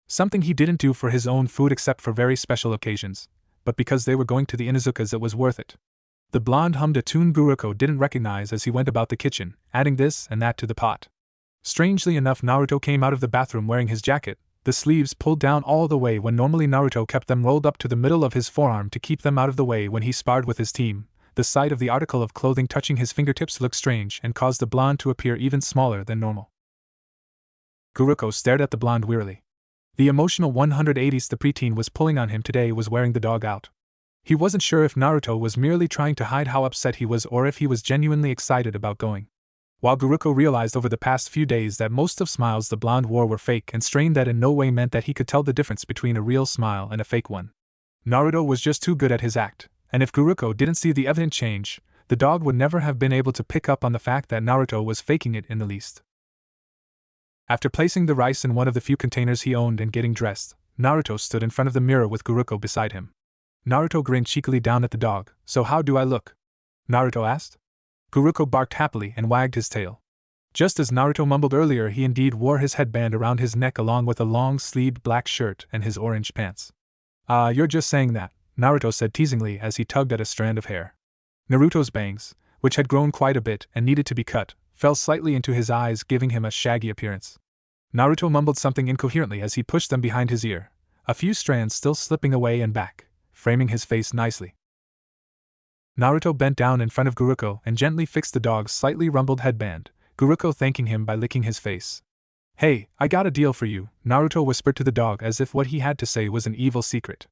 A: Something he didn't do for his own food except for very special occasions, but because they were going to the Inuzukas it was worth it. The blonde hummed a tune Guruko didn't recognize as he went about the kitchen, adding this and that to the pot. Strangely enough, Naruto came out of the bathroom wearing his jacket, the sleeves pulled down all the way when normally Naruto kept them rolled up to the middle of his forearm to keep them out of the way when he sparred with his team. The sight of the article of clothing touching his fingertips looked strange and caused the blonde to appear even smaller than normal. Guruko stared at the blonde wearily. The emotional 180s the preteen was pulling on him today was wearing the dog out. He wasn't sure if Naruto was merely trying to hide how upset he was or if he was genuinely excited about going. While Guruko realized over the past few days that most of smiles the blonde wore were fake and strained, that in no way meant that he could tell the difference between a real smile and a fake one. Naruto was just too good at his act, and if Guruko didn't see the evident change, The dog would never have been able to pick up on the fact that Naruto was faking it in the least. After placing the rice in one of the few containers he owned and getting dressed, Naruto stood in front of the mirror with Guruko beside him. Naruto grinned cheekily down at the dog. "So how do I look?" Naruto asked. Guruko barked happily and wagged his tail. Just as Naruto mumbled earlier, he indeed wore his headband around his neck along with a long-sleeved black shirt and his orange pants. You're just saying that," Naruto said teasingly as he tugged at a strand of hair. Naruto's bangs, which had grown quite a bit and needed to be cut, fell slightly into his eyes, giving him a shaggy appearance. Naruto mumbled something incoherently as he pushed them behind his ear, a few strands still slipping away and back, framing his face nicely. Naruto bent down in front of Guruko and gently fixed the dog's slightly rumpled headband, Guruko thanking him by licking his face. "Hey, I got a deal for you," Naruto whispered to the dog as if what he had to say was an evil secret.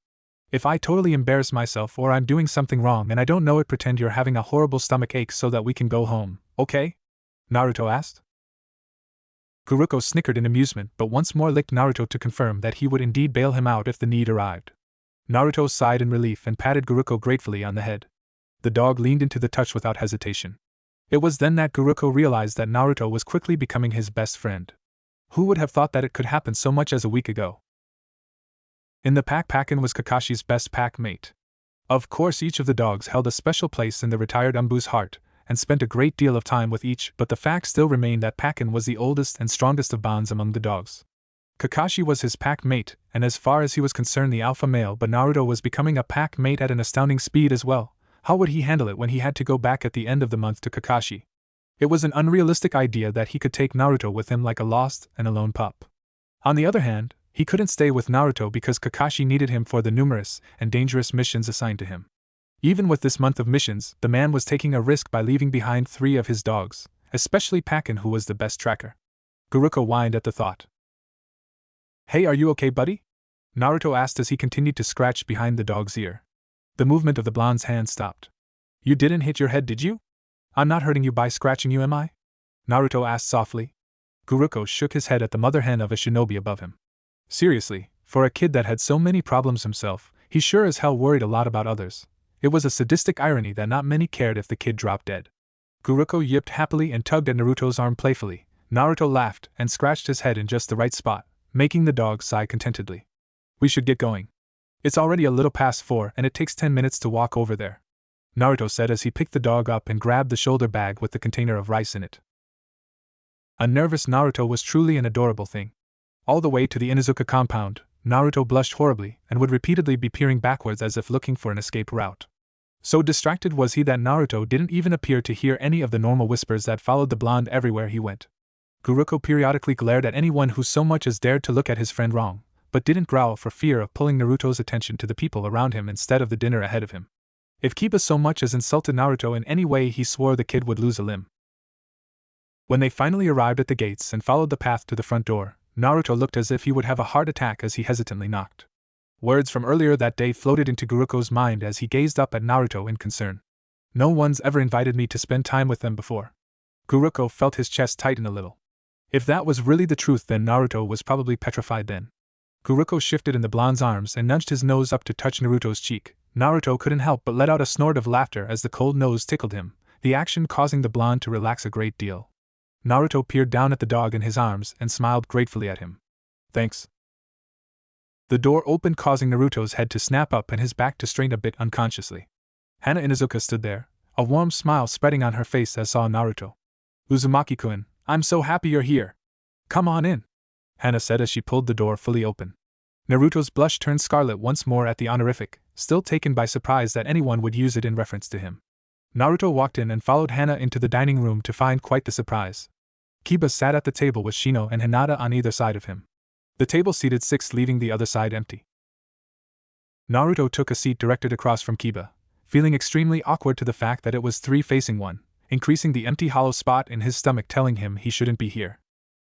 A: "If I totally embarrass myself or I'm doing something wrong and I don't know it, pretend you're having a horrible stomach ache so that we can go home, okay?" Naruto asked. Guruko snickered in amusement but once more licked Naruto to confirm that he would indeed bail him out if the need arrived. Naruto sighed in relief and patted Guruko gratefully on the head. The dog leaned into the touch without hesitation. It was then that Guruko realized that Naruto was quickly becoming his best friend. Who would have thought that it could happen so much as a week ago? In the pack, Pakin was Kakashi's best pack mate. Of course, each of the dogs held a special place in the retired Umbu's heart, and spent a great deal of time with each, but the fact still remained that Pakin was the oldest and strongest of bonds among the dogs. Kakashi was his pack mate, and as far as he was concerned the alpha male, but Naruto was becoming a pack mate at an astounding speed as well. How would he handle it when he had to go back at the end of the month to Kakashi? It was an unrealistic idea that he could take Naruto with him like a lost and alone pup. On the other hand, he couldn't stay with Naruto because Kakashi needed him for the numerous and dangerous missions assigned to him. Even with this month of missions, the man was taking a risk by leaving behind 3 of his dogs, especially Pakin, who was the best tracker. Guruko whined at the thought. "Hey, are you okay, buddy?" Naruto asked as he continued to scratch behind the dog's ear. The movement of the blonde's hand stopped. "You didn't hit your head, did you? I'm not hurting you by scratching you, am I?" Naruto asked softly. Guruko shook his head at the mother hen of a shinobi above him. Seriously, for a kid that had so many problems himself, he sure as hell worried a lot about others. It was a sadistic irony that not many cared if the kid dropped dead. Guruko yipped happily and tugged at Naruto's arm playfully. Naruto laughed and scratched his head in just the right spot, making the dog sigh contentedly. "We should get going. It's already a little past 4 and it takes 10 minutes to walk over there," Naruto said as he picked the dog up and grabbed the shoulder bag with the container of rice in it. A nervous Naruto was truly an adorable thing. All the way to the Inuzuka compound, Naruto blushed horribly and would repeatedly be peering backwards as if looking for an escape route. So distracted was he that Naruto didn't even appear to hear any of the normal whispers that followed the blonde everywhere he went. Guruko periodically glared at anyone who so much as dared to look at his friend wrong, but didn't growl for fear of pulling Naruto's attention to the people around him instead of the dinner ahead of him. If Kiba so much as insulted Naruto in any way, he swore the kid would lose a limb. When they finally arrived at the gates and followed the path to the front door, Naruto looked as if he would have a heart attack as he hesitantly knocked. Words from earlier that day floated into Guruko's mind as he gazed up at Naruto in concern. "No one's ever invited me to spend time with them before." Guruko felt his chest tighten a little. If that was really the truth, then Naruto was probably petrified then. Guruko shifted in the blonde's arms and nudged his nose up to touch Naruto's cheek. Naruto couldn't help but let out a snort of laughter as the cold nose tickled him, the action causing the blonde to relax a great deal. Naruto peered down at the dog in his arms and smiled gratefully at him. "Thanks." The door opened, causing Naruto's head to snap up and his back to strain a bit unconsciously. Hana Inuzuka stood there, a warm smile spreading on her face as saw Naruto. "Uzumaki-kun, I'm so happy you're here. Come on in," Hana said as she pulled the door fully open. Naruto's blush turned scarlet once more at the honorific, still taken by surprise that anyone would use it in reference to him. Naruto walked in and followed Hana into the dining room to find quite the surprise. Kiba sat at the table with Shino and Hinata on either side of him. The table seated 6, leaving the other side empty. Naruto took a seat directed across from Kiba, feeling extremely awkward to the fact that it was 3 facing 1, increasing the empty hollow spot in his stomach telling him he shouldn't be here.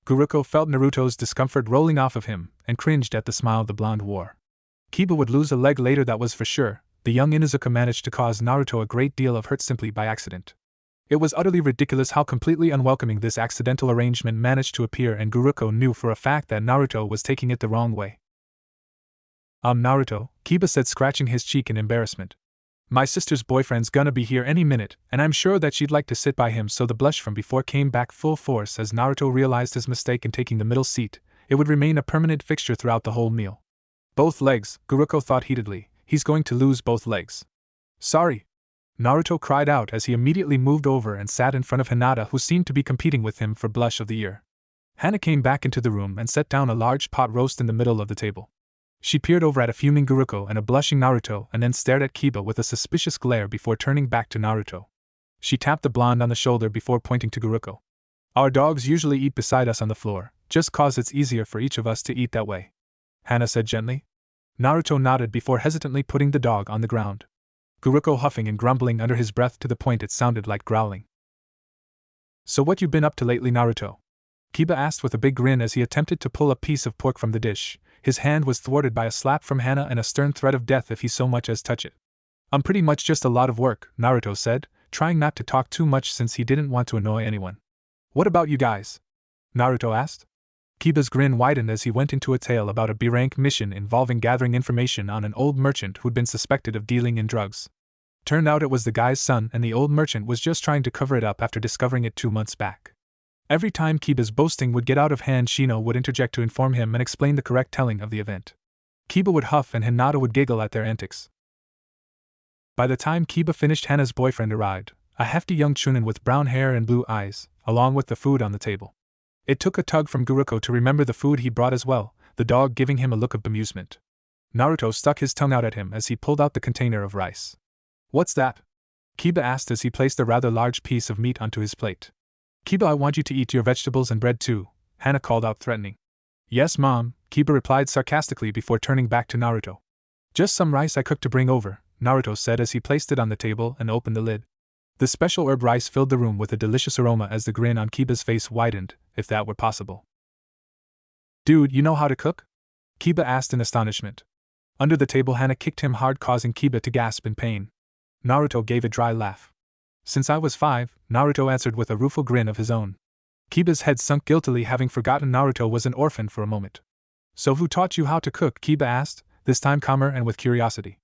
A: Guruko felt Naruto's discomfort rolling off of him and cringed at the smile the blonde wore. Kiba would lose a leg later, that was for sure. The young Inuzuka managed to cause Naruto a great deal of hurt simply by accident. It was utterly ridiculous how completely unwelcoming this accidental arrangement managed to appear, and Guruko knew for a fact that Naruto was taking it the wrong way. Naruto," Kiba said, scratching his cheek in embarrassment. My sister's boyfriend's gonna be here any minute, and I'm sure that she'd like to sit by him. So the blush from before came back full force as Naruto realized his mistake in taking the middle seat. It would remain a permanent fixture throughout the whole meal. Both legs, Guruko thought heatedly. He's going to lose both legs. Sorry. Naruto cried out as he immediately moved over and sat in front of Hinata, who seemed to be competing with him for blush of the year. Hana came back into the room and set down a large pot roast in the middle of the table. She peered over at a fuming Guruko and a blushing Naruto and then stared at Kiba with a suspicious glare before turning back to Naruto. She tapped the blonde on the shoulder before pointing to Guruko. Our dogs usually eat beside us on the floor, just cause it's easier for each of us to eat that way, Hana said gently. Naruto nodded before hesitantly putting the dog on the ground. Guruko huffing and grumbling under his breath to the point it sounded like growling. So what you been up to lately, Naruto? Kiba asked with a big grin as he attempted to pull a piece of pork from the dish. His hand was thwarted by a slap from Hana and a stern threat of death if he so much as touch it. I'm pretty much just a lot of work, Naruto said, trying not to talk too much since he didn't want to annoy anyone. What about you guys? Naruto asked. Kiba's grin widened as he went into a tale about a B-rank mission involving gathering information on an old merchant who'd been suspected of dealing in drugs. Turned out it was the guy's son, and the old merchant was just trying to cover it up after discovering it 2 months back. Every time Kiba's boasting would get out of hand, Shino would interject to inform him and explain the correct telling of the event. Kiba would huff and Hinata would giggle at their antics. By the time Kiba finished, Hana's boyfriend arrived, a hefty young chunin with brown hair and blue eyes, along with the food on the table. It took a tug from Guruko to remember the food he brought as well, the dog giving him a look of bemusement. Naruto stuck his tongue out at him as he pulled out the container of rice. What's that? Kiba asked as he placed a rather large piece of meat onto his plate. Kiba, I want you to eat your vegetables and bread too, Hana called out threatening. Yes, Mom, Kiba replied sarcastically before turning back to Naruto. Just some rice I cooked to bring over, Naruto said as he placed it on the table and opened the lid. The special herb rice filled the room with a delicious aroma as the grin on Kiba's face widened, if that were possible. Dude, you know how to cook? Kiba asked in astonishment. Under the table, Hana kicked him hard, causing Kiba to gasp in pain. Naruto gave a dry laugh. Since I was 5, Naruto answered with a rueful grin of his own. Kiba's head sunk guiltily, having forgotten Naruto was an orphan for a moment. So who taught you how to cook? Kiba asked, this time calmer and with curiosity.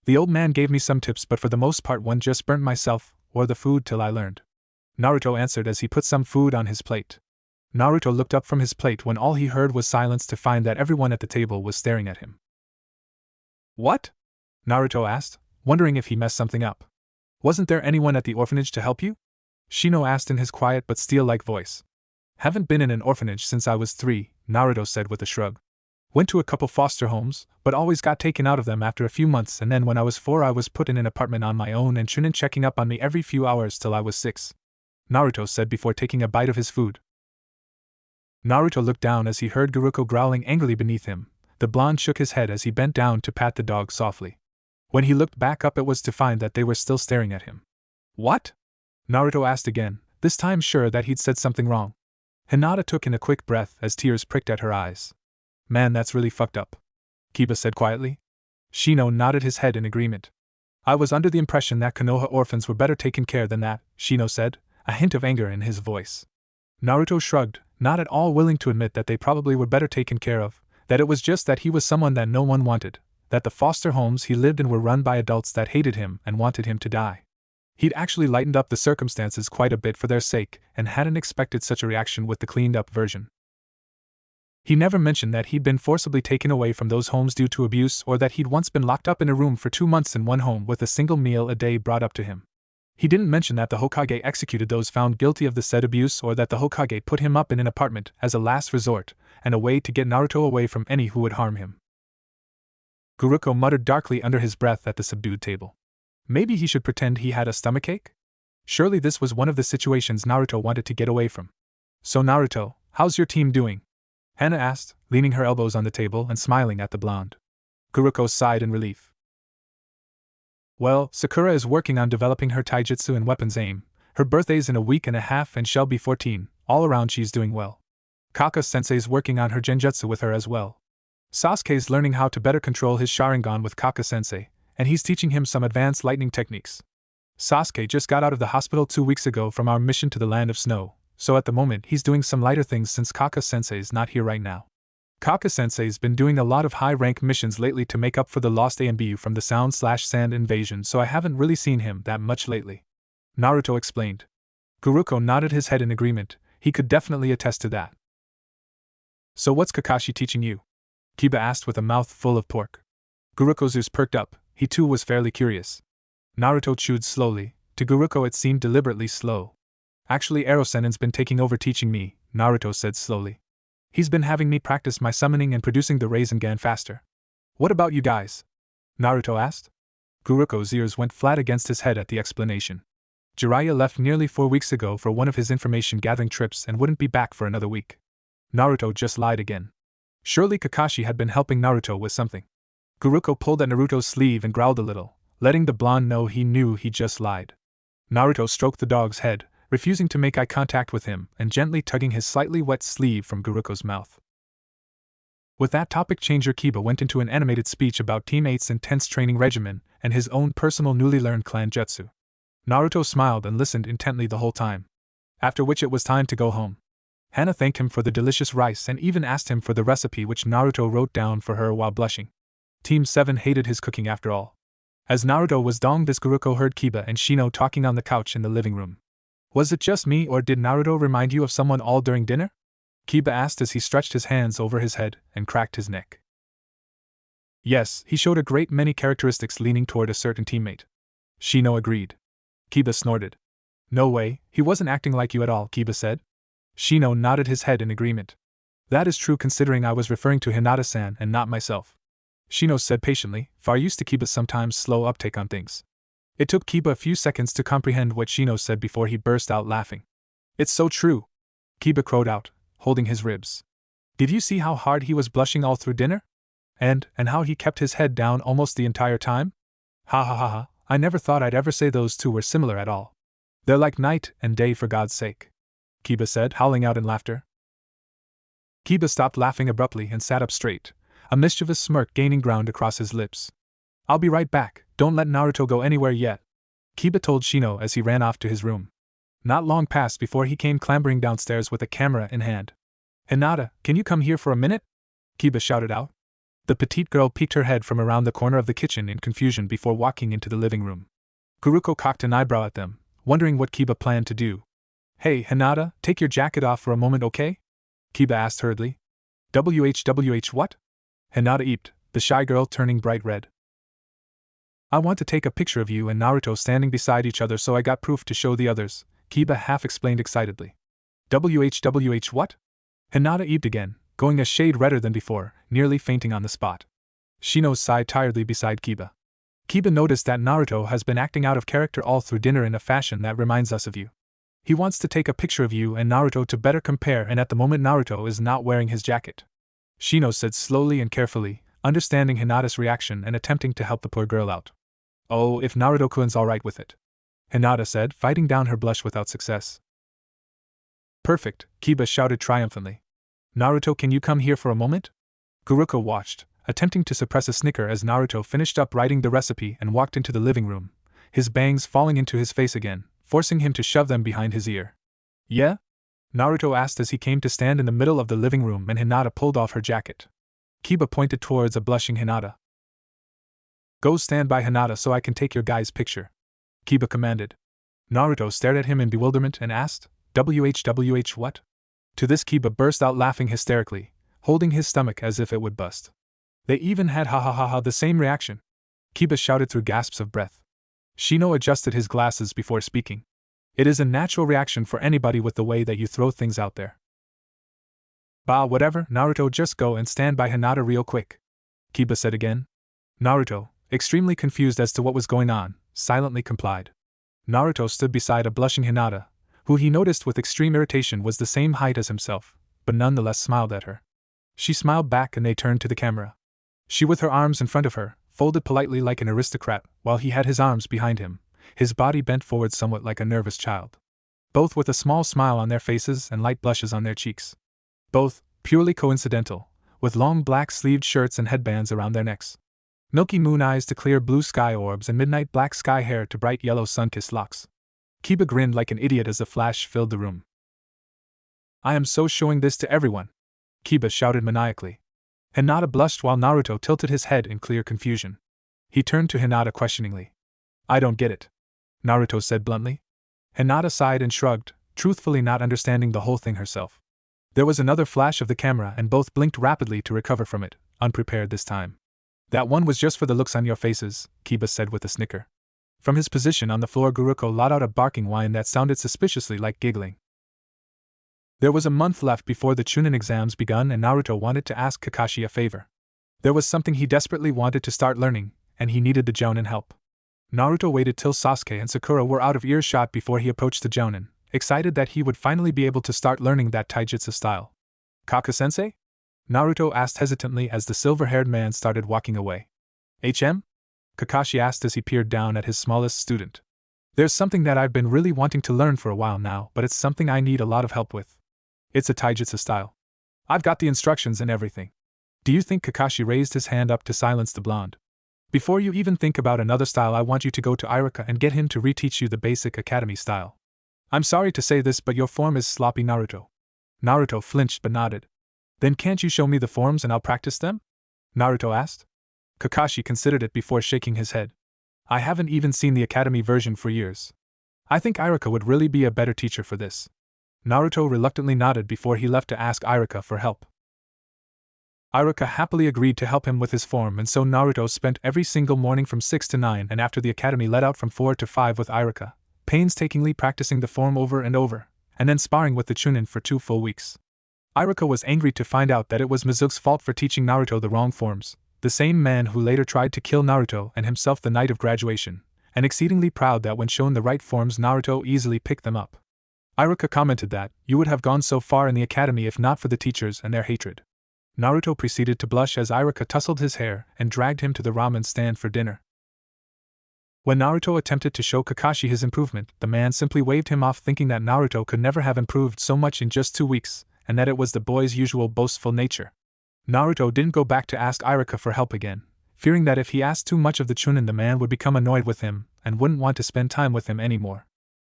A: The old man gave me some tips, but for the most part one just burnt myself, or the food till I learned. Naruto answered as he put some food on his plate. Naruto looked up from his plate when all he heard was silence to find that everyone at the table was staring at him. What? Naruto asked, wondering if he messed something up. Wasn't there anyone at the orphanage to help you? Shino asked in his quiet but steel-like voice. Haven't been in an orphanage since I was 3, Naruto said with a shrug. Went to a couple foster homes, but always got taken out of them after a few months, and then when I was 4 I was put in an apartment on my own and Chunin checking up on me every few hours till I was 6. Naruto said before taking a bite of his food. Naruto looked down as he heard Guruko growling angrily beneath him. The blonde shook his head as he bent down to pat the dog softly. When he looked back up, it was to find that they were still staring at him. What? Naruto asked again, this time sure that he'd said something wrong. Hinata took in a quick breath as tears pricked at her eyes. Man, that's really fucked up, Kiba said quietly. Shino nodded his head in agreement. I was under the impression that Konoha orphans were better taken care than that, Shino said, a hint of anger in his voice. Naruto shrugged, not at all willing to admit that they probably were better taken care of, that it was just that he was someone that no one wanted, that the foster homes he lived in were run by adults that hated him and wanted him to die. He'd actually lightened up the circumstances quite a bit for their sake and hadn't expected such a reaction with the cleaned-up version. He never mentioned that he'd been forcibly taken away from those homes due to abuse, or that he'd once been locked up in a room for 2 months in one home with a single meal a day brought up to him. He didn't mention that the Hokage executed those found guilty of the said abuse, or that the Hokage put him up in an apartment as a last resort and a way to get Naruto away from any who would harm him. Guruko muttered darkly under his breath at the subdued table. Maybe he should pretend he had a stomachache? Surely this was one of the situations Naruto wanted to get away from. So Naruto, how's your team doing? Hana asked, leaning her elbows on the table and smiling at the blonde. Guruko sighed in relief. Well, Sakura is working on developing her taijutsu and weapons aim. Her birthday's in a week and a half and she'll be 14, all around she's doing well. Kaka-sensei's working on her genjutsu with her as well. Sasuke's learning how to better control his Sharingan with Kaka-sensei, and he's teaching him some advanced lightning techniques. Sasuke just got out of the hospital 2 weeks ago from our mission to the Land of Snow, so at the moment he's doing some lighter things since Kaka-sensei's not here right now. Kaka-sensei's been doing a lot of high-rank missions lately to make up for the lost ANBU from the Sound/Sand invasion, so I haven't really seen him that much lately. Naruto explained. Guruko nodded his head in agreement. He could definitely attest to that. So what's Kakashi teaching you? Kiba asked with a mouth full of pork. Guruko's ears perked up. He too was fairly curious. Naruto chewed slowly. To Guruko it seemed deliberately slow. Actually, Ero-sennin's been taking over teaching me, Naruto said slowly. He's been having me practice my summoning and producing the Rasengan faster. What about you guys? Naruto asked. Guruko's ears went flat against his head at the explanation. Jiraiya left nearly 4 weeks ago for one of his information-gathering trips and wouldn't be back for another week. Naruto just lied again. Surely Kakashi had been helping Naruto with something. Guruko pulled at Naruto's sleeve and growled a little, letting the blonde know he knew he just lied. Naruto stroked the dog's head, refusing to make eye contact with him and gently tugging his slightly wet sleeve from Guruko's mouth. With that topic changer, Kiba went into an animated speech about Team 8's intense training regimen and his own personal newly learned clan jutsu. Naruto smiled and listened intently the whole time. After which it was time to go home. Hana thanked him for the delicious rice and even asked him for the recipe which Naruto wrote down for her while blushing. Team 7 hated his cooking after all. As Naruto was donged this, Guruko heard Kiba and Shino talking on the couch in the living room. Was it just me, or did Naruto remind you of someone all during dinner? Kiba asked as he stretched his hands over his head and cracked his neck. Yes, he showed a great many characteristics leaning toward a certain teammate. Shino agreed. Kiba snorted. No way, he wasn't acting like you at all, Kiba said. Shino nodded his head in agreement. That is true considering I was referring to Hinata-san and not myself. Shino said patiently, far used to Kiba's sometimes slow uptake on things. It took Kiba a few seconds to comprehend what Shino said before he burst out laughing. It's so true! Kiba crowed out, holding his ribs. Did you see how hard he was blushing all through dinner? And how he kept his head down almost the entire time? Ha ha ha ha, I never thought I'd ever say those two were similar at all. They're like night and day for God's sake. Kiba said, howling out in laughter. Kiba stopped laughing abruptly and sat up straight, a mischievous smirk gaining ground across his lips. I'll be right back, don't let Naruto go anywhere yet, Kiba told Shino as he ran off to his room. Not long passed before he came clambering downstairs with a camera in hand. Hinata, can you come here for a minute? Kiba shouted out. The petite girl peeked her head from around the corner of the kitchen in confusion before walking into the living room. Guruko cocked an eyebrow at them, wondering what Kiba planned to do. Hey, Hinata, take your jacket off for a moment, okay? Kiba asked hurriedly. WH what? Hinata eeped, the shy girl turning bright red. I want to take a picture of you and Naruto standing beside each other, so I got proof to show the others, Kiba half explained excitedly. WH what? Hinata eeped again, going a shade redder than before, nearly fainting on the spot. Shino sighed tiredly beside Kiba. Kiba noticed that Naruto has been acting out of character all through dinner in a fashion that reminds us of you. He wants to take a picture of you and Naruto to better compare, and at the moment Naruto is not wearing his jacket. Shino said slowly and carefully, understanding Hinata's reaction and attempting to help the poor girl out. Oh, if Naruto-kun's alright with it. Hinata said, fighting down her blush without success. Perfect, Kiba shouted triumphantly. Naruto, can you come here for a moment? Guruko watched, attempting to suppress a snicker as Naruto finished up writing the recipe and walked into the living room, his bangs falling into his face again, forcing him to shove them behind his ear. Yeah? Naruto asked as he came to stand in the middle of the living room and Hinata pulled off her jacket. Kiba pointed towards a blushing Hinata. Go stand by Hinata so I can take your guy's picture, Kiba commanded. Naruto stared at him in bewilderment and asked, WH what? To this Kiba burst out laughing hysterically, holding his stomach as if it would bust. They even had ha ha ha ha the same reaction. Kiba shouted through gasps of breath. Shino adjusted his glasses before speaking. It is a natural reaction for anybody with the way that you throw things out there. Bah, whatever, Naruto, just go and stand by Hinata real quick, Kiba said again. Naruto, extremely confused as to what was going on, silently complied. Naruto stood beside a blushing Hinata, who he noticed with extreme irritation was the same height as himself, but nonetheless smiled at her. She smiled back and they turned to the camera. She with her arms in front of her, folded politely like an aristocrat, while he had his arms behind him, his body bent forward somewhat like a nervous child. Both with a small smile on their faces and light blushes on their cheeks. Both, purely coincidental, with long black-sleeved shirts and headbands around their necks. Milky moon eyes to clear blue sky orbs and midnight black sky hair to bright yellow sun-kissed locks. Kiba grinned like an idiot as a flash filled the room. I am so showing this to everyone, Kiba shouted maniacally. Hinata blushed while Naruto tilted his head in clear confusion. He turned to Hinata questioningly. I don't get it, Naruto said bluntly. Hinata sighed and shrugged, truthfully not understanding the whole thing herself. There was another flash of the camera and both blinked rapidly to recover from it, unprepared this time. That one was just for the looks on your faces, Kiba said with a snicker. From his position on the floor, Guruko let out a barking whine that sounded suspiciously like giggling. There was a month left before the Chunin exams begun and Naruto wanted to ask Kakashi a favor. There was something he desperately wanted to start learning, and he needed the Jounin help. Naruto waited till Sasuke and Sakura were out of earshot before he approached the Jounin, excited that he would finally be able to start learning that taijutsu style. Kaka-sensei? Naruto asked hesitantly as the silver-haired man started walking away. HM? Kakashi asked as he peered down at his smallest student. There's something that I've been really wanting to learn for a while now, but it's something I need a lot of help with. It's a taijutsu style. I've got the instructions and everything. Do you think Kakashi raised his hand up to silence the blonde? Before you even think about another style, I want you to go to Iruka and get him to reteach you the basic academy style. I'm sorry to say this, but your form is sloppy, Naruto. Naruto flinched but nodded. Then can't you show me the forms and I'll practice them? Naruto asked. Kakashi considered it before shaking his head. I haven't even seen the academy version for years. I think Iruka would really be a better teacher for this. Naruto reluctantly nodded before he left to ask Iruka for help. Iruka happily agreed to help him with his form, and so Naruto spent every single morning from 6 to 9 and after the academy let out from 4 to 5 with Iruka, painstakingly practicing the form over and over, and then sparring with the Chunin for 2 full weeks. Iruka was angry to find out that it was Mizuki's fault for teaching Naruto the wrong forms, the same man who later tried to kill Naruto and himself the night of graduation, and exceedingly proud that when shown the right forms Naruto easily picked them up. Iruka commented that, you would have gone so far in the academy if not for the teachers and their hatred. Naruto proceeded to blush as Iruka tousled his hair and dragged him to the ramen stand for dinner. When Naruto attempted to show Kakashi his improvement, the man simply waved him off, thinking that Naruto could never have improved so much in just 2 weeks, and that it was the boy's usual boastful nature. Naruto didn't go back to ask Iruka for help again, fearing that if he asked too much of the Chunin the man would become annoyed with him and wouldn't want to spend time with him anymore.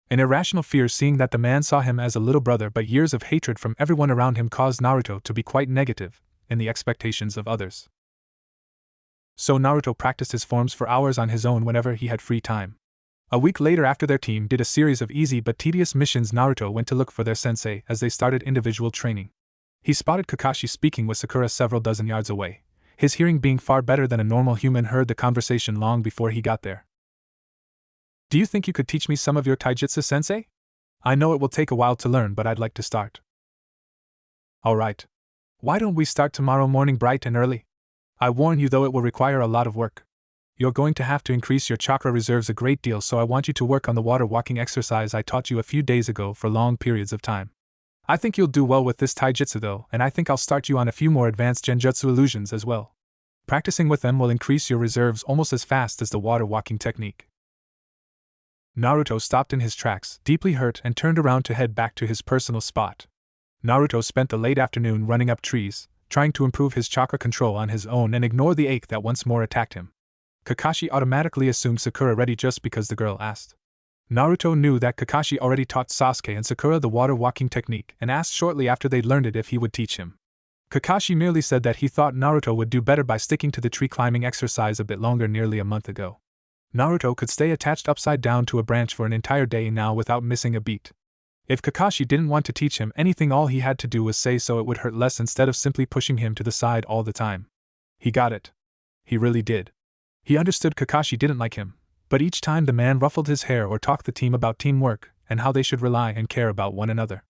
A: An irrational fear seeing that the man saw him as a little brother, but years of hatred from everyone around him caused Naruto to be quite negative in the expectations of others. So Naruto practiced his forms for hours on his own whenever he had free time. A week later, after their team did a series of easy but tedious missions, Naruto went to look for their sensei as they started individual training. He spotted Kakashi speaking with Sakura several dozen yards away. His hearing being far better than a normal human, heard the conversation long before he got there. Do you think you could teach me some of your taijutsu, sensei? I know it will take a while to learn, but I'd like to start. Alright. Why don't we start tomorrow morning bright and early? I warn you though, it will require a lot of work. You're going to have to increase your chakra reserves a great deal, so I want you to work on the water walking exercise I taught you a few days ago for long periods of time. I think you'll do well with this taijutsu though, and I think I'll start you on a few more advanced genjutsu illusions as well. Practicing with them will increase your reserves almost as fast as the water walking technique. Naruto stopped in his tracks, deeply hurt, and turned around to head back to his personal spot. Naruto spent the late afternoon running up trees, trying to improve his chakra control on his own and ignore the ache that once more attacked him. Kakashi automatically assumed Sakura ready just because the girl asked. Naruto knew that Kakashi already taught Sasuke and Sakura the water walking technique and asked shortly after they'd learned it if he would teach him. Kakashi merely said that he thought Naruto would do better by sticking to the tree climbing exercise a bit longer nearly a month ago. Naruto could stay attached upside down to a branch for an entire day now without missing a beat. If Kakashi didn't want to teach him anything, all he had to do was say so, it would hurt less instead of simply pushing him to the side all the time. He got it. He really did. He understood Kakashi didn't like him, but each time the man ruffled his hair or talked the team about teamwork and how they should rely and care about one another,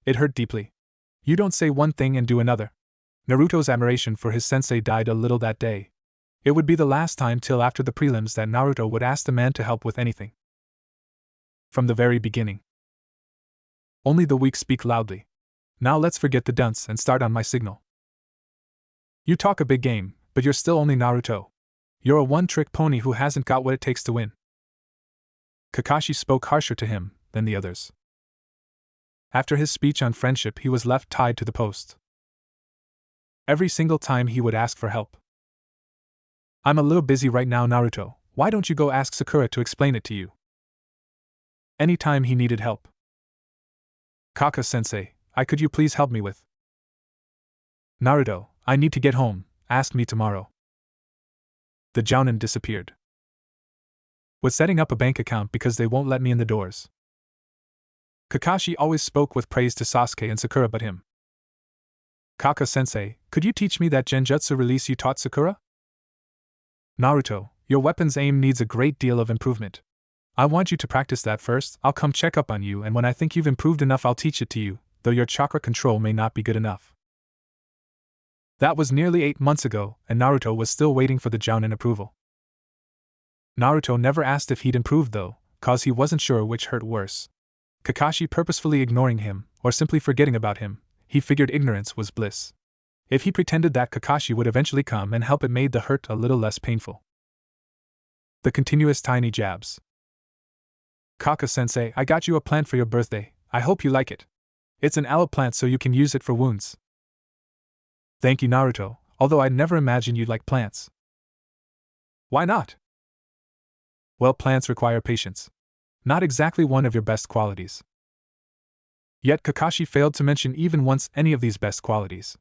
A: it hurt deeply. You don't say one thing and do another. Naruto's admiration for his sensei died a little that day. It would be the last time till after the prelims that Naruto would ask the man to help with anything. From the very beginning. Only the weak speak loudly. Now let's forget the dunce and start on my signal. You talk a big game, but you're still only Naruto. You're a one-trick pony who hasn't got what it takes to win. Kakashi spoke harsher to him than the others. After his speech on friendship, he was left tied to the post. Every single time he would ask for help. I'm a little busy right now, Naruto. Why don't you go ask Sakura to explain it to you? Anytime he needed help. Kaka-sensei, could you please help me with? Naruto, I need to get home. Ask me tomorrow. The Jounin disappeared. Was setting up a bank account because they won't let me in the doors. Kakashi always spoke with praise to Sasuke and Sakura but him. Kaka-sensei, could you teach me that genjutsu release you taught Sakura? Naruto, your weapon's aim needs a great deal of improvement. I want you to practice that first. I'll come check up on you, and when I think you've improved enough I'll teach it to you, though your chakra control may not be good enough. That was nearly 8 months ago, and Naruto was still waiting for the Jounin approval. Naruto never asked if he'd improved though, cause he wasn't sure which hurt worse. Kakashi purposefully ignoring him, or simply forgetting about him, he figured ignorance was bliss. If he pretended that Kakashi would eventually come and help, it made the hurt a little less painful. The continuous tiny jabs. Kaka-sensei, I got you a plant for your birthday, I hope you like it. It's an aloe plant so you can use it for wounds. Thank you Naruto, although I'd never imagined you'd like plants. Why not? Well, plants require patience. Not exactly one of your best qualities. Yet Kakashi failed to mention even once any of these best qualities.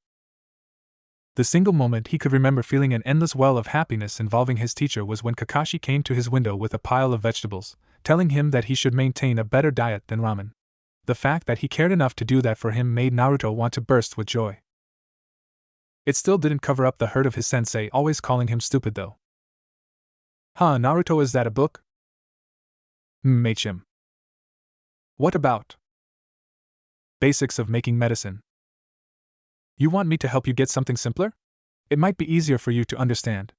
A: The single moment he could remember feeling an endless well of happiness involving his teacher was when Kakashi came to his window with a pile of vegetables, telling him that he should maintain a better diet than ramen. The fact that he cared enough to do that for him made Naruto want to burst with joy. It still didn't cover up the hurt of his sensei always calling him stupid though. Huh, Naruto, is that a book? HM. What about Basics of Making Medicine? You want me to help you get something simpler? It might be easier for you to understand.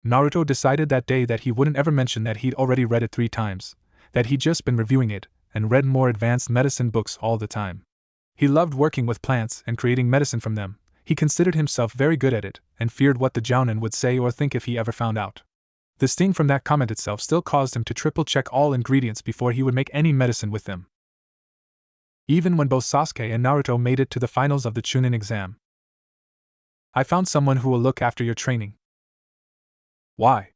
A: Naruto decided that day that he wouldn't ever mention that he'd already read it 3 times, that he'd just been reviewing it, and read more advanced medicine books all the time. He loved working with plants and creating medicine from them. He considered himself very good at it, and feared what the Jounin would say or think if he ever found out. The sting from that comment itself still caused him to triple-check all ingredients before he would make any medicine with them. Even when both Sasuke and Naruto made it to the finals of the Chunin exam. I found someone who will look after your training. Why?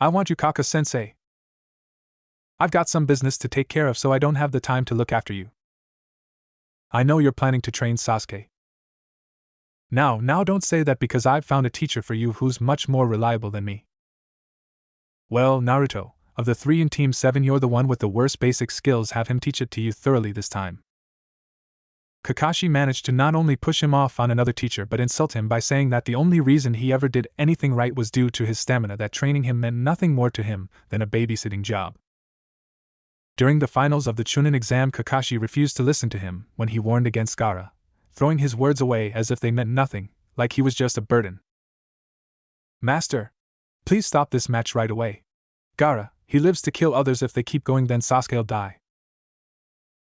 A: I want you, Kaka-sensei. I've got some business to take care of, so I don't have the time to look after you. I know you're planning to train Sasuke. Now don't say that because I've found a teacher for you who's much more reliable than me. Well, Naruto, of the 3 in Team 7 you're the one with the worst basic skills, have him teach it to you thoroughly this time. Kakashi managed to not only push him off on another teacher but insult him by saying that the only reason he ever did anything right was due to his stamina, that training him meant nothing more to him than a babysitting job. During the finals of the Chunin exam, Kakashi refused to listen to him when he warned against Gaara, throwing his words away as if they meant nothing, like he was just a burden. Master, please stop this match right away. Gaara, he lives to kill others. If they keep going then Sasuke'll die.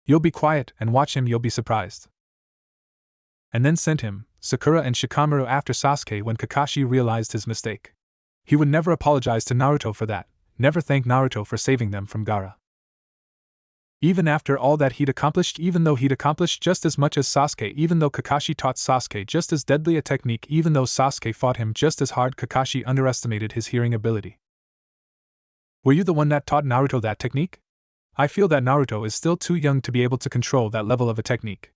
A: You'll be quiet and watch him, you'll be surprised. And then sent him, Sakura and Shikamaru after Sasuke when Kakashi realized his mistake. He would never apologize to Naruto for that, never thank Naruto for saving them from Gaara. Even after all that he'd accomplished, even though he'd accomplished just as much as Sasuke, even though Kakashi taught Sasuke just as deadly a technique, even though Sasuke fought him just as hard, Kakashi underestimated his hearing ability. Were you the one that taught Naruto that technique? I feel that Naruto is still too young to be able to control that level of a technique.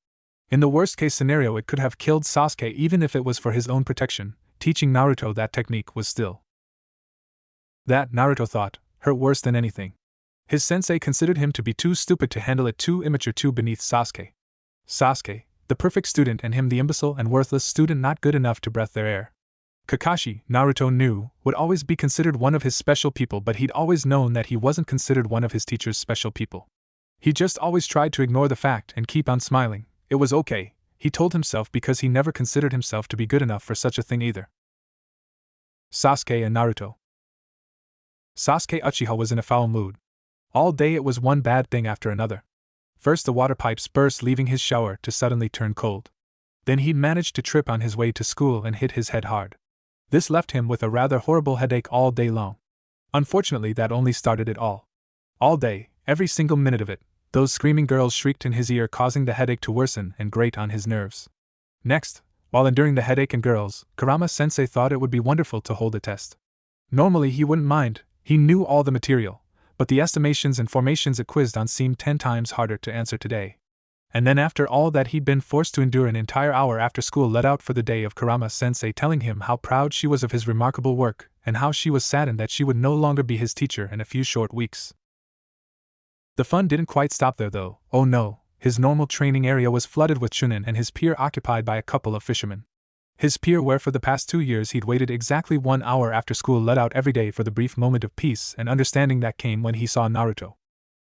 A: In the worst case scenario, it could have killed Sasuke even if it was for his own protection. Teaching Naruto that technique was still. That, Naruto thought, hurt worse than anything. His sensei considered him to be too stupid to handle it, too immature, too beneath Sasuke. Sasuke, the perfect student, and him the imbecile and worthless student not good enough to breathe their air. Kakashi, Naruto knew, would always be considered one of his special people, but he'd always known that he wasn't considered one of his teacher's special people. He just always tried to ignore the fact and keep on smiling. It was okay, he told himself, because he never considered himself to be good enough for such a thing either. Sasuke and Naruto. Sasuke Uchiha was in a foul mood. All day it was one bad thing after another. First the water pipes burst leaving his shower to suddenly turn cold. Then he'd managed to trip on his way to school and hit his head hard. This left him with a rather horrible headache all day long. Unfortunately, that only started it all. All day, every single minute of it, those screaming girls shrieked in his ear, causing the headache to worsen and grate on his nerves. Next, while enduring the headache and girls, Kurama-sensei thought it would be wonderful to hold a test. Normally he wouldn't mind, he knew all the material, but the estimations and formations it quizzed on seemed 10 times harder to answer today. And then after all that he'd been forced to endure, an entire hour after school let out for the day of Kurama-sensei telling him how proud she was of his remarkable work, and how she was saddened that she would no longer be his teacher in a few short weeks. The fun didn't quite stop there though. Oh no, his normal training area was flooded with chunin and his pier occupied by a couple of fishermen. His pier where for the past 2 years he'd waited exactly 1 hour after school let out every day for the brief moment of peace and understanding that came when he saw Naruto.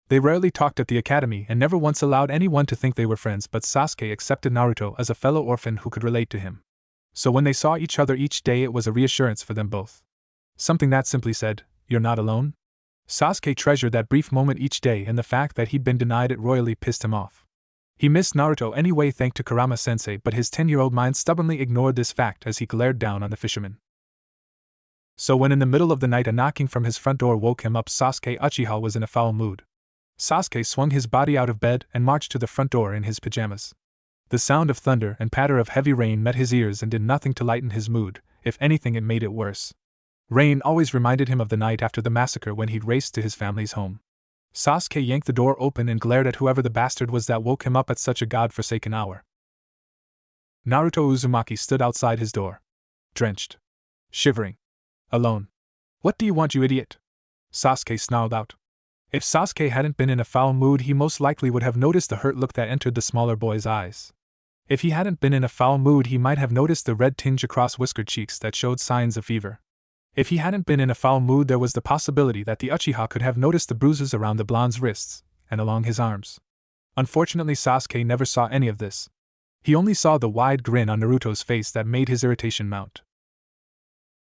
A: They rarely talked at the academy and never once allowed anyone to think they were friends, but Sasuke accepted Naruto as a fellow orphan who could relate to him. So when they saw each other each day, it was a reassurance for them both. Something that simply said, "You're not alone?" Sasuke treasured that brief moment each day, and the fact that he'd been denied it royally pissed him off. He missed Naruto anyway thanks to Kurama-sensei, but his 10-year-old mind stubbornly ignored this fact as he glared down on the fisherman. So when in the middle of the night a knocking from his front door woke him up, Sasuke Uchiha was in a foul mood. Sasuke swung his body out of bed and marched to the front door in his pajamas. The sound of thunder and patter of heavy rain met his ears and did nothing to lighten his mood. If anything, it made it worse. Rain always reminded him of the night after the massacre when he'd raced to his family's home. Sasuke yanked the door open and glared at whoever the bastard was that woke him up at such a godforsaken hour. Naruto Uzumaki stood outside his door. Drenched. Shivering. Alone. "What do you want, you idiot?" Sasuke snarled out. If Sasuke hadn't been in a foul mood, he most likely would have noticed the hurt look that entered the smaller boy's eyes. If he hadn't been in a foul mood, he might have noticed the red tinge across whiskered cheeks that showed signs of fever. If he hadn't been in a foul mood, there was the possibility that the Uchiha could have noticed the bruises around the blonde's wrists and along his arms. Unfortunately, Sasuke never saw any of this. He only saw the wide grin on Naruto's face that made his irritation mount.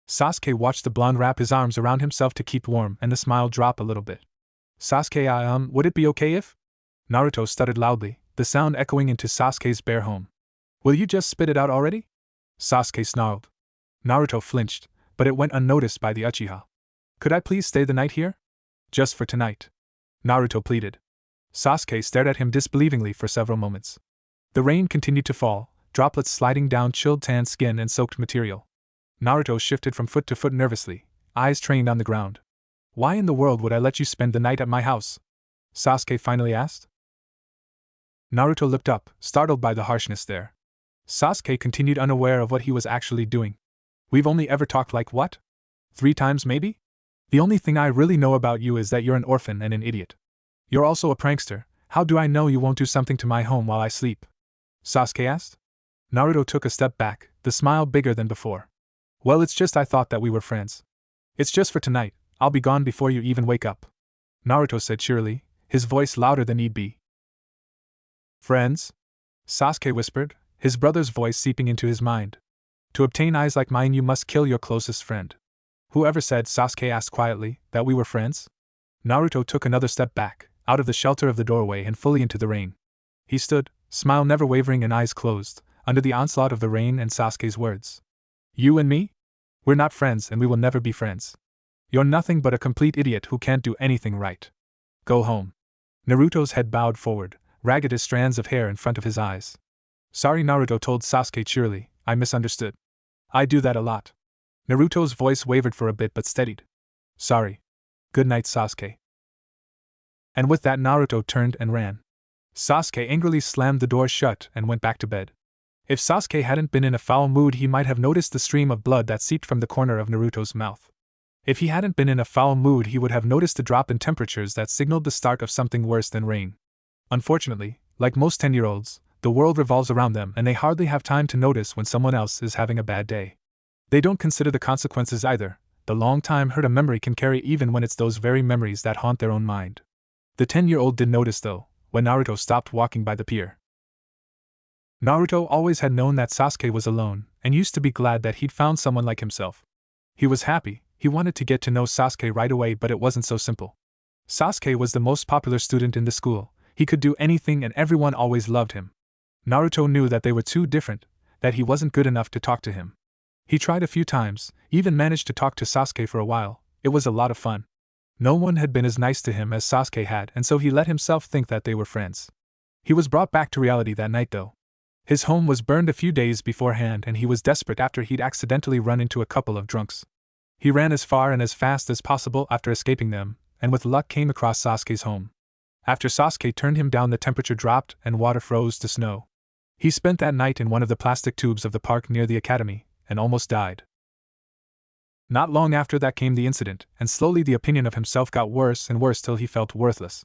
A: Sasuke watched the blonde wrap his arms around himself to keep warm and the smile drop a little bit. "Sasuke, would it be okay if?" Naruto stuttered loudly, the sound echoing into Sasuke's bare home. "Will you just spit it out already?" Sasuke snarled. Naruto flinched, but it went unnoticed by the Uchiha. "Could I please stay the night here?" "Just for tonight," Naruto pleaded. Sasuke stared at him disbelievingly for several moments. The rain continued to fall, droplets sliding down chilled tan skin and soaked material. Naruto shifted from foot to foot nervously, eyes trained on the ground. "Why in the world would I let you spend the night at my house?" Sasuke finally asked. Naruto looked up, startled by the harshness there. Sasuke continued, unaware of what he was actually doing. "We've only ever talked like what? 3 times maybe? The only thing I really know about you is that you're an orphan and an idiot. You're also a prankster. How do I know you won't do something to my home while I sleep?" Sasuke asked. Naruto took a step back, the smile bigger than before. "Well, it's just I thought that we were friends. It's just for tonight. I'll be gone before you even wake up," Naruto said cheerily, his voice louder than need be. "Friends?" Sasuke whispered, his brother's voice seeping into his mind. "To obtain eyes like mine, you must kill your closest friend." "Whoever said," Sasuke asked quietly, "that we were friends?" Naruto took another step back, out of the shelter of the doorway and fully into the rain. He stood, smile never wavering and eyes closed, under the onslaught of the rain and Sasuke's words. "You and me? We're not friends and we will never be friends. You're nothing but a complete idiot who can't do anything right. Go home." Naruto's head bowed forward, ragged as strands of hair in front of his eyes. "Sorry," Naruto told Sasuke cheerily, "I misunderstood. I do that a lot." Naruto's voice wavered for a bit but steadied. "Sorry. Good night, Sasuke." And with that, Naruto turned and ran. Sasuke angrily slammed the door shut and went back to bed. If Sasuke hadn't been in a foul mood, he might have noticed the stream of blood that seeped from the corner of Naruto's mouth. If he hadn't been in a foul mood, he would have noticed the drop in temperatures that signaled the start of something worse than rain. Unfortunately, like most 10-year-olds, the world revolves around them and they hardly have time to notice when someone else is having a bad day. They don't consider the consequences either, the long time hurt a memory can carry even when it's those very memories that haunt their own mind. The 10-year-old did notice though, when Naruto stopped walking by the pier. Naruto always had known that Sasuke was alone, and used to be glad that he'd found someone like himself. He was happy, he wanted to get to know Sasuke right away, but it wasn't so simple. Sasuke was the most popular student in the school, he could do anything and everyone always loved him. Naruto knew that they were too different, that he wasn't good enough to talk to him. He tried a few times, even managed to talk to Sasuke for a while. It was a lot of fun. No one had been as nice to him as Sasuke had, and so he let himself think that they were friends. He was brought back to reality that night though. His home was burned a few days beforehand and he was desperate after he'd accidentally run into a couple of drunks. He ran as far and as fast as possible after escaping them, and with luck came across Sasuke's home. After Sasuke turned him down, the temperature dropped and water froze to snow. He spent that night in one of the plastic tubes of the park near the academy, and almost died. Not long after that came the incident, and slowly the opinion of himself got worse and worse till he felt worthless.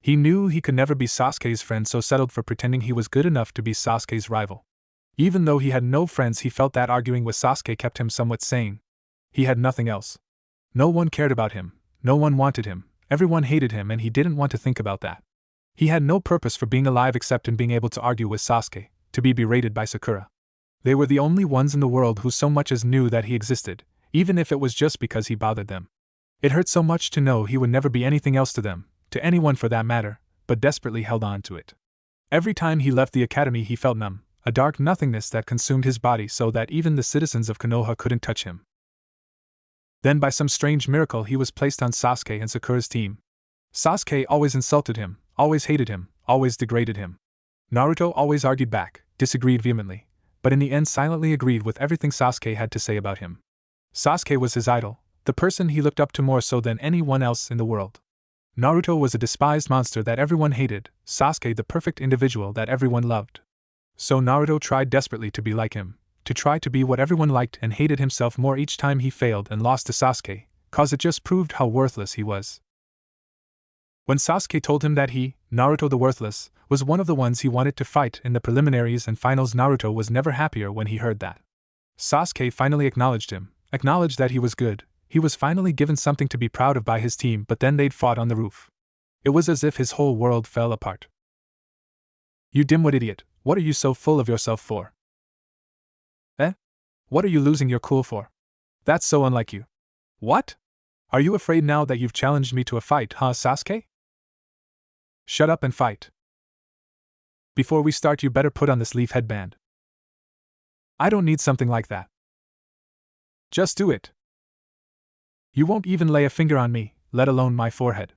A: He knew he could never be Sasuke's friend, so settled for pretending he was good enough to be Sasuke's rival. Even though he had no friends, he felt that arguing with Sasuke kept him somewhat sane. He had nothing else. No one cared about him, no one wanted him, everyone hated him, and he didn't want to think about that. He had no purpose for being alive except in being able to argue with Sasuke, to be berated by Sakura. They were the only ones in the world who so much as knew that he existed, even if it was just because he bothered them. It hurt so much to know he would never be anything else to them, to anyone for that matter, but desperately held on to it. Every time he left the academy he felt numb, a dark nothingness that consumed his body so that even the citizens of Konoha couldn't touch him. Then by some strange miracle he was placed on Sasuke and Sakura's team. Sasuke always insulted him, always hated him, always degraded him. Naruto always argued back, disagreed vehemently, but in the end silently agreed with everything Sasuke had to say about him. Sasuke was his idol, the person he looked up to more so than anyone else in the world. Naruto was a despised monster that everyone hated, Sasuke the perfect individual that everyone loved. So Naruto tried desperately to be like him, to try to be what everyone liked, and hated himself more each time he failed and lost to Sasuke, cause it just proved how worthless he was. When Sasuke told him that he, Naruto the Worthless, was one of the ones he wanted to fight in the preliminaries and finals, Naruto was never happier when he heard that. Sasuke finally acknowledged him, acknowledged that he was good, he was finally given something to be proud of by his team, but then they'd fought on the roof. It was as if his whole world fell apart. "You dimwit idiot, what are you so full of yourself for? Eh? What are you losing your cool for? That's so unlike you. What? Are you afraid now that you've challenged me to a fight, huh, Sasuke? Shut up and fight. Before we start you better put on this leaf headband. I don't need something like that. Just do it. You won't even lay a finger on me, let alone my forehead.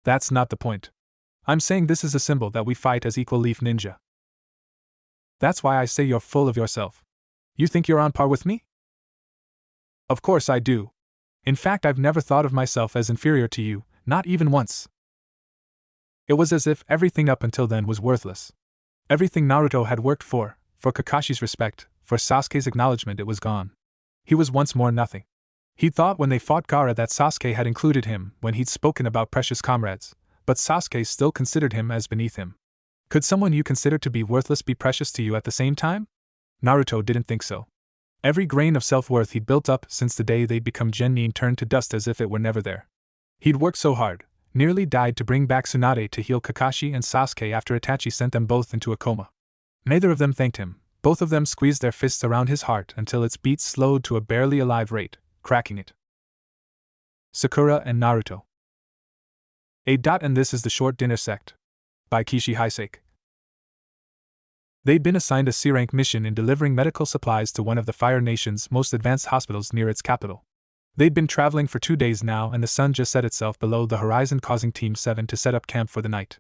A: That's not the point. I'm saying this is a symbol that we fight as equal leaf ninja. That's why I say you're full of yourself. You think you're on par with me? Of course I do. In fact, I've never thought of myself as inferior to you, not even once." It was as if everything up until then was worthless. Everything Naruto had worked for Kakashi's respect, for Sasuke's acknowledgement, it was gone. He was once more nothing. He'd thought when they fought Gaara that Sasuke had included him when he'd spoken about precious comrades, but Sasuke still considered him as beneath him. Could someone you consider to be worthless be precious to you at the same time? Naruto didn't think so. Every grain of self-worth he'd built up since the day they'd become genin turned to dust as if it were never there. He'd worked so hard, nearly died to bring back Tsunade to heal Kakashi and Sasuke after Itachi sent them both into a coma. Neither of them thanked him. Both of them squeezed their fists around his heart until its beats slowed to a barely alive rate, cracking it. Sakura and Naruto. And this is the short dinner sect. By Kishi Hisake. They'd been assigned a C-rank mission in delivering medical supplies to one of the Fire Nation's most advanced hospitals near its capital. They'd been traveling for 2 days now, and the sun just set itself below the horizon, causing Team 7 to set up camp for the night.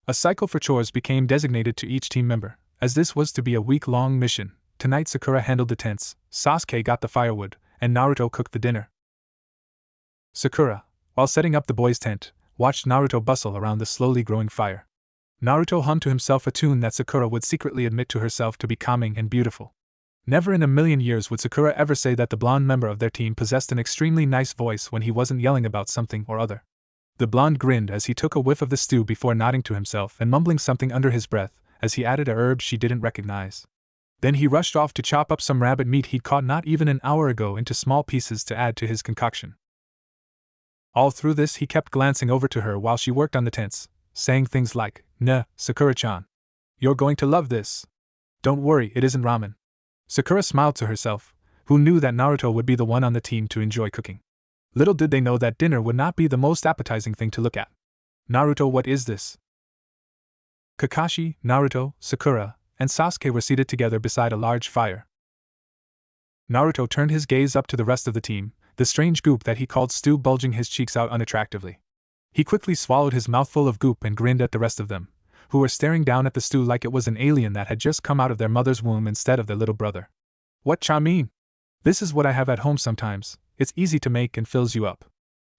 A: A cycle for chores became designated to each team member, as this was to be a week-long mission. Tonight Sakura handled the tents, Sasuke got the firewood, and Naruto cooked the dinner. Sakura, while setting up the boys' tent, watched Naruto bustle around the slowly growing fire. Naruto hummed to himself a tune that Sakura would secretly admit to herself to be calming and beautiful. Never in a million years would Sakura ever say that the blonde member of their team possessed an extremely nice voice when he wasn't yelling about something or other. The blonde grinned as he took a whiff of the stew before nodding to himself and mumbling something under his breath as he added a herb she didn't recognize. Then he rushed off to chop up some rabbit meat he'd caught not even an hour ago into small pieces to add to his concoction. All through this he kept glancing over to her while she worked on the tents, saying things like, "Nah, Sakura-chan. You're going to love this. Don't worry, it isn't ramen." Sakura smiled to herself, who knew that Naruto would be the one on the team to enjoy cooking. Little did they know that dinner would not be the most appetizing thing to look at. "Naruto, what is this?" Kakashi, Naruto, Sakura, and Sasuke were seated together beside a large fire. Naruto turned his gaze up to the rest of the team, the strange goop that he called stew bulging his cheeks out unattractively. He quickly swallowed his mouthful of goop and grinned at the rest of them, who were staring down at the stew like it was an alien that had just come out of their mother's womb instead of their little brother. "What cha mean? This is what I have at home sometimes, it's easy to make and fills you up."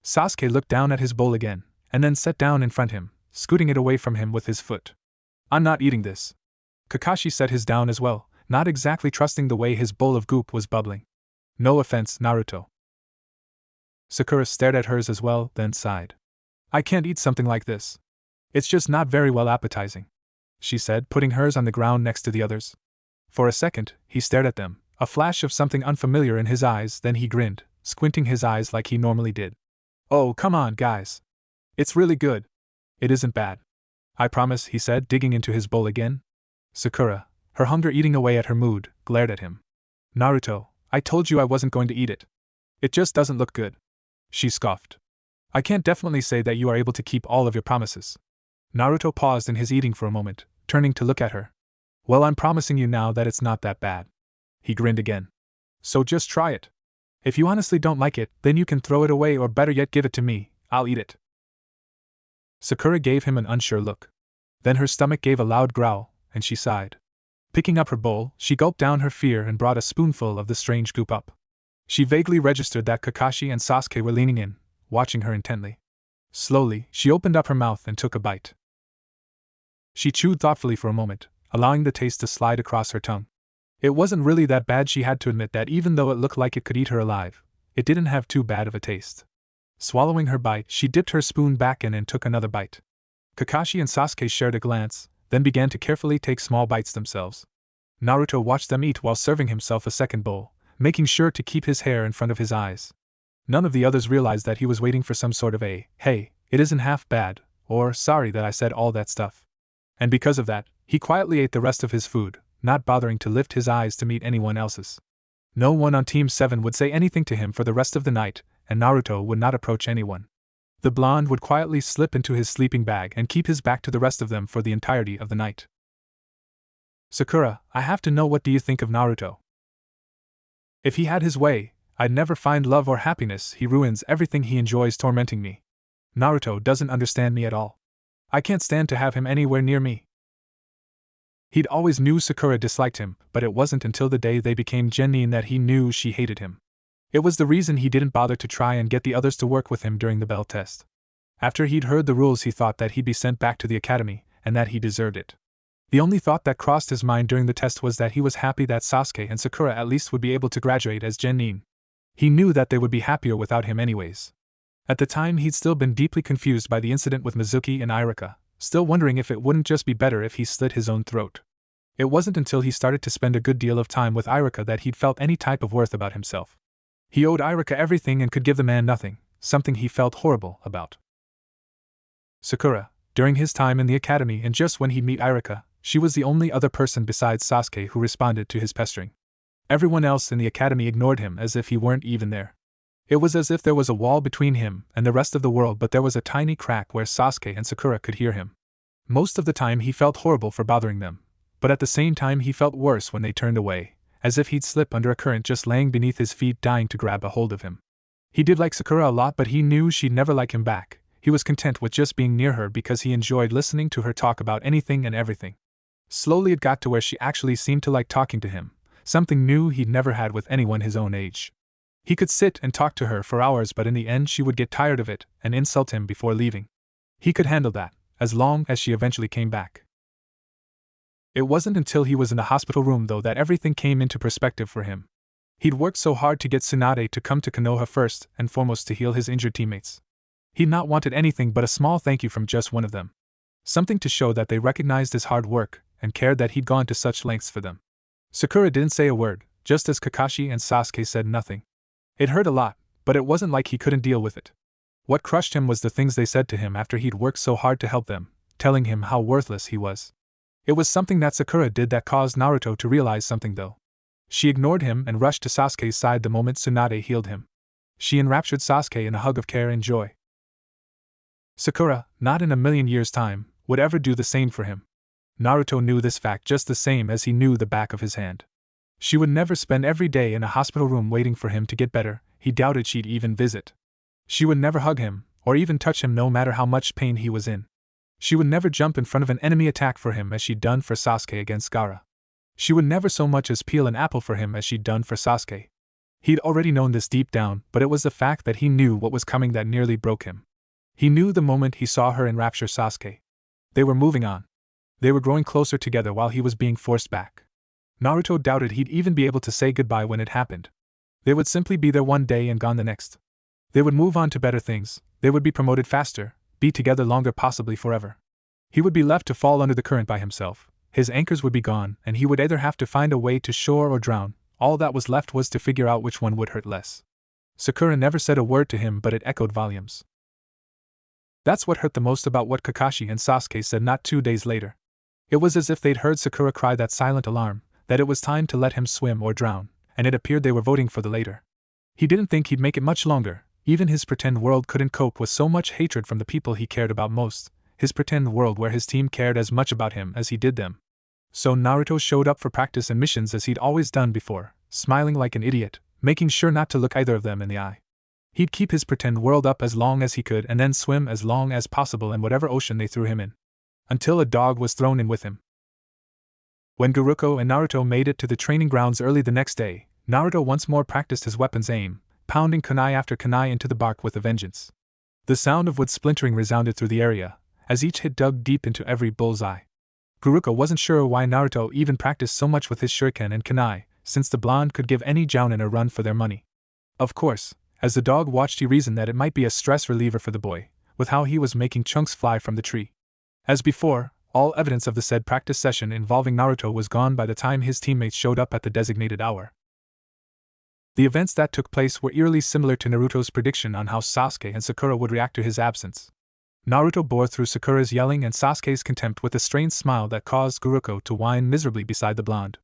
A: Sasuke looked down at his bowl again, and then sat down in front of him, scooting it away from him with his foot. "I'm not eating this." Kakashi set his down as well, not exactly trusting the way his bowl of goop was bubbling. "No offense, Naruto." Sakura stared at hers as well, then sighed. "I can't eat something like this. It's just not very well appetizing," she said, putting hers on the ground next to the others. For a second, he stared at them, a flash of something unfamiliar in his eyes, then he grinned, squinting his eyes like he normally did. "Oh, come on, guys. It's really good. It isn't bad. I promise," he said, digging into his bowl again. Sakura, her hunger eating away at her mood, glared at him. "Naruto, I told you I wasn't going to eat it. It just doesn't look good," she scoffed. "I can't definitely say that you are able to keep all of your promises." Naruto paused in his eating for a moment, turning to look at her. "Well, I'm promising you now that it's not that bad." He grinned again. "So just try it. If you honestly don't like it, then you can throw it away or better yet give it to me, I'll eat it." Sakura gave him an unsure look. Then her stomach gave a loud growl, and she sighed. Picking up her bowl, she gulped down her fear and brought a spoonful of the strange goop up. She vaguely registered that Kakashi and Sasuke were leaning in, watching her intently. Slowly, she opened up her mouth and took a bite. She chewed thoughtfully for a moment, allowing the taste to slide across her tongue. It wasn't really that bad, she had to admit that even though it looked like it could eat her alive, it didn't have too bad of a taste. Swallowing her bite, she dipped her spoon back in and took another bite. Kakashi and Sasuke shared a glance, then began to carefully take small bites themselves. Naruto watched them eat while serving himself a second bowl, making sure to keep his hair in front of his eyes. None of the others realized that he was waiting for some sort of a, "Hey, it isn't half bad," or "Sorry that I said all that stuff." And because of that, he quietly ate the rest of his food, not bothering to lift his eyes to meet anyone else's. No one on Team 7 would say anything to him for the rest of the night, and Naruto would not approach anyone. The blonde would quietly slip into his sleeping bag and keep his back to the rest of them for the entirety of the night. "Sakura, I have to know, what do you think of Naruto? If he had his way, I'd never find love or happiness. He ruins everything. He enjoys tormenting me. Naruto doesn't understand me at all. I can't stand to have him anywhere near me." He'd always knew Sakura disliked him, but it wasn't until the day they became genin that he knew she hated him. It was the reason he didn't bother to try and get the others to work with him during the bell test. After he'd heard the rules, he thought that he'd be sent back to the academy, and that he deserved it. The only thought that crossed his mind during the test was that he was happy that Sasuke and Sakura at least would be able to graduate as genin. He knew that they would be happier without him anyways. At the time, he'd still been deeply confused by the incident with Mizuki and Irika, still wondering if it wouldn't just be better if he slit his own throat. It wasn't until he started to spend a good deal of time with Irika that he'd felt any type of worth about himself. He owed Irika everything and could give the man nothing, something he felt horrible about. Sakura, during his time in the academy and just when he'd meet Irika, she was the only other person besides Sasuke who responded to his pestering. Everyone else in the academy ignored him as if he weren't even there. It was as if there was a wall between him and the rest of the world, but there was a tiny crack where Sasuke and Sakura could hear him. Most of the time he felt horrible for bothering them, but at the same time he felt worse when they turned away, as if he'd slip under a current just laying beneath his feet, dying to grab a hold of him. He did like Sakura a lot, but he knew she'd never like him back. He was content with just being near her because he enjoyed listening to her talk about anything and everything. Slowly it got to where she actually seemed to like talking to him, something new he'd never had with anyone his own age. He could sit and talk to her for hours, but in the end she would get tired of it and insult him before leaving. He could handle that, as long as she eventually came back. It wasn't until he was in the hospital room, though, that everything came into perspective for him. He'd worked so hard to get Tsunade to come to Konoha first and foremost to heal his injured teammates. He'd not wanted anything but a small thank you from just one of them. Something to show that they recognized his hard work and cared that he'd gone to such lengths for them. Sakura didn't say a word, just as Kakashi and Sasuke said nothing. It hurt a lot, but it wasn't like he couldn't deal with it. What crushed him was the things they said to him after he'd worked so hard to help them, telling him how worthless he was. It was something that Sakura did that caused Naruto to realize something, though. She ignored him and rushed to Sasuke's side the moment Tsunade healed him. She enraptured Sasuke in a hug of care and joy. Sakura, not in a million years' time, would ever do the same for him. Naruto knew this fact just the same as he knew the back of his hand. She would never spend every day in a hospital room waiting for him to get better. He doubted she'd even visit. She would never hug him, or even touch him no matter how much pain he was in. She would never jump in front of an enemy attack for him as she'd done for Sasuke against Gaara. She would never so much as peel an apple for him as she'd done for Sasuke. He'd already known this deep down, but it was the fact that he knew what was coming that nearly broke him. He knew the moment he saw her enrapture Sasuke. They were moving on. They were growing closer together while he was being forced back. Naruto doubted he'd even be able to say goodbye when it happened. They would simply be there one day and gone the next. They would move on to better things, they would be promoted faster, be together longer, possibly forever. He would be left to fall under the current by himself, his anchors would be gone, and he would either have to find a way to shore or drown. All that was left was to figure out which one would hurt less. Sakura never said a word to him, but it echoed volumes. That's what hurt the most about what Kakashi and Sasuke said not 2 days later. It was as if they'd heard Sakura cry that silent alarm, that it was time to let him swim or drown, and it appeared they were voting for the later. He didn't think he'd make it much longer. Even his pretend world couldn't cope with so much hatred from the people he cared about most, his pretend world where his team cared as much about him as he did them. So Naruto showed up for practice and missions as he'd always done before, smiling like an idiot, making sure not to look either of them in the eye. He'd keep his pretend world up as long as he could and then swim as long as possible in whatever ocean they threw him in. Until a dog was thrown in with him. When Guruko and Naruto made it to the training grounds early the next day, Naruto once more practiced his weapon's aim, pounding kunai after kunai into the bark with a vengeance. The sound of wood splintering resounded through the area, as each hit dug deep into every bullseye. Guruko wasn't sure why Naruto even practiced so much with his shuriken and kunai, since the blonde could give any jounin a run for their money. Of course, as the dog watched, he reasoned that it might be a stress reliever for the boy, with how he was making chunks fly from the tree. As before, all evidence of the said practice session involving Naruto was gone by the time his teammates showed up at the designated hour. The events that took place were eerily similar to Naruto's prediction on how Sasuke and Sakura would react to his absence. Naruto bore through Sakura's yelling and Sasuke's contempt with a strained smile that caused Guruko to whine miserably beside the blonde.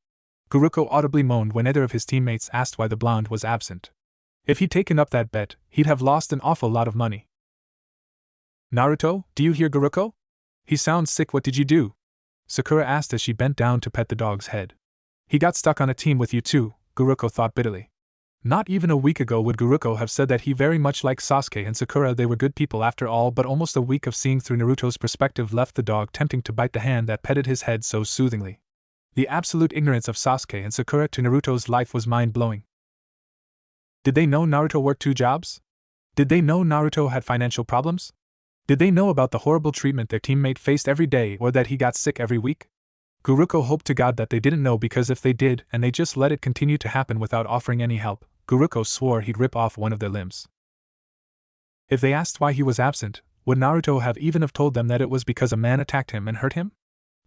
A: Guruko audibly moaned when either of his teammates asked why the blonde was absent. If he'd taken up that bet, he'd have lost an awful lot of money. "Naruto, do you hear Guruko? He sounds sick. What did you do?" Sakura asked as she bent down to pet the dog's head. "He got stuck on a team with you too," Guruko thought bitterly. Not even a week ago would Guruko have said that he very much liked Sasuke and Sakura. They were good people after all, but almost a week of seeing through Naruto's perspective left the dog tempting to bite the hand that petted his head so soothingly. The absolute ignorance of Sasuke and Sakura to Naruto's life was mind-blowing. Did they know Naruto worked 2 jobs? Did they know Naruto had financial problems? Did they know about the horrible treatment their teammate faced every day or that he got sick every week? Guruko hoped to God that they didn't know, because if they did and they just let it continue to happen without offering any help, Guruko swore he'd rip off one of their limbs. If they asked why he was absent, would Naruto have even have told them that it was because a man attacked him and hurt him?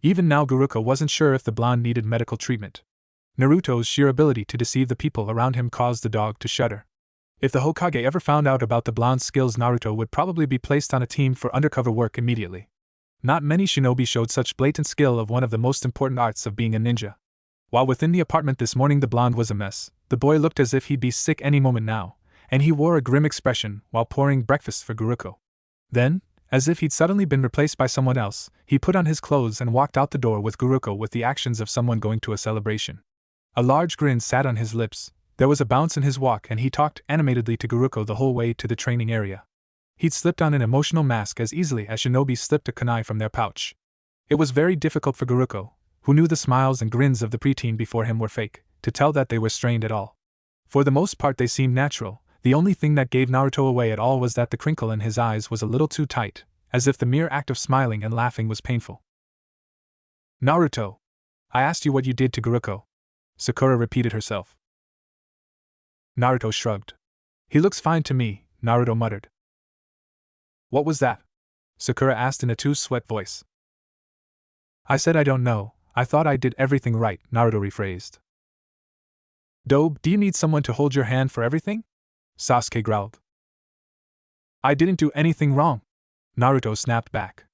A: Even now Guruko wasn't sure if the blonde needed medical treatment. Naruto's sheer ability to deceive the people around him caused the dog to shudder. If the Hokage ever found out about the blonde's skills, Naruto would probably be placed on a team for undercover work immediately. Not many shinobi showed such blatant skill of one of the most important arts of being a ninja. While within the apartment this morning the blonde was a mess, the boy looked as if he'd be sick any moment now, and he wore a grim expression while pouring breakfast for Guruko. Then, as if he'd suddenly been replaced by someone else, he put on his clothes and walked out the door with Guruko with the actions of someone going to a celebration. A large grin sat on his lips, there was a bounce in his walk, and he talked animatedly to Guruko the whole way to the training area. He'd slipped on an emotional mask as easily as shinobi slipped a kunai from their pouch. It was very difficult for Guruko, who knew the smiles and grins of the preteen before him were fake, to tell that they were strained at all. For the most part they seemed natural. The only thing that gave Naruto away at all was that the crinkle in his eyes was a little too tight, as if the mere act of smiling and laughing was painful. "Naruto, I asked you what you did to Guruko," Sakura repeated herself. Naruto shrugged. "He looks fine to me," Naruto muttered. "What was that?" Sakura asked in a too-sweat voice. "I said I don't know, I thought I did everything right," Naruto rephrased. "Dobe, do you need someone to hold your hand for everything?" Sasuke growled. "I didn't do anything wrong," Naruto snapped back.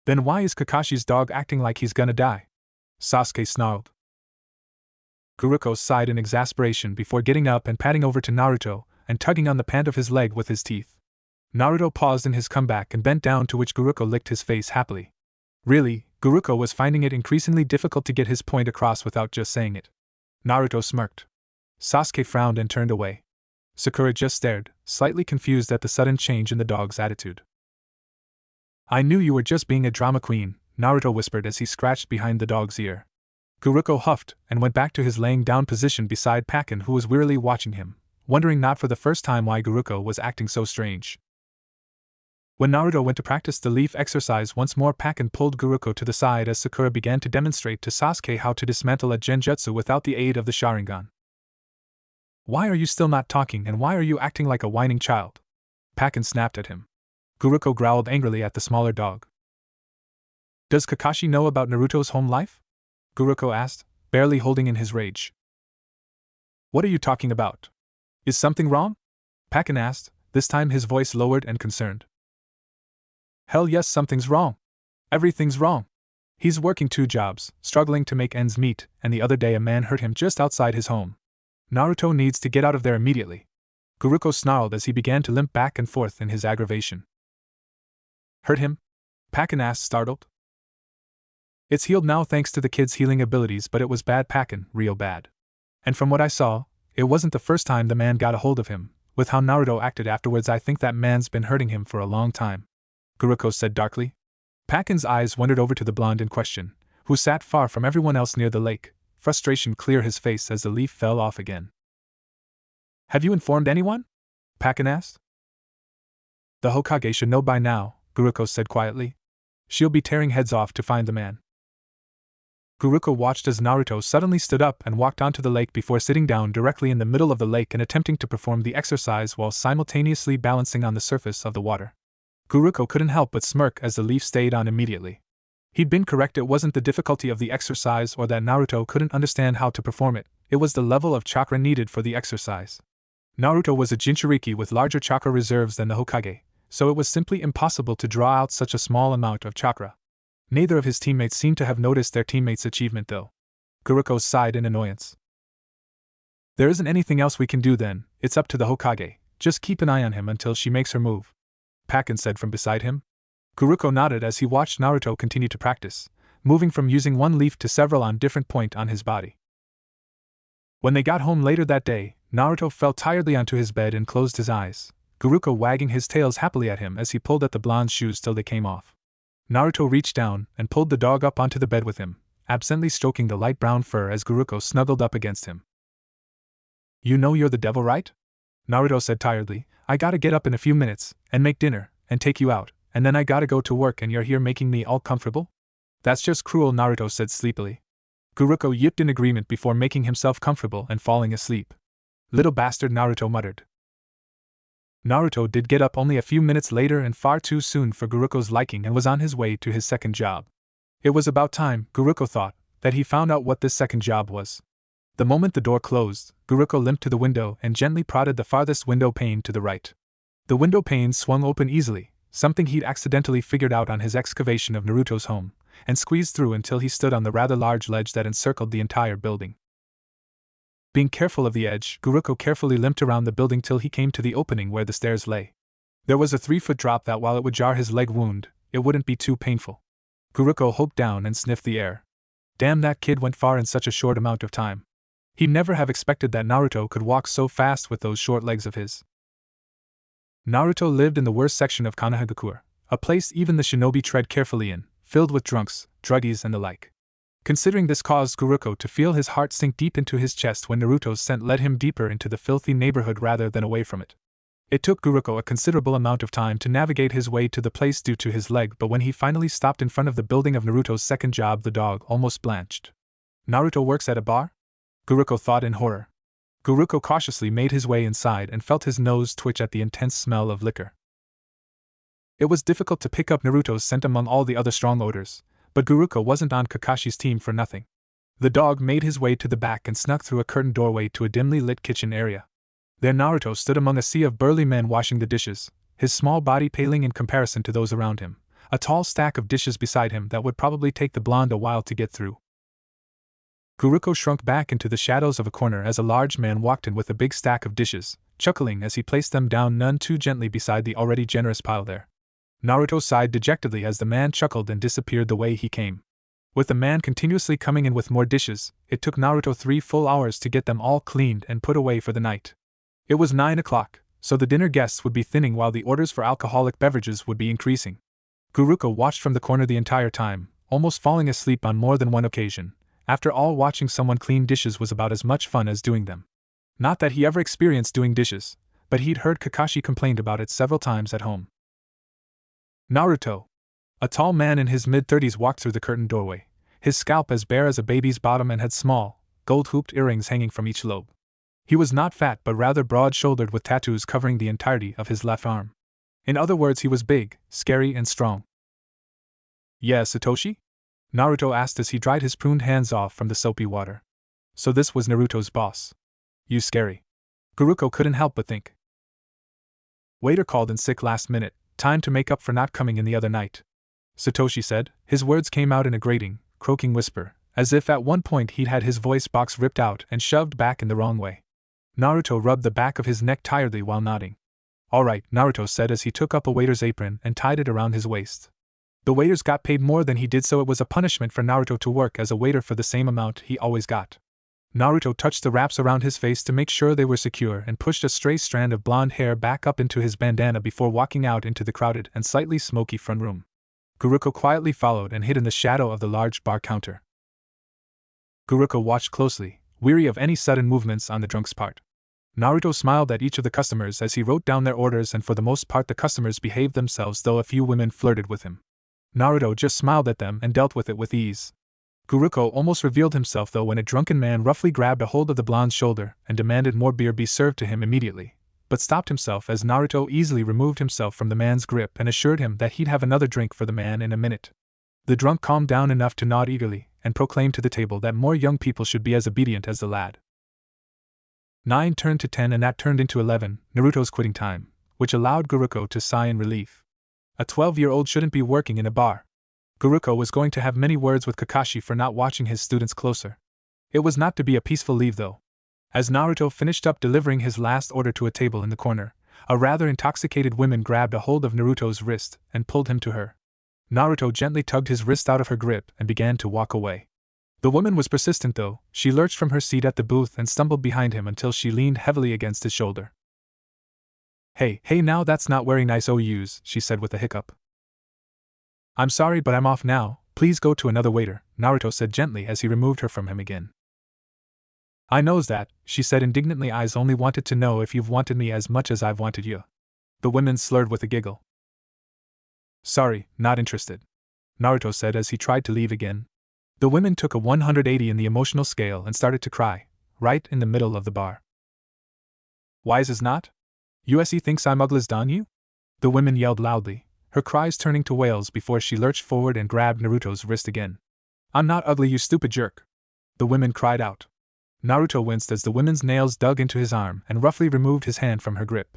A: "Then why is Kakashi's dog acting like he's gonna die?" Sasuke snarled. Guruko sighed in exasperation before getting up and padding over to Naruto and tugging on the pant of his leg with his teeth. Naruto paused in his comeback and bent down, to which Guruko licked his face happily. Really, Guruko was finding it increasingly difficult to get his point across without just saying it. Naruto smirked. Sasuke frowned and turned away. Sakura just stared, slightly confused at the sudden change in the dog's attitude. "I knew you were just being a drama queen," Naruto whispered as he scratched behind the dog's ear. Guruko huffed and went back to his laying down position beside Pakken, who was wearily watching him, wondering not for the first time why Guruko was acting so strange. When Naruto went to practice the leaf exercise once more, Pakken pulled Guruko to the side as Sakura began to demonstrate to Sasuke how to dismantle a genjutsu without the aid of the Sharingan. "Why are you still not talking, and why are you acting like a whining child?" Pakken snapped at him. Guruko growled angrily at the smaller dog. "Does Kakashi know about Naruto's home life?" Guruko asked, barely holding in his rage. "What are you talking about? Is something wrong?" Pakken asked, this time his voice lowered and concerned. "Hell yes, something's wrong. Everything's wrong. He's working 2 jobs, struggling to make ends meet, and the other day a man hurt him just outside his home. Naruto needs to get out of there immediately." Guruko snarled as he began to limp back and forth in his aggravation. "Hurt him?" Pakken asked, startled. "It's healed now thanks to the kid's healing abilities, but it was bad, Pakken, real bad. And from what I saw, it wasn't the first time the man got a hold of him. With how Naruto acted afterwards, I think that man's been hurting him for a long time," Guruko said darkly. Pakken's eyes wandered over to the blonde in question, who sat far from everyone else near the lake, frustration clear his face as the leaf fell off again. "Have you informed anyone?" Pakken asked. "The Hokage should know by now," Guruko said quietly. "She'll be tearing heads off to find the man." Guruko watched as Naruto suddenly stood up and walked onto the lake before sitting down directly in the middle of the lake and attempting to perform the exercise while simultaneously balancing on the surface of the water. Guruko couldn't help but smirk as the leaf stayed on immediately. He'd been correct, it wasn't the difficulty of the exercise or that Naruto couldn't understand how to perform it, it was the level of chakra needed for the exercise. Naruto was a Jinchuriki with larger chakra reserves than the Hokage, so it was simply impossible to draw out such a small amount of chakra. Neither of his teammates seemed to have noticed their teammate's achievement though. Guruko sighed in annoyance. "There isn't anything else we can do then, it's up to the Hokage, just keep an eye on him until she makes her move," Pakken said from beside him. Guruko nodded as he watched Naruto continue to practice, moving from using one leaf to several on different points on his body. When they got home later that day, Naruto fell tiredly onto his bed and closed his eyes, Guruko wagging his tails happily at him as he pulled at the blonde's shoes till they came off. Naruto reached down and pulled the dog up onto the bed with him, absently stroking the light brown fur as Guruko snuggled up against him. "You know you're the devil, right?" Naruto said tiredly. "I gotta get up in a few minutes, and make dinner, and take you out, and then I gotta go to work and you're here making me all comfortable?" "That's just cruel," Naruto said sleepily. Guruko yipped in agreement before making himself comfortable and falling asleep. "Little bastard," Naruto muttered. Naruto did get up only a few minutes later and far too soon for Guruko's liking and was on his way to his second job. It was about time, Guruko thought, that he found out what this second job was. The moment the door closed, Guruko limped to the window and gently prodded the farthest window pane to the right. The window pane swung open easily, something he'd accidentally figured out on his excavation of Naruto's home, and squeezed through until he stood on the rather large ledge that encircled the entire building. Being careful of the edge, Guruko carefully limped around the building till he came to the opening where the stairs lay. There was a 3-foot drop that while it would jar his leg wound, it wouldn't be too painful. Guruko hoped down and sniffed the air. Damn, that kid went far in such a short amount of time. He'd never have expected that Naruto could walk so fast with those short legs of his. Naruto lived in the worst section of Konohagakure, a place even the shinobi tread carefully in, filled with drunks, druggies and the like. Considering this caused Guruko to feel his heart sink deep into his chest when Naruto's scent led him deeper into the filthy neighborhood rather than away from it. It took Guruko a considerable amount of time to navigate his way to the place due to his leg, but when he finally stopped in front of the building of Naruto's second job, the dog almost blanched. Naruto works at a bar? Guruko thought in horror. Guruko cautiously made his way inside and felt his nose twitch at the intense smell of liquor. It was difficult to pick up Naruto's scent among all the other strong odors, but Guruko wasn't on Kakashi's team for nothing. The dog made his way to the back and snuck through a curtained doorway to a dimly lit kitchen area. There Naruto stood among a sea of burly men washing the dishes, his small body paling in comparison to those around him, a tall stack of dishes beside him that would probably take the blonde a while to get through. Guruko shrunk back into the shadows of a corner as a large man walked in with a big stack of dishes, chuckling as he placed them down none too gently beside the already generous pile there. Naruto sighed dejectedly as the man chuckled and disappeared the way he came. With the man continuously coming in with more dishes, it took Naruto 3 full hours to get them all cleaned and put away for the night. It was 9 o'clock, so the dinner guests would be thinning while the orders for alcoholic beverages would be increasing. Guruko watched from the corner the entire time, almost falling asleep on more than one occasion. After all, watching someone clean dishes was about as much fun as doing them. Not that he ever experienced doing dishes, but he'd heard Kakashi complain about it several times at home. Naruto! A tall man in his mid-30s walked through the curtained doorway, his scalp as bare as a baby's bottom and had small, gold-hooped earrings hanging from each lobe. He was not fat but rather broad-shouldered with tattoos covering the entirety of his left arm. In other words, he was big, scary, and strong. Yeah, Satoshi? Naruto asked as he dried his pruned hands off from the soapy water. So this was Naruto's boss. You scary. Guruko couldn't help but think. Waiter called in sick last minute, time to make up for not coming in the other night. Satoshi said, his words came out in a grating, croaking whisper, as if at one point he'd had his voice box ripped out and shoved back in the wrong way. Naruto rubbed the back of his neck tiredly while nodding. All right, Naruto said as he took up a waiter's apron and tied it around his waist. The waiters got paid more than he did, so it was a punishment for Naruto to work as a waiter for the same amount he always got. Naruto touched the wraps around his face to make sure they were secure and pushed a stray strand of blonde hair back up into his bandana before walking out into the crowded and slightly smoky front room. Guruko quietly followed and hid in the shadow of the large bar counter. Guruko watched closely, weary of any sudden movements on the drunk's part. Naruto smiled at each of the customers as he wrote down their orders, and for the most part the customers behaved themselves, though a few women flirted with him. Naruto just smiled at them and dealt with it with ease. Guruko almost revealed himself though when a drunken man roughly grabbed a hold of the blonde's shoulder and demanded more beer be served to him immediately, but stopped himself as Naruto easily removed himself from the man's grip and assured him that he'd have another drink for the man in a minute. The drunk calmed down enough to nod eagerly and proclaimed to the table that more young people should be as obedient as the lad. 9 turned to 10 and that turned into 11, Naruto's quitting time, which allowed Guruko to sigh in relief. A 12-year-old shouldn't be working in a bar. Guruko was going to have many words with Kakashi for not watching his students closer. It was not to be a peaceful leave though. As Naruto finished up delivering his last order to a table in the corner, a rather intoxicated woman grabbed a hold of Naruto's wrist and pulled him to her. Naruto gently tugged his wrist out of her grip and began to walk away. The woman was persistent though. She lurched from her seat at the booth and stumbled behind him until she leaned heavily against his shoulder. Hey, now that's not wearing nice OUs, she said with a hiccup. I'm sorry but I'm off now, please go to another waiter, Naruto said gently as he removed her from him again. I knows that, she said indignantly, I's only wanted to know if you've wanted me as much as I've wanted you. The woman slurred with a giggle. Sorry, not interested, Naruto said as he tried to leave again. The women took a 180 in the emotional scale and started to cry, right in the middle of the bar. Wise as not? USE thinks I'm ugly than you? The women yelled loudly, her cries turning to wails before she lurched forward and grabbed Naruto's wrist again. I'm not ugly, you stupid jerk! The women cried out. Naruto winced as the women's nails dug into his arm and roughly removed his hand from her grip.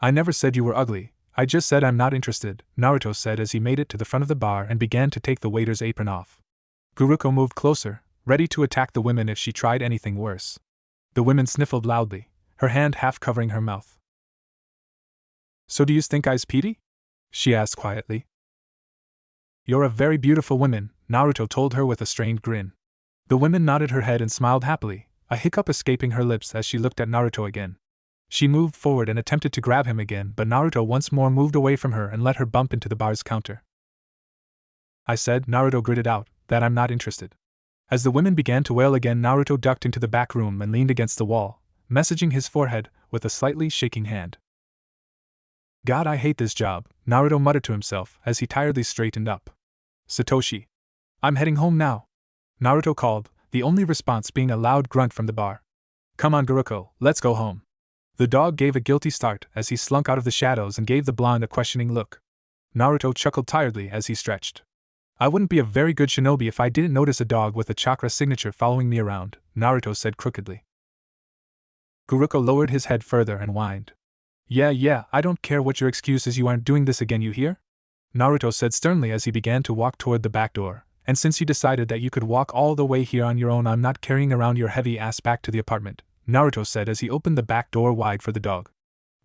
A: I never said you were ugly, I just said I'm not interested, Naruto said as he made it to the front of the bar and began to take the waiter's apron off. Guruko moved closer, ready to attack the women if she tried anything worse. The women sniffled loudly, her hand half covering her mouth. So do you think I's petty? She asked quietly. You're a very beautiful woman, Naruto told her with a strained grin. The woman nodded her head and smiled happily, a hiccup escaping her lips as she looked at Naruto again. She moved forward and attempted to grab him again, but Naruto once more moved away from her and let her bump into the bar's counter. I said, Naruto gritted out, that I'm not interested. As the women began to wail again, Naruto ducked into the back room and leaned against the wall, messaging his forehead with a slightly shaking hand. God, I hate this job, Naruto muttered to himself as he tiredly straightened up. Satoshi. I'm heading home now, Naruto called, the only response being a loud grunt from the bar. Come on, Guruko, let's go home. The dog gave a guilty start as he slunk out of the shadows and gave the blonde a questioning look. Naruto chuckled tiredly as he stretched. I wouldn't be a very good shinobi if I didn't notice a dog with a chakra signature following me around, Naruto said crookedly. Guruko lowered his head further and whined. Yeah, I don't care what your excuse is, you aren't doing this again, you hear? Naruto said sternly as he began to walk toward the back door, and since you decided that you could walk all the way here on your own, I'm not carrying around your heavy ass back to the apartment, Naruto said as he opened the back door wide for the dog.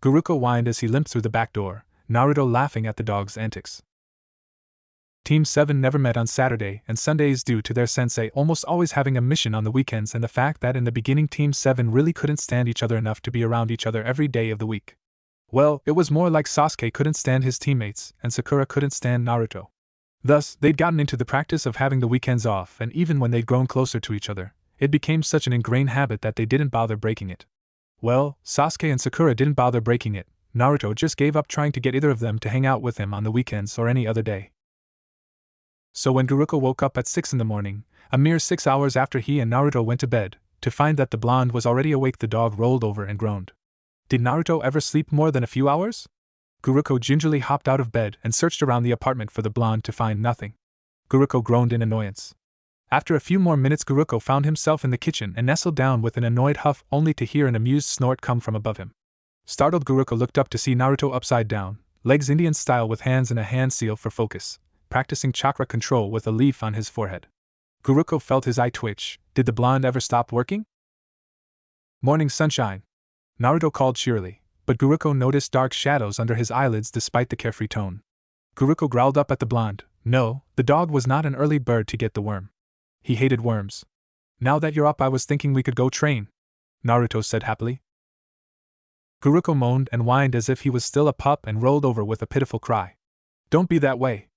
A: Guruko whined as he limped through the back door, Naruto laughing at the dog's antics. Team 7 never met on Saturday and Sundays due to their sensei almost always having a mission on the weekends and the fact that in the beginning Team 7 really couldn't stand each other enough to be around each other every day of the week. Well, it was more like Sasuke couldn't stand his teammates and Sakura couldn't stand Naruto. Thus, they'd gotten into the practice of having the weekends off, and even when they'd grown closer to each other, it became such an ingrained habit that they didn't bother breaking it. Well, Sasuke and Sakura didn't bother breaking it, Naruto just gave up trying to get either of them to hang out with him on the weekends or any other day. So when Guruko woke up at 6 in the morning, a mere 6 hours after he and Naruto went to bed, to find that the blonde was already awake, the dog rolled over and groaned. Did Naruto ever sleep more than a few hours? Guruko gingerly hopped out of bed and searched around the apartment for the blonde to find nothing. Guruko groaned in annoyance. After a few more minutes, Guruko found himself in the kitchen and nestled down with an annoyed huff, only to hear an amused snort come from above him. Startled, Guruko looked up to see Naruto upside down, legs Indian style with hands in a hand seal for focus, practicing chakra control with a leaf on his forehead. Guruko felt his eye twitch. Did the blonde ever stop working? Morning sunshine, Naruto called cheerily, but Guruko noticed dark shadows under his eyelids despite the carefree tone. Guruko growled up at the blonde. No, the dog was not an early bird to get the worm. He hated worms. Now that you're up, I was thinking we could go train, Naruto said happily. Guruko moaned and whined as if he was still a pup and rolled over with a pitiful cry. Don't be that way.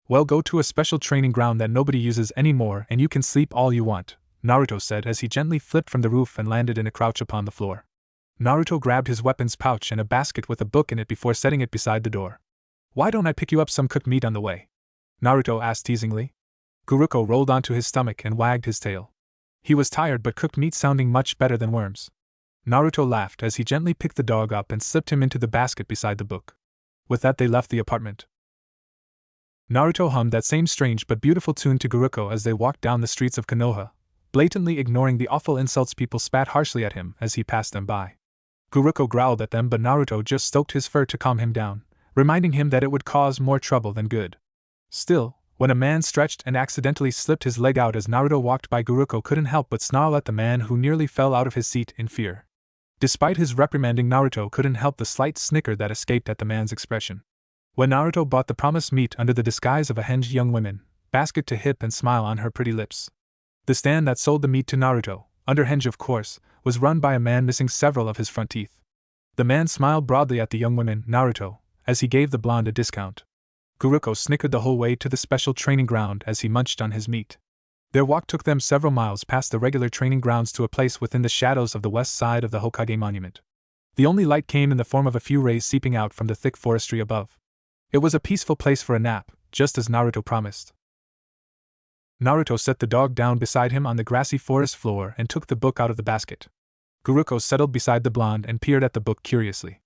A: Well, go to a special training ground that nobody uses anymore and you can sleep all you want, Naruto said as he gently flipped from the roof and landed in a crouch upon the floor. Naruto grabbed his weapons pouch and a basket with a book in it before setting it beside the door. Why don't I pick you up some cooked meat on the way? Naruto asked teasingly. Guruko rolled onto his stomach and wagged his tail. He was tired, but cooked meat sounding much better than worms. Naruto laughed as he gently picked the dog up and slipped him into the basket beside the book. With that, they left the apartment. Naruto hummed that same strange but beautiful tune to Guruko as they walked down the streets of Konoha, blatantly ignoring the awful insults people spat harshly at him as he passed them by. Guruko growled at them, but Naruto just stroked his fur to calm him down, reminding him that it would cause more trouble than good. Still, when a man stretched and accidentally slipped his leg out as Naruto walked by, Guruko couldn't help but snarl at the man who nearly fell out of his seat in fear. Despite his reprimanding, Naruto couldn't help the slight snicker that escaped at the man's expression. When Naruto bought the promised meat under the disguise of a henge young woman, basket to hip and smile on her pretty lips. The stand that sold the meat to Naruto, under henge of course, was run by a man missing several of his front teeth. The man smiled broadly at the young woman, Naruto, as he gave the blonde a discount. Guruko snickered the whole way to the special training ground as he munched on his meat. Their walk took them several miles past the regular training grounds to a place within the shadows of the west side of the Hokage monument. The only light came in the form of a few rays seeping out from the thick forestry above. It was a peaceful place for a nap, just as Naruto promised. Naruto set the dog down beside him on the grassy forest floor and took the book out of the basket. Guruko settled beside the blonde and peered at the book curiously.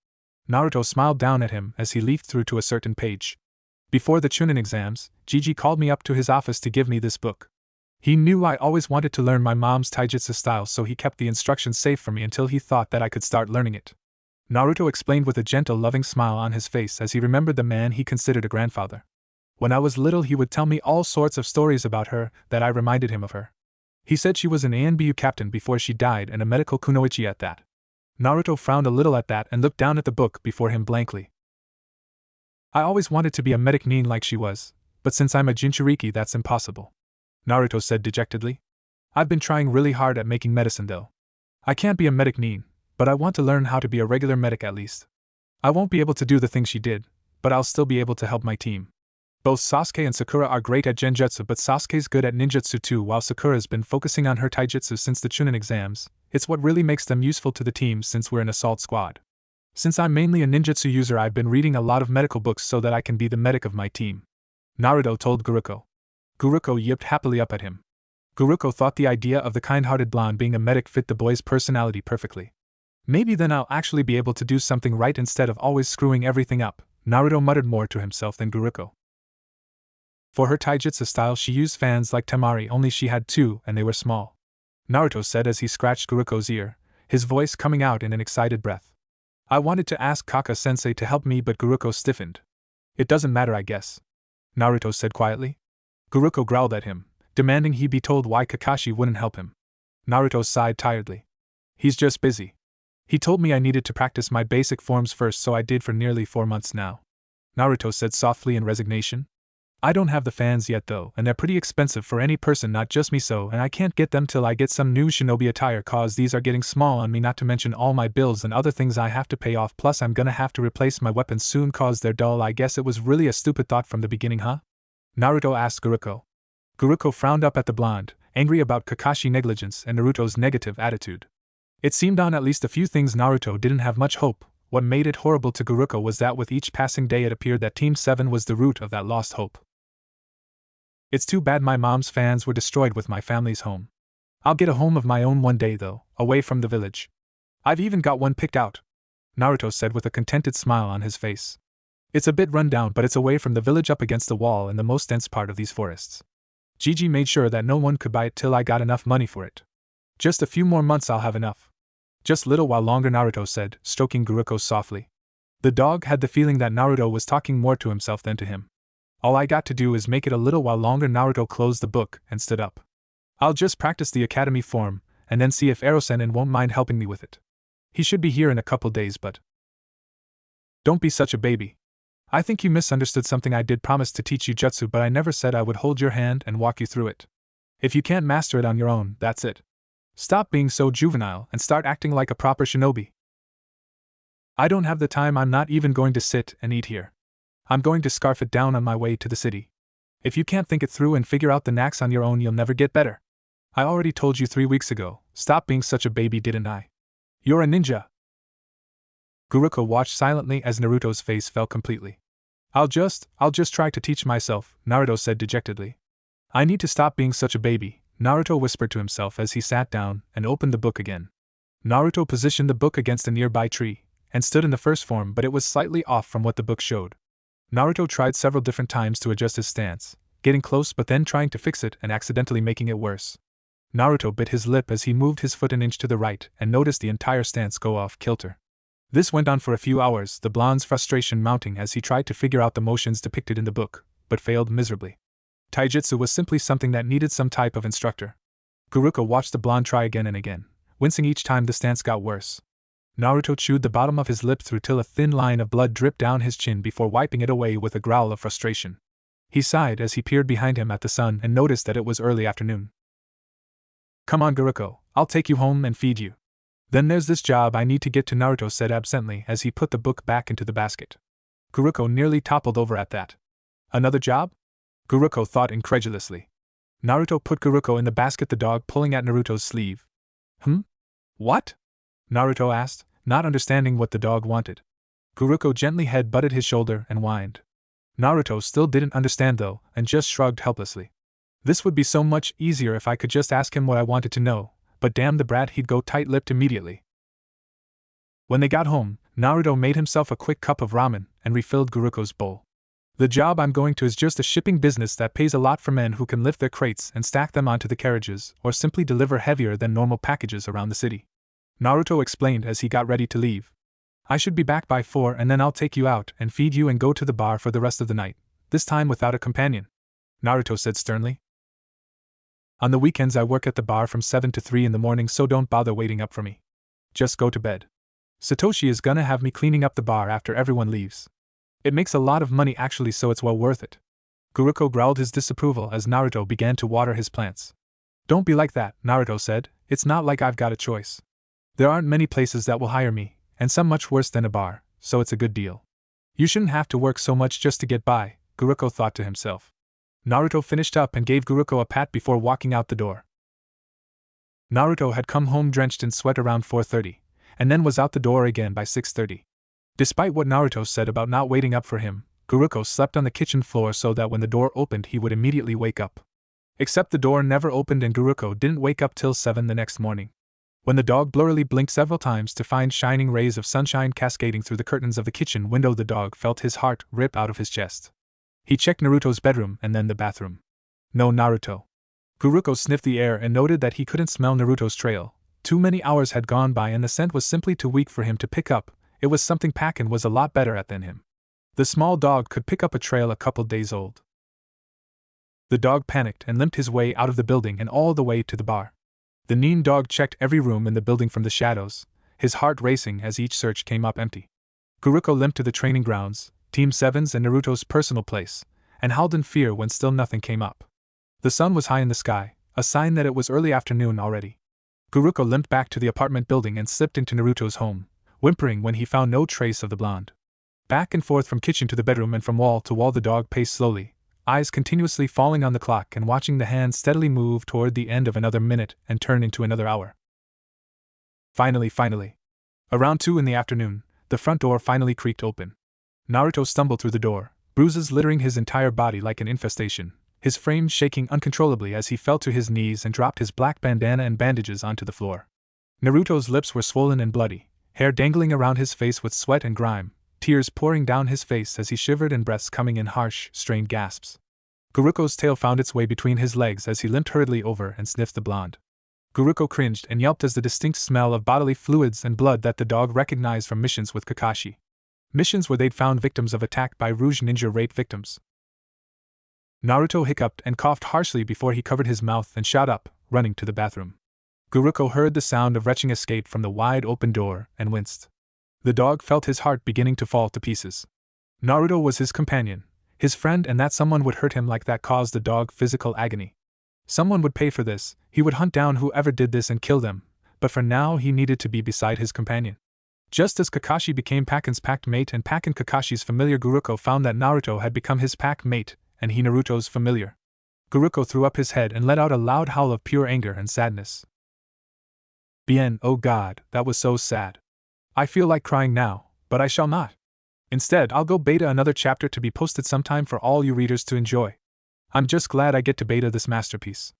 A: Naruto smiled down at him as he leafed through to a certain page. Before the Chunin exams, Jiji called me up to his office to give me this book. He knew I always wanted to learn my mom's taijutsu style, so he kept the instructions safe for me until he thought that I could start learning it. Naruto explained with a gentle, loving smile on his face as he remembered the man he considered a grandfather. When I was little, he would tell me all sorts of stories about her that I reminded him of her. He said she was an ANBU captain before she died and a medical kunoichi at that. Naruto frowned a little at that and looked down at the book before him blankly. I always wanted to be a medic nin like she was, but since I'm a Jinchuriki, that's impossible, Naruto said dejectedly. I've been trying really hard at making medicine though. I can't be a medic nin, but I want to learn how to be a regular medic at least. I won't be able to do the things she did, but I'll still be able to help my team. Both Sasuke and Sakura are great at genjutsu, but Sasuke's good at ninjutsu too, while Sakura's been focusing on her taijutsu since the Chunin exams. It's what really makes them useful to the team since we're an assault squad. Since I'm mainly a ninjutsu user, I've been reading a lot of medical books so that I can be the medic of my team, Naruto told Guruko. Guruko yipped happily up at him. Guruko thought the idea of the kind-hearted blonde being a medic fit the boy's personality perfectly. Maybe then I'll actually be able to do something right instead of always screwing everything up, Naruto muttered more to himself than Guruko. For her taijutsu style she used fans like Temari, only she had two and they were small, Naruto said as he scratched Guruko's ear, his voice coming out in an excited breath. I wanted to ask Kaka-sensei to help me, but Guruko stiffened. It doesn't matter, I guess, Naruto said quietly. Guruko growled at him, demanding he be told why Kakashi wouldn't help him. Naruto sighed tiredly. He's just busy. He told me I needed to practice my basic forms first, so I did for nearly 4 months now, Naruto said softly in resignation. I don't have the fans yet though, and they're pretty expensive for any person, not just me, and I can't get them till I get some new shinobi attire cause these are getting small on me, not to mention all my bills and other things I have to pay off, plus I'm gonna have to replace my weapons soon cause they're dull. I guess it was really a stupid thought from the beginning, huh? Naruto asked Guruko. Guruko frowned up at the blonde, angry about Kakashi's negligence and Naruto's negative attitude. It seemed on at least a few things Naruto didn't have much hope, What made it horrible to Guruko was that with each passing day it appeared that Team 7 was the root of that lost hope. It's too bad my mom's fans were destroyed with my family's home. I'll get a home of my own one day though, away from the village. I've even got one picked out, Naruto said with a contented smile on his face. It's a bit run down, but it's away from the village up against the wall in the most dense part of these forests. Gigi made sure that no one could buy it till I got enough money for it. Just a few more months I'll have enough. Just little while longer, Naruto said, stroking Guruko softly. The dog had the feeling that Naruto was talking more to himself than to him. All I got to do is make it a little while longer. Naruto closed the book and stood up. I'll just practice the academy form, and then see if Ero-sen won't mind helping me with it. He should be here in a couple days, but... Don't be such a baby. I think you misunderstood something. I did promise to teach you jutsu, but I never said I would hold your hand and walk you through it. If you can't master it on your own, that's it. Stop being so juvenile and start acting like a proper shinobi. I don't have the time. I'm not even going to sit and eat here. I'm going to scarf it down on my way to the city. If you can't think it through and figure out the knacks on your own, you'll never get better. I already told you 3 weeks ago, stop being such a baby, didn't I? You're a ninja. Guruko watched silently as Naruto's face fell completely. I'll just try to teach myself, Naruto said dejectedly. I need to stop being such a baby, Naruto whispered to himself as he sat down and opened the book again. Naruto positioned the book against a nearby tree and stood in the first form, but it was slightly off from what the book showed. Naruto tried several different times to adjust his stance, getting close but then trying to fix it and accidentally making it worse. Naruto bit his lip as he moved his foot an inch to the right and noticed the entire stance go off kilter. This went on for a few hours, the blonde's frustration mounting as he tried to figure out the motions depicted in the book, but failed miserably. Taijutsu was simply something that needed some type of instructor. Guruko watched the blonde try again and again, wincing each time the stance got worse. Naruto chewed the bottom of his lip through till a thin line of blood dripped down his chin before wiping it away with a growl of frustration. He sighed as he peered behind him at the sun and noticed that it was early afternoon. Come on, Guruko, I'll take you home and feed you. Then there's this job I need to get to, Naruto said absently as he put the book back into the basket. Guruko nearly toppled over at that. Another job? Guruko thought incredulously. Naruto put Guruko in the basket, the dog pulling at Naruto's sleeve. What? Naruto asked, not understanding what the dog wanted. Guruko gently head-butted his shoulder and whined. Naruto still didn't understand though, and just shrugged helplessly. This would be so much easier if I could just ask him what I wanted to know, but damn the brat, he'd go tight-lipped immediately. When they got home, Naruto made himself a quick cup of ramen and refilled Guruko's bowl. The job I'm going to is just a shipping business that pays a lot for men who can lift their crates and stack them onto the carriages or simply deliver heavier than normal packages around the city. Naruto explained as he got ready to leave. I should be back by 4 and then I'll take you out and feed you and go to the bar for the rest of the night, this time without a companion, Naruto said sternly. On the weekends I work at the bar from 7 to 3 in the morning, so don't bother waiting up for me. Just go to bed. Satoshi is gonna have me cleaning up the bar after everyone leaves. It makes a lot of money actually, so it's well worth it. Guruko growled his disapproval as Naruto began to water his plants. Don't be like that, Naruto said, it's not like I've got a choice. There aren't many places that will hire me, and some much worse than a bar, so it's a good deal. You shouldn't have to work so much just to get by, Guruko thought to himself. Naruto finished up and gave Guruko a pat before walking out the door. Naruto had come home drenched in sweat around 4:30, and then was out the door again by 6:30. Despite what Naruto said about not waiting up for him, Guruko slept on the kitchen floor so that when the door opened he would immediately wake up. Except the door never opened and Guruko didn't wake up till 7 the next morning. When the dog blurrily blinked several times to find shining rays of sunshine cascading through the curtains of the kitchen window, the dog felt his heart rip out of his chest. He checked Naruto's bedroom and then the bathroom. No Naruto. Guruko sniffed the air and noted that he couldn't smell Naruto's trail. Too many hours had gone by and the scent was simply too weak for him to pick up. It was something Pakin was a lot better at than him. The small dog could pick up a trail a couple days old. The dog panicked and limped his way out of the building and all the way to the bar. The Nin dog checked every room in the building from the shadows, his heart racing as each search came up empty. Guruko limped to the training grounds, Team 7's and Naruto's personal place, and howled in fear when still nothing came up. The sun was high in the sky, a sign that it was early afternoon already. Guruko limped back to the apartment building and slipped into Naruto's home, whimpering when he found no trace of the blonde. Back and forth from kitchen to the bedroom and from wall to wall the dog paced slowly, eyes continuously falling on the clock and watching the hand steadily move toward the end of another minute and turn into another hour. Finally. Around 2 in the afternoon, The front door finally creaked open. Naruto stumbled through the door, bruises littering his entire body like an infestation, his frame shaking uncontrollably as he fell to his knees and dropped his black bandana and bandages onto the floor. Naruto's lips were swollen and bloody, hair dangling around his face with sweat and grime, tears pouring down his face as he shivered and breaths coming in harsh, strained gasps. Guruko's tail found its way between his legs as he limped hurriedly over and sniffed the blonde. Guruko cringed and yelped as the distinct smell of bodily fluids and blood that the dog recognized from missions with Kakashi. Missions where they'd found victims of attack by Rouge Ninja rape victims. Naruto hiccuped and coughed harshly before he covered his mouth and shot up, running to the bathroom. Guruko heard the sound of retching escape from the wide-open door and winced. The dog felt his heart beginning to fall to pieces. Naruto was his companion, his friend, and that someone would hurt him like that caused the dog physical agony. Someone would pay for this, he would hunt down whoever did this and kill them, but for now he needed to be beside his companion. Just as Kakashi became Pakin's pack mate and Pakin Kakashi's familiar, Guruko found that Naruto had become his pack mate, and he Naruto's familiar. Guruko threw up his head and let out a loud howl of pure anger and sadness. Bien, oh God, that was so sad. I feel like crying now, but I shall not. Instead, I'll go beta another chapter to be posted sometime for all you readers to enjoy. I'm just glad I get to beta this masterpiece.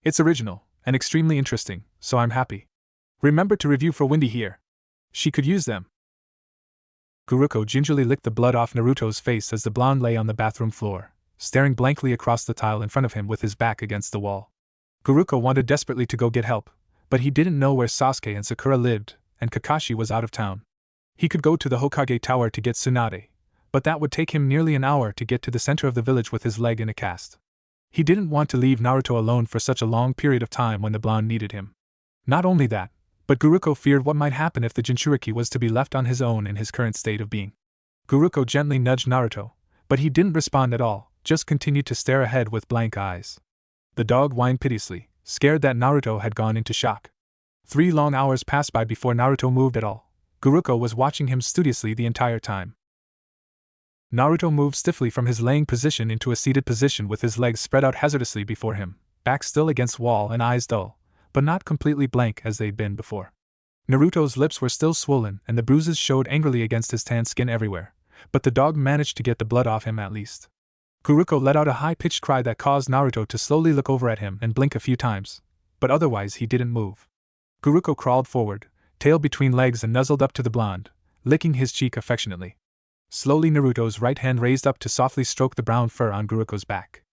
A: It's original, and extremely interesting, so I'm happy. Remember to review for Windy here. She could use them. Guruko gingerly licked the blood off Naruto's face as the blonde lay on the bathroom floor, staring blankly across the tile in front of him with his back against the wall. Guruko wanted desperately to go get help, but he didn't know where Sasuke and Sakura lived, and Kakashi was out of town. He could go to the Hokage Tower to get Tsunade, but that would take him nearly an hour to get to the center of the village with his leg in a cast. He didn't want to leave Naruto alone for such a long period of time when the blonde needed him. Not only that, but Guruko feared what might happen if the Jinchuriki was to be left on his own in his current state of being. Guruko gently nudged Naruto, but he didn't respond at all, just continued to stare ahead with blank eyes. The dog whined piteously, scared that Naruto had gone into shock. 3 long hours passed by before Naruto moved at all. Guruko was watching him studiously the entire time. Naruto moved stiffly from his laying position into a seated position with his legs spread out hazardously before him, back still against wall and eyes dull, but not completely blank as they'd been before. Naruto's lips were still swollen and the bruises showed angrily against his tan skin everywhere, but the dog managed to get the blood off him at least. Guruko let out a high-pitched cry that caused Naruto to slowly look over at him and blink a few times, but otherwise he didn't move. Guruko crawled forward, tail between legs, and nuzzled up to the blonde, licking his cheek affectionately. Slowly Naruto's right hand raised up to softly stroke the brown fur on Guruko's back.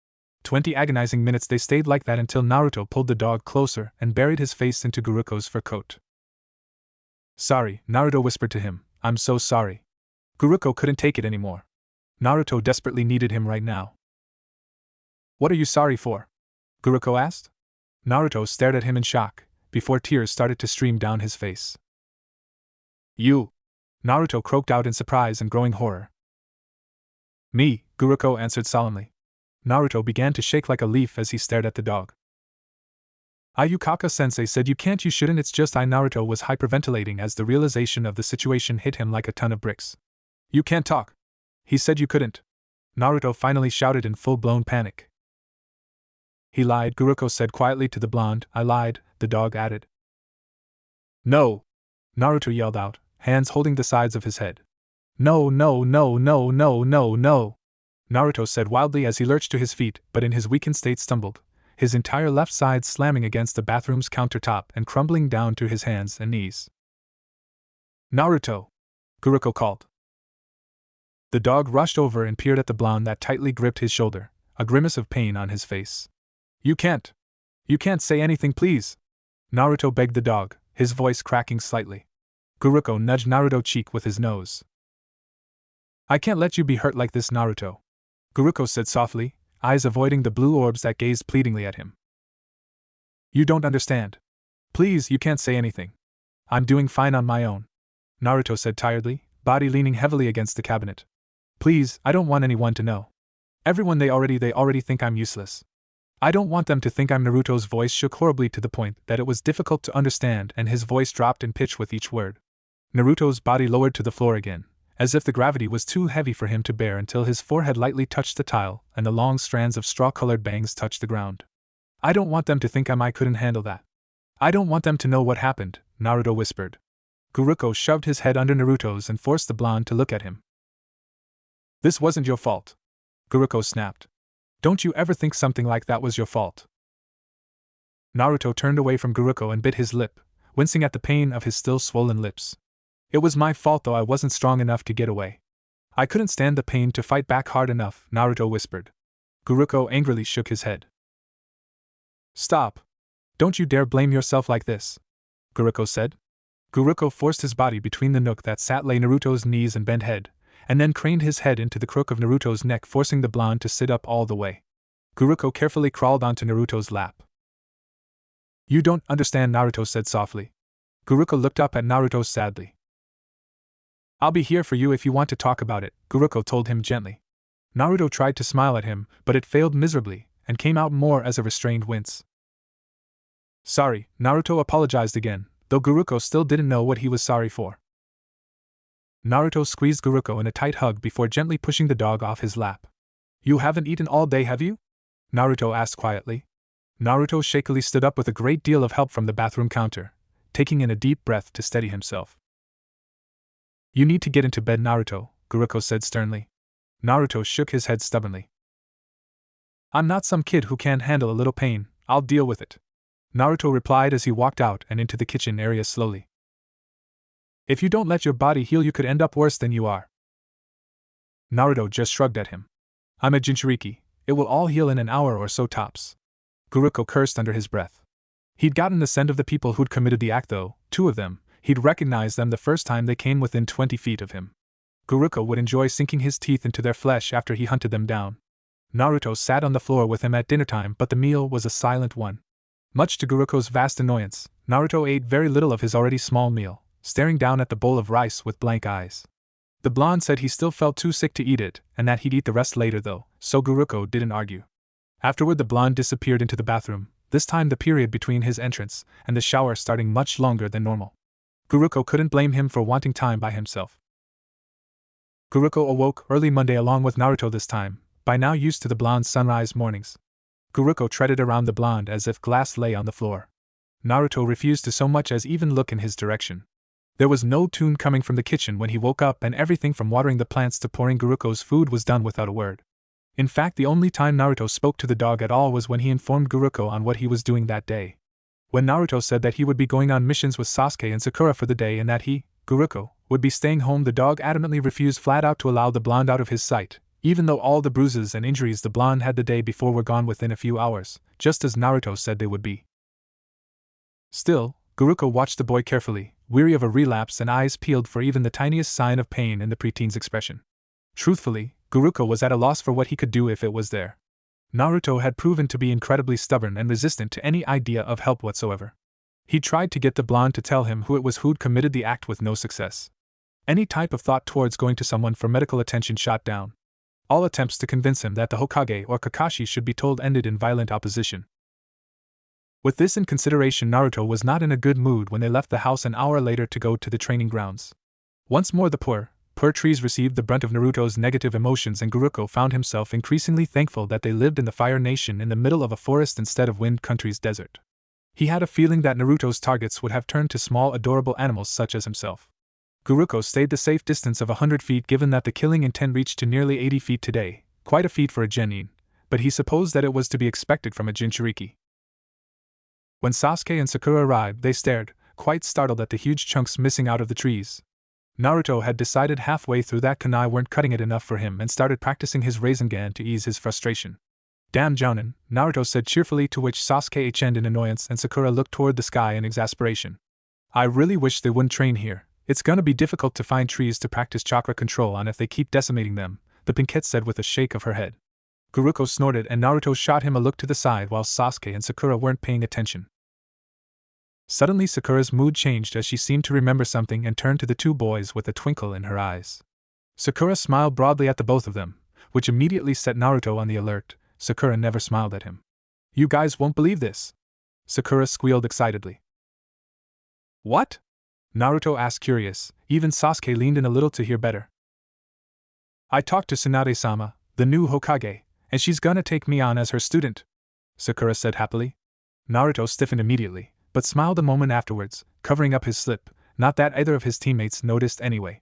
A: 20 agonizing minutes they stayed like that until Naruto pulled the dog closer and buried his face into Guruko's fur coat. Sorry, Naruto whispered to him, I'm so sorry. Guruko couldn't take it anymore. Naruto desperately needed him right now. What are you sorry for? Guruko asked. Naruto stared at him in shock, before tears started to stream down his face. You! Naruto croaked out in surprise and growing horror. Me, Guruko answered solemnly. Naruto began to shake like a leaf as he stared at the dog. Ayukaka-sensei said you shouldn't, it's just I. Naruto was hyperventilating as the realization of the situation hit him like a ton of bricks. You can't talk. He said you couldn't. Naruto finally shouted in full-blown panic. He lied, Guruko said quietly to the blonde. I lied, the dog added. No! Naruto yelled out, hands holding the sides of his head. No, no, no, no, no, no, no! Naruto said wildly as he lurched to his feet, but in his weakened state stumbled, his entire left side slamming against the bathroom's countertop and crumbling down to his hands and knees. Naruto! Guruko called. The dog rushed over and peered at the blonde that tightly gripped his shoulder, a grimace of pain on his face. You can't say anything, please! Naruto begged the dog, his voice cracking slightly. Guruko nudged Naruto's cheek with his nose. I can't let you be hurt like this, Naruto, Guruko said softly, eyes avoiding the blue orbs that gazed pleadingly at him. You don't understand. Please, you can't say anything. I'm doing fine on my own, Naruto said tiredly, body leaning heavily against the cabinet. Please, I don't want anyone to know. Everyone, they already think I'm useless. I don't want them to think I'm. Naruto's voice shook horribly to the point that it was difficult to understand and his voice dropped in pitch with each word. Naruto's body lowered to the floor again, as if the gravity was too heavy for him to bear until his forehead lightly touched the tile and the long strands of straw-colored bangs touched the ground. I don't want them to think I couldn't handle that. I don't want them to know what happened, Naruto whispered. Guruko shoved his head under Naruto's and forced the blonde to look at him. This wasn't your fault, Guruko snapped. Don't you ever think something like that was your fault? Naruto turned away from Guruko and bit his lip, wincing at the pain of his still swollen lips. It was my fault though I wasn't strong enough to get away. I couldn't stand the pain to fight back hard enough, Naruto whispered. Guruko angrily shook his head. Stop. Don't you dare blame yourself like this, Guruko said. Guruko forced his body between the nook that sat lay Naruto's knees and bent head, and then craned his head into the crook of Naruto's neck, forcing the blonde to sit up all the way. Guruko carefully crawled onto Naruto's lap. You don't understand, Naruto said softly. Guruko looked up at Naruto sadly. I'll be here for you if you want to talk about it, Guruko told him gently. Naruto tried to smile at him, but it failed miserably, and came out more as a restrained wince. Sorry, Naruto apologized again, though Guruko still didn't know what he was sorry for. Naruto squeezed Guruko in a tight hug before gently pushing the dog off his lap. You haven't eaten all day, have you? Naruto asked quietly. Naruto shakily stood up with a great deal of help from the bathroom counter, taking in a deep breath to steady himself. You need to get into bed, Naruto, Guruko said sternly. Naruto shook his head stubbornly. I'm not some kid who can't handle a little pain, I'll deal with it, Naruto replied as he walked out and into the kitchen area slowly. If you don't let your body heal, you could end up worse than you are. Naruto just shrugged at him. I'm a Jinchuriki, it will all heal in an hour or so tops. Guruko cursed under his breath. He'd gotten the scent of the people who'd committed the act though, 2 of them. He'd recognized them the first time they came within 20 feet of him. Guruko would enjoy sinking his teeth into their flesh after he hunted them down. Naruto sat on the floor with him at dinnertime, but the meal was a silent one. Much to Guruko's vast annoyance, Naruto ate very little of his already small meal, staring down at the bowl of rice with blank eyes. The blonde said he still felt too sick to eat it, and that he'd eat the rest later though, so Guruko didn't argue. Afterward the blonde disappeared into the bathroom, this time the period between his entrance and the shower starting much longer than normal. Guruko couldn't blame him for wanting time by himself. Guruko awoke early Monday along with Naruto this time, by now used to the blonde's sunrise mornings. Guruko treaded around the blonde as if glass lay on the floor. Naruto refused to so much as even look in his direction. There was no tune coming from the kitchen when he woke up, and everything from watering the plants to pouring Guruko's food was done without a word. In fact, the only time Naruto spoke to the dog at all was when he informed Guruko on what he was doing that day. When Naruto said that he would be going on missions with Sasuke and Sakura for the day and that he, Guruko, would be staying home, the dog adamantly refused flat out to allow the blonde out of his sight, even though all the bruises and injuries the blonde had the day before were gone within a few hours, just as Naruto said they would be. Still, Guruko watched the boy carefully, weary of a relapse and eyes peeled for even the tiniest sign of pain in the preteen's expression. Truthfully, Guruko was at a loss for what he could do if it was there. Naruto had proven to be incredibly stubborn and resistant to any idea of help whatsoever. He tried to get the blonde to tell him who it was who'd committed the act with no success. Any type of thought towards going to someone for medical attention shot down. All attempts to convince him that the Hokage or Kakashi should be told ended in violent opposition. With this in consideration, Naruto was not in a good mood when they left the house an hour later to go to the training grounds. Once more the poor trees received the brunt of Naruto's negative emotions, and Guruko found himself increasingly thankful that they lived in the Fire Nation in the middle of a forest instead of Wind Country's desert. He had a feeling that Naruto's targets would have turned to small adorable animals such as himself. Guruko stayed the safe distance of 100 feet given that the killing intent reached to nearly 80 feet today, quite a feat for a genin, but he supposed that it was to be expected from a Jinchuriki. When Sasuke and Sakura arrived, they stared, quite startled at the huge chunks missing out of the trees. Naruto had decided halfway through that kunai weren't cutting it enough for him and started practicing his Rasengan to ease his frustration. Damn Jounin, Naruto said cheerfully, to which Sasuke echened in annoyance and Sakura looked toward the sky in exasperation. I really wish they wouldn't train here. It's gonna be difficult to find trees to practice chakra control on if they keep decimating them, the Pinkette said with a shake of her head. Guruko snorted and Naruto shot him a look to the side while Sasuke and Sakura weren't paying attention. Suddenly Sakura's mood changed as she seemed to remember something and turned to the 2 boys with a twinkle in her eyes. Sakura smiled broadly at the both of them, which immediately set Naruto on the alert. Sakura never smiled at him. You guys won't believe this, Sakura squealed excitedly. What? Naruto asked curious. Even Sasuke leaned in a little to hear better. I talked to Tsunade-sama, the new Hokage, and she's gonna take me on as her student, Sakura said happily. Naruto stiffened immediately, but smiled a moment afterwards, covering up his slip, not that either of his teammates noticed anyway.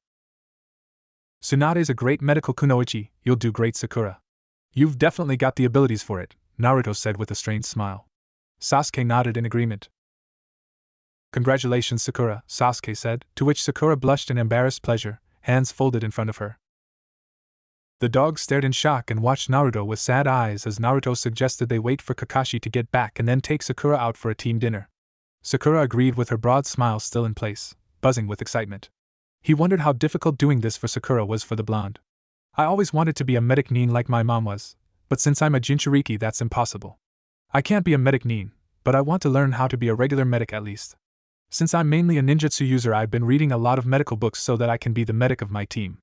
A: "Tsunade's a great medical kunoichi, you'll do great, Sakura. You've definitely got the abilities for it," Naruto said with a strange smile. Sasuke nodded in agreement. "Congratulations, Sakura," Sasuke said, to which Sakura blushed in embarrassed pleasure, hands folded in front of her. The dog stared in shock and watched Naruto with sad eyes as Naruto suggested they wait for Kakashi to get back and then take Sakura out for a team dinner. Sakura agreed with her broad smile still in place, buzzing with excitement. He wondered how difficult doing this for Sakura was for the blonde. "I always wanted to be a medic nin like my mom was, but since I'm a Jinchuriki that's impossible. I can't be a medic nin, but I want to learn how to be a regular medic at least. Since I'm mainly a ninjutsu user, I've been reading a lot of medical books so that I can be the medic of my team.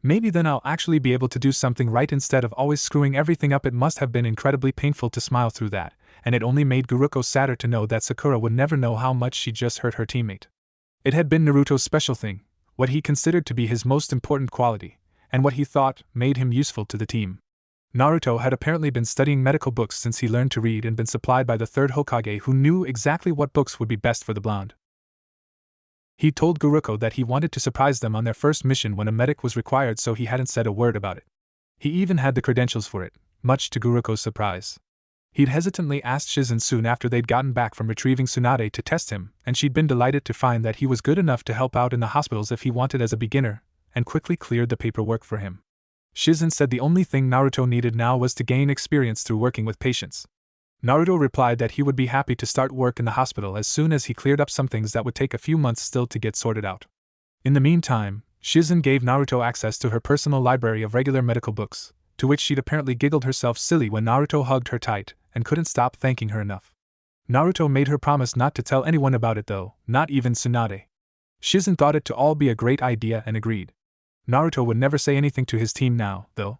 A: Maybe then I'll actually be able to do something right instead of always screwing everything up." It must have been incredibly painful to smile through that, and it only made Guruko sadder to know that Sakura would never know how much she just hurt her teammate. It had been Naruto's special thing, what he considered to be his most important quality, and what he thought made him useful to the team. Naruto had apparently been studying medical books since he learned to read and been supplied by the third Hokage who knew exactly what books would be best for the blonde. He told Guruko that he wanted to surprise them on their first mission when a medic was required, so he hadn't said a word about it. He even had the credentials for it, much to Guruko's surprise. He'd hesitantly asked Shizen soon after they'd gotten back from retrieving Tsunade to test him, and she'd been delighted to find that he was good enough to help out in the hospitals if he wanted as a beginner, and quickly cleared the paperwork for him. Shizen said the only thing Naruto needed now was to gain experience through working with patients. Naruto replied that he would be happy to start work in the hospital as soon as he cleared up some things that would take a few months still to get sorted out. In the meantime, Shizen gave Naruto access to her personal library of regular medical books, to which she'd apparently giggled herself silly when Naruto hugged her tight, and couldn't stop thanking her enough. Naruto made her promise not to tell anyone about it though, not even Tsunade. Shizen thought it to all be a great idea and agreed. Naruto would never say anything to his team now, though.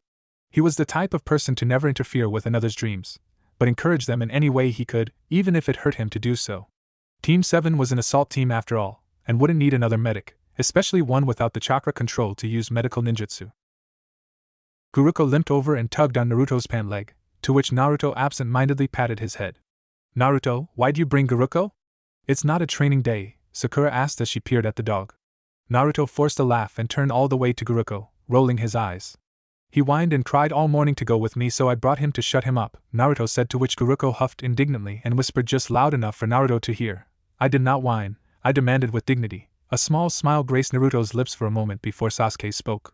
A: He was the type of person to never interfere with another's dreams, but encourage them in any way he could, even if it hurt him to do so. Team 7 was an assault team after all, and wouldn't need another medic, especially one without the chakra control to use medical ninjutsu. Guruko limped over and tugged on Naruto's pant leg, to which Naruto absent-mindedly patted his head. "Naruto, why'd you bring Guruko?" "It's not a training day," Sakura asked as she peered at the dog. Naruto forced a laugh and turned all the way to Guruko, rolling his eyes. "He whined and cried all morning to go with me, so I brought him to shut him up," Naruto said, to which Guruko huffed indignantly and whispered just loud enough for Naruto to hear. "I did not whine, I demanded with dignity." A small smile graced Naruto's lips for a moment before Sasuke spoke.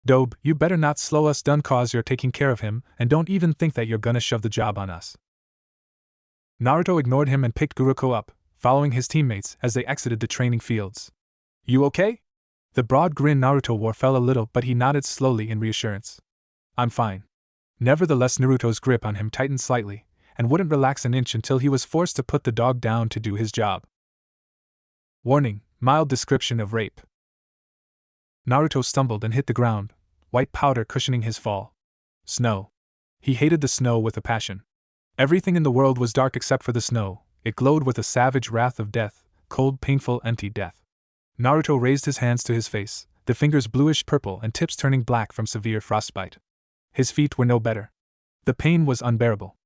A: "Dobe, you better not slow us down cause you're taking care of him, and don't even think that you're gonna shove the job on us." Naruto ignored him and picked Guruko up, following his teammates as they exited the training fields. "You okay?" The broad grin Naruto wore fell a little, but he nodded slowly in reassurance. "I'm fine." Nevertheless, Naruto's grip on him tightened slightly, and wouldn't relax an inch until he was forced to put the dog down to do his job. Warning: mild description of rape. Naruto stumbled and hit the ground, white powder cushioning his fall. Snow. He hated the snow with a passion. Everything in the world was dark except for the snow. It glowed with a savage wrath of death, cold, painful, empty death. Naruto raised his hands to his face, the fingers bluish-purple and tips turning black from severe frostbite. His feet were no better. The pain was unbearable.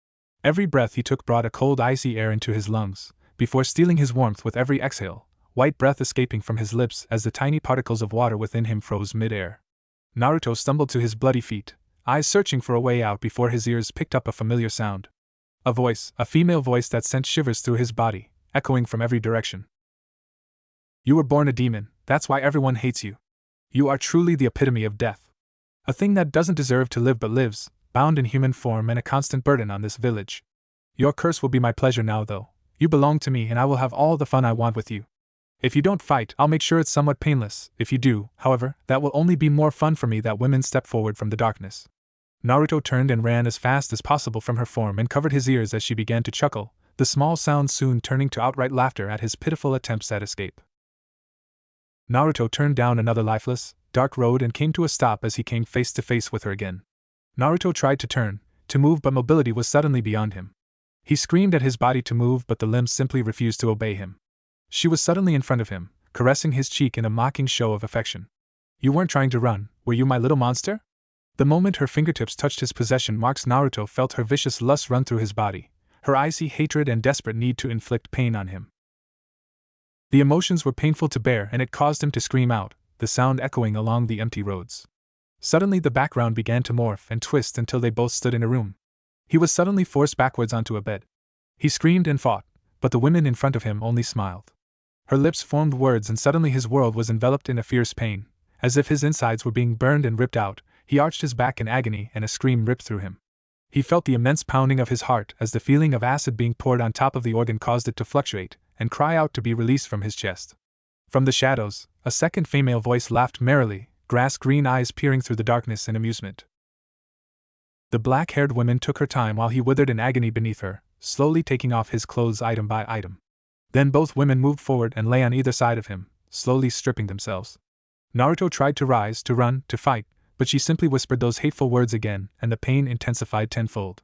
A: Every breath he took brought a cold, icy air into his lungs, before stealing his warmth with every exhale, white breath escaping from his lips as the tiny particles of water within him froze mid-air. Naruto stumbled to his bloody feet, eyes searching for a way out before his ears picked up a familiar sound. A voice, a female voice that sent shivers through his body, echoing from every direction. "You were born a demon, that's why everyone hates you. You are truly the epitome of death. A thing that doesn't deserve to live but lives, bound in human form and a constant burden on this village. Your curse will be my pleasure now though. You belong to me and I will have all the fun I want with you. If you don't fight, I'll make sure it's somewhat painless. If you do, however, that will only be more fun for me." That women stepped forward from the darkness. Naruto turned and ran as fast as possible from her form and covered his ears as she began to chuckle, the small sound soon turning to outright laughter at his pitiful attempts at escape. Naruto turned down another lifeless, dark road and came to a stop as he came face to face with her again. Naruto tried to turn, to move, but mobility was suddenly beyond him. He screamed at his body to move, but the limbs simply refused to obey him. She was suddenly in front of him, caressing his cheek in a mocking show of affection. "You weren't trying to run, were you, my little monster?" The moment her fingertips touched his possession marks, Naruto felt her vicious lust run through his body, her icy hatred and desperate need to inflict pain on him. The emotions were painful to bear and it caused him to scream out, the sound echoing along the empty roads. Suddenly the background began to morph and twist until they both stood in a room. He was suddenly forced backwards onto a bed. He screamed and fought, but the woman in front of him only smiled. Her lips formed words and suddenly his world was enveloped in a fierce pain. As if his insides were being burned and ripped out, he arched his back in agony and a scream ripped through him. He felt the immense pounding of his heart as the feeling of acid being poured on top of the organ caused it to fluctuate and cry out to be released from his chest. From the shadows, a second female voice laughed merrily, grass-green eyes peering through the darkness in amusement. The black-haired woman took her time while he withered in agony beneath her, slowly taking off his clothes item by item. Then both women moved forward and lay on either side of him, slowly stripping themselves. Naruto tried to rise, to run, to fight, but she simply whispered those hateful words again, and the pain intensified tenfold.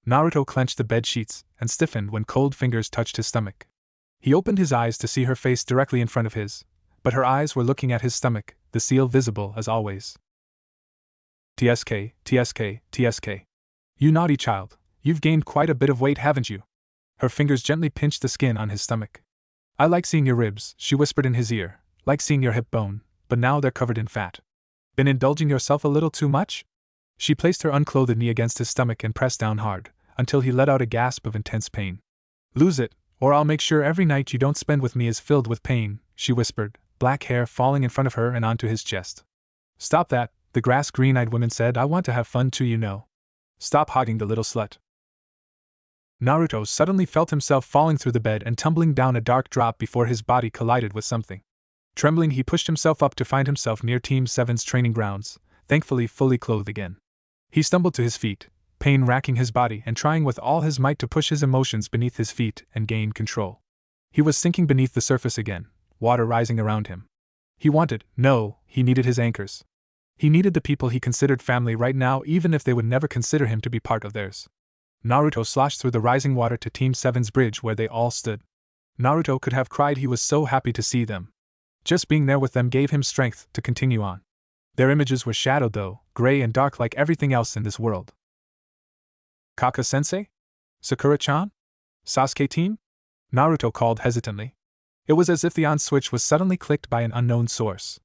A: Naruto clenched the bed sheets and stiffened when cold fingers touched his stomach. He opened his eyes to see her face directly in front of his, but her eyes were looking at his stomach, the seal visible as always. TSK, TSK, TSK. You naughty child, you've gained quite a bit of weight, haven't you? Her fingers gently pinched the skin on his stomach. I like seeing your ribs, she whispered in his ear, like seeing your hip bone, but now they're covered in fat. Been indulging yourself a little too much? She placed her unclothed knee against his stomach and pressed down hard, until he let out a gasp of intense pain. Lose it, or I'll make sure every night you don't spend with me is filled with pain, she whispered, black hair falling in front of her and onto his chest. Stop that, the grass-green-eyed woman said, I want to have fun too, you know. Stop hogging the little slut. Naruto suddenly felt himself falling through the bed and tumbling down a dark drop before his body collided with something. Trembling, he pushed himself up to find himself near Team 7's training grounds, thankfully fully clothed again. He stumbled to his feet, pain racking his body and trying with all his might to push his emotions beneath his feet and gain control. He was sinking beneath the surface again, water rising around him. He needed his anchors. He needed the people he considered family right now, even if they would never consider him to be part of theirs. Naruto sloshed through the rising water to Team 7's bridge where they all stood. Naruto could have cried, he was so happy to see them. Just being there with them gave him strength to continue on. Their images were shadowed though, gray and dark like everything else in this world. Kaka-sensei? Sakura-chan? Sasuke team? Naruto called hesitantly. It was as if the on switch was suddenly clicked by an unknown source.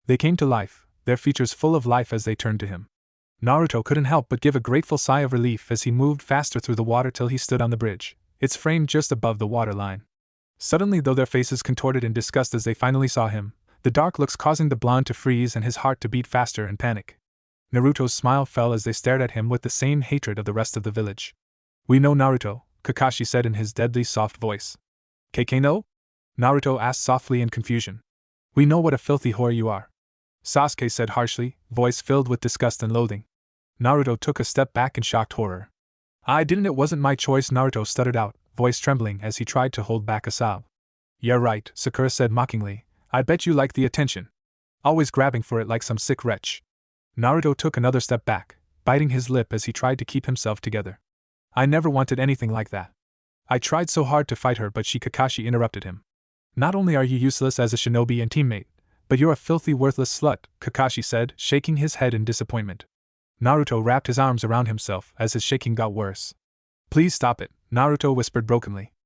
A: They came to life, their features full of life as they turned to him. Naruto couldn't help but give a grateful sigh of relief as he moved faster through the water till he stood on the bridge, its frame just above the water line. Suddenly, though their faces contorted in disgust as they finally saw him, the dark looks causing the blonde to freeze and his heart to beat faster in panic. Naruto's smile fell as they stared at him with the same hatred of the rest of the village. We know Naruto, Kakashi said in his deadly soft voice. KK no? Naruto asked softly in confusion. We know what a filthy whore you are. Sasuke said harshly, voice filled with disgust and loathing. Naruto took a step back in shocked horror. It wasn't my choice, Naruto stuttered out, voice trembling as he tried to hold back a sob. Yeah right, Sakura said mockingly, I bet you like the attention. Always grabbing for it like some sick wretch. Naruto took another step back, biting his lip as he tried to keep himself together. I never wanted anything like that. I tried so hard to fight her, but Kakashi interrupted him. Not only are you useless as a shinobi and teammate, but you're a filthy worthless slut, Kakashi said, shaking his head in disappointment. Naruto wrapped his arms around himself as his shaking got worse. Please stop it, Naruto whispered brokenly.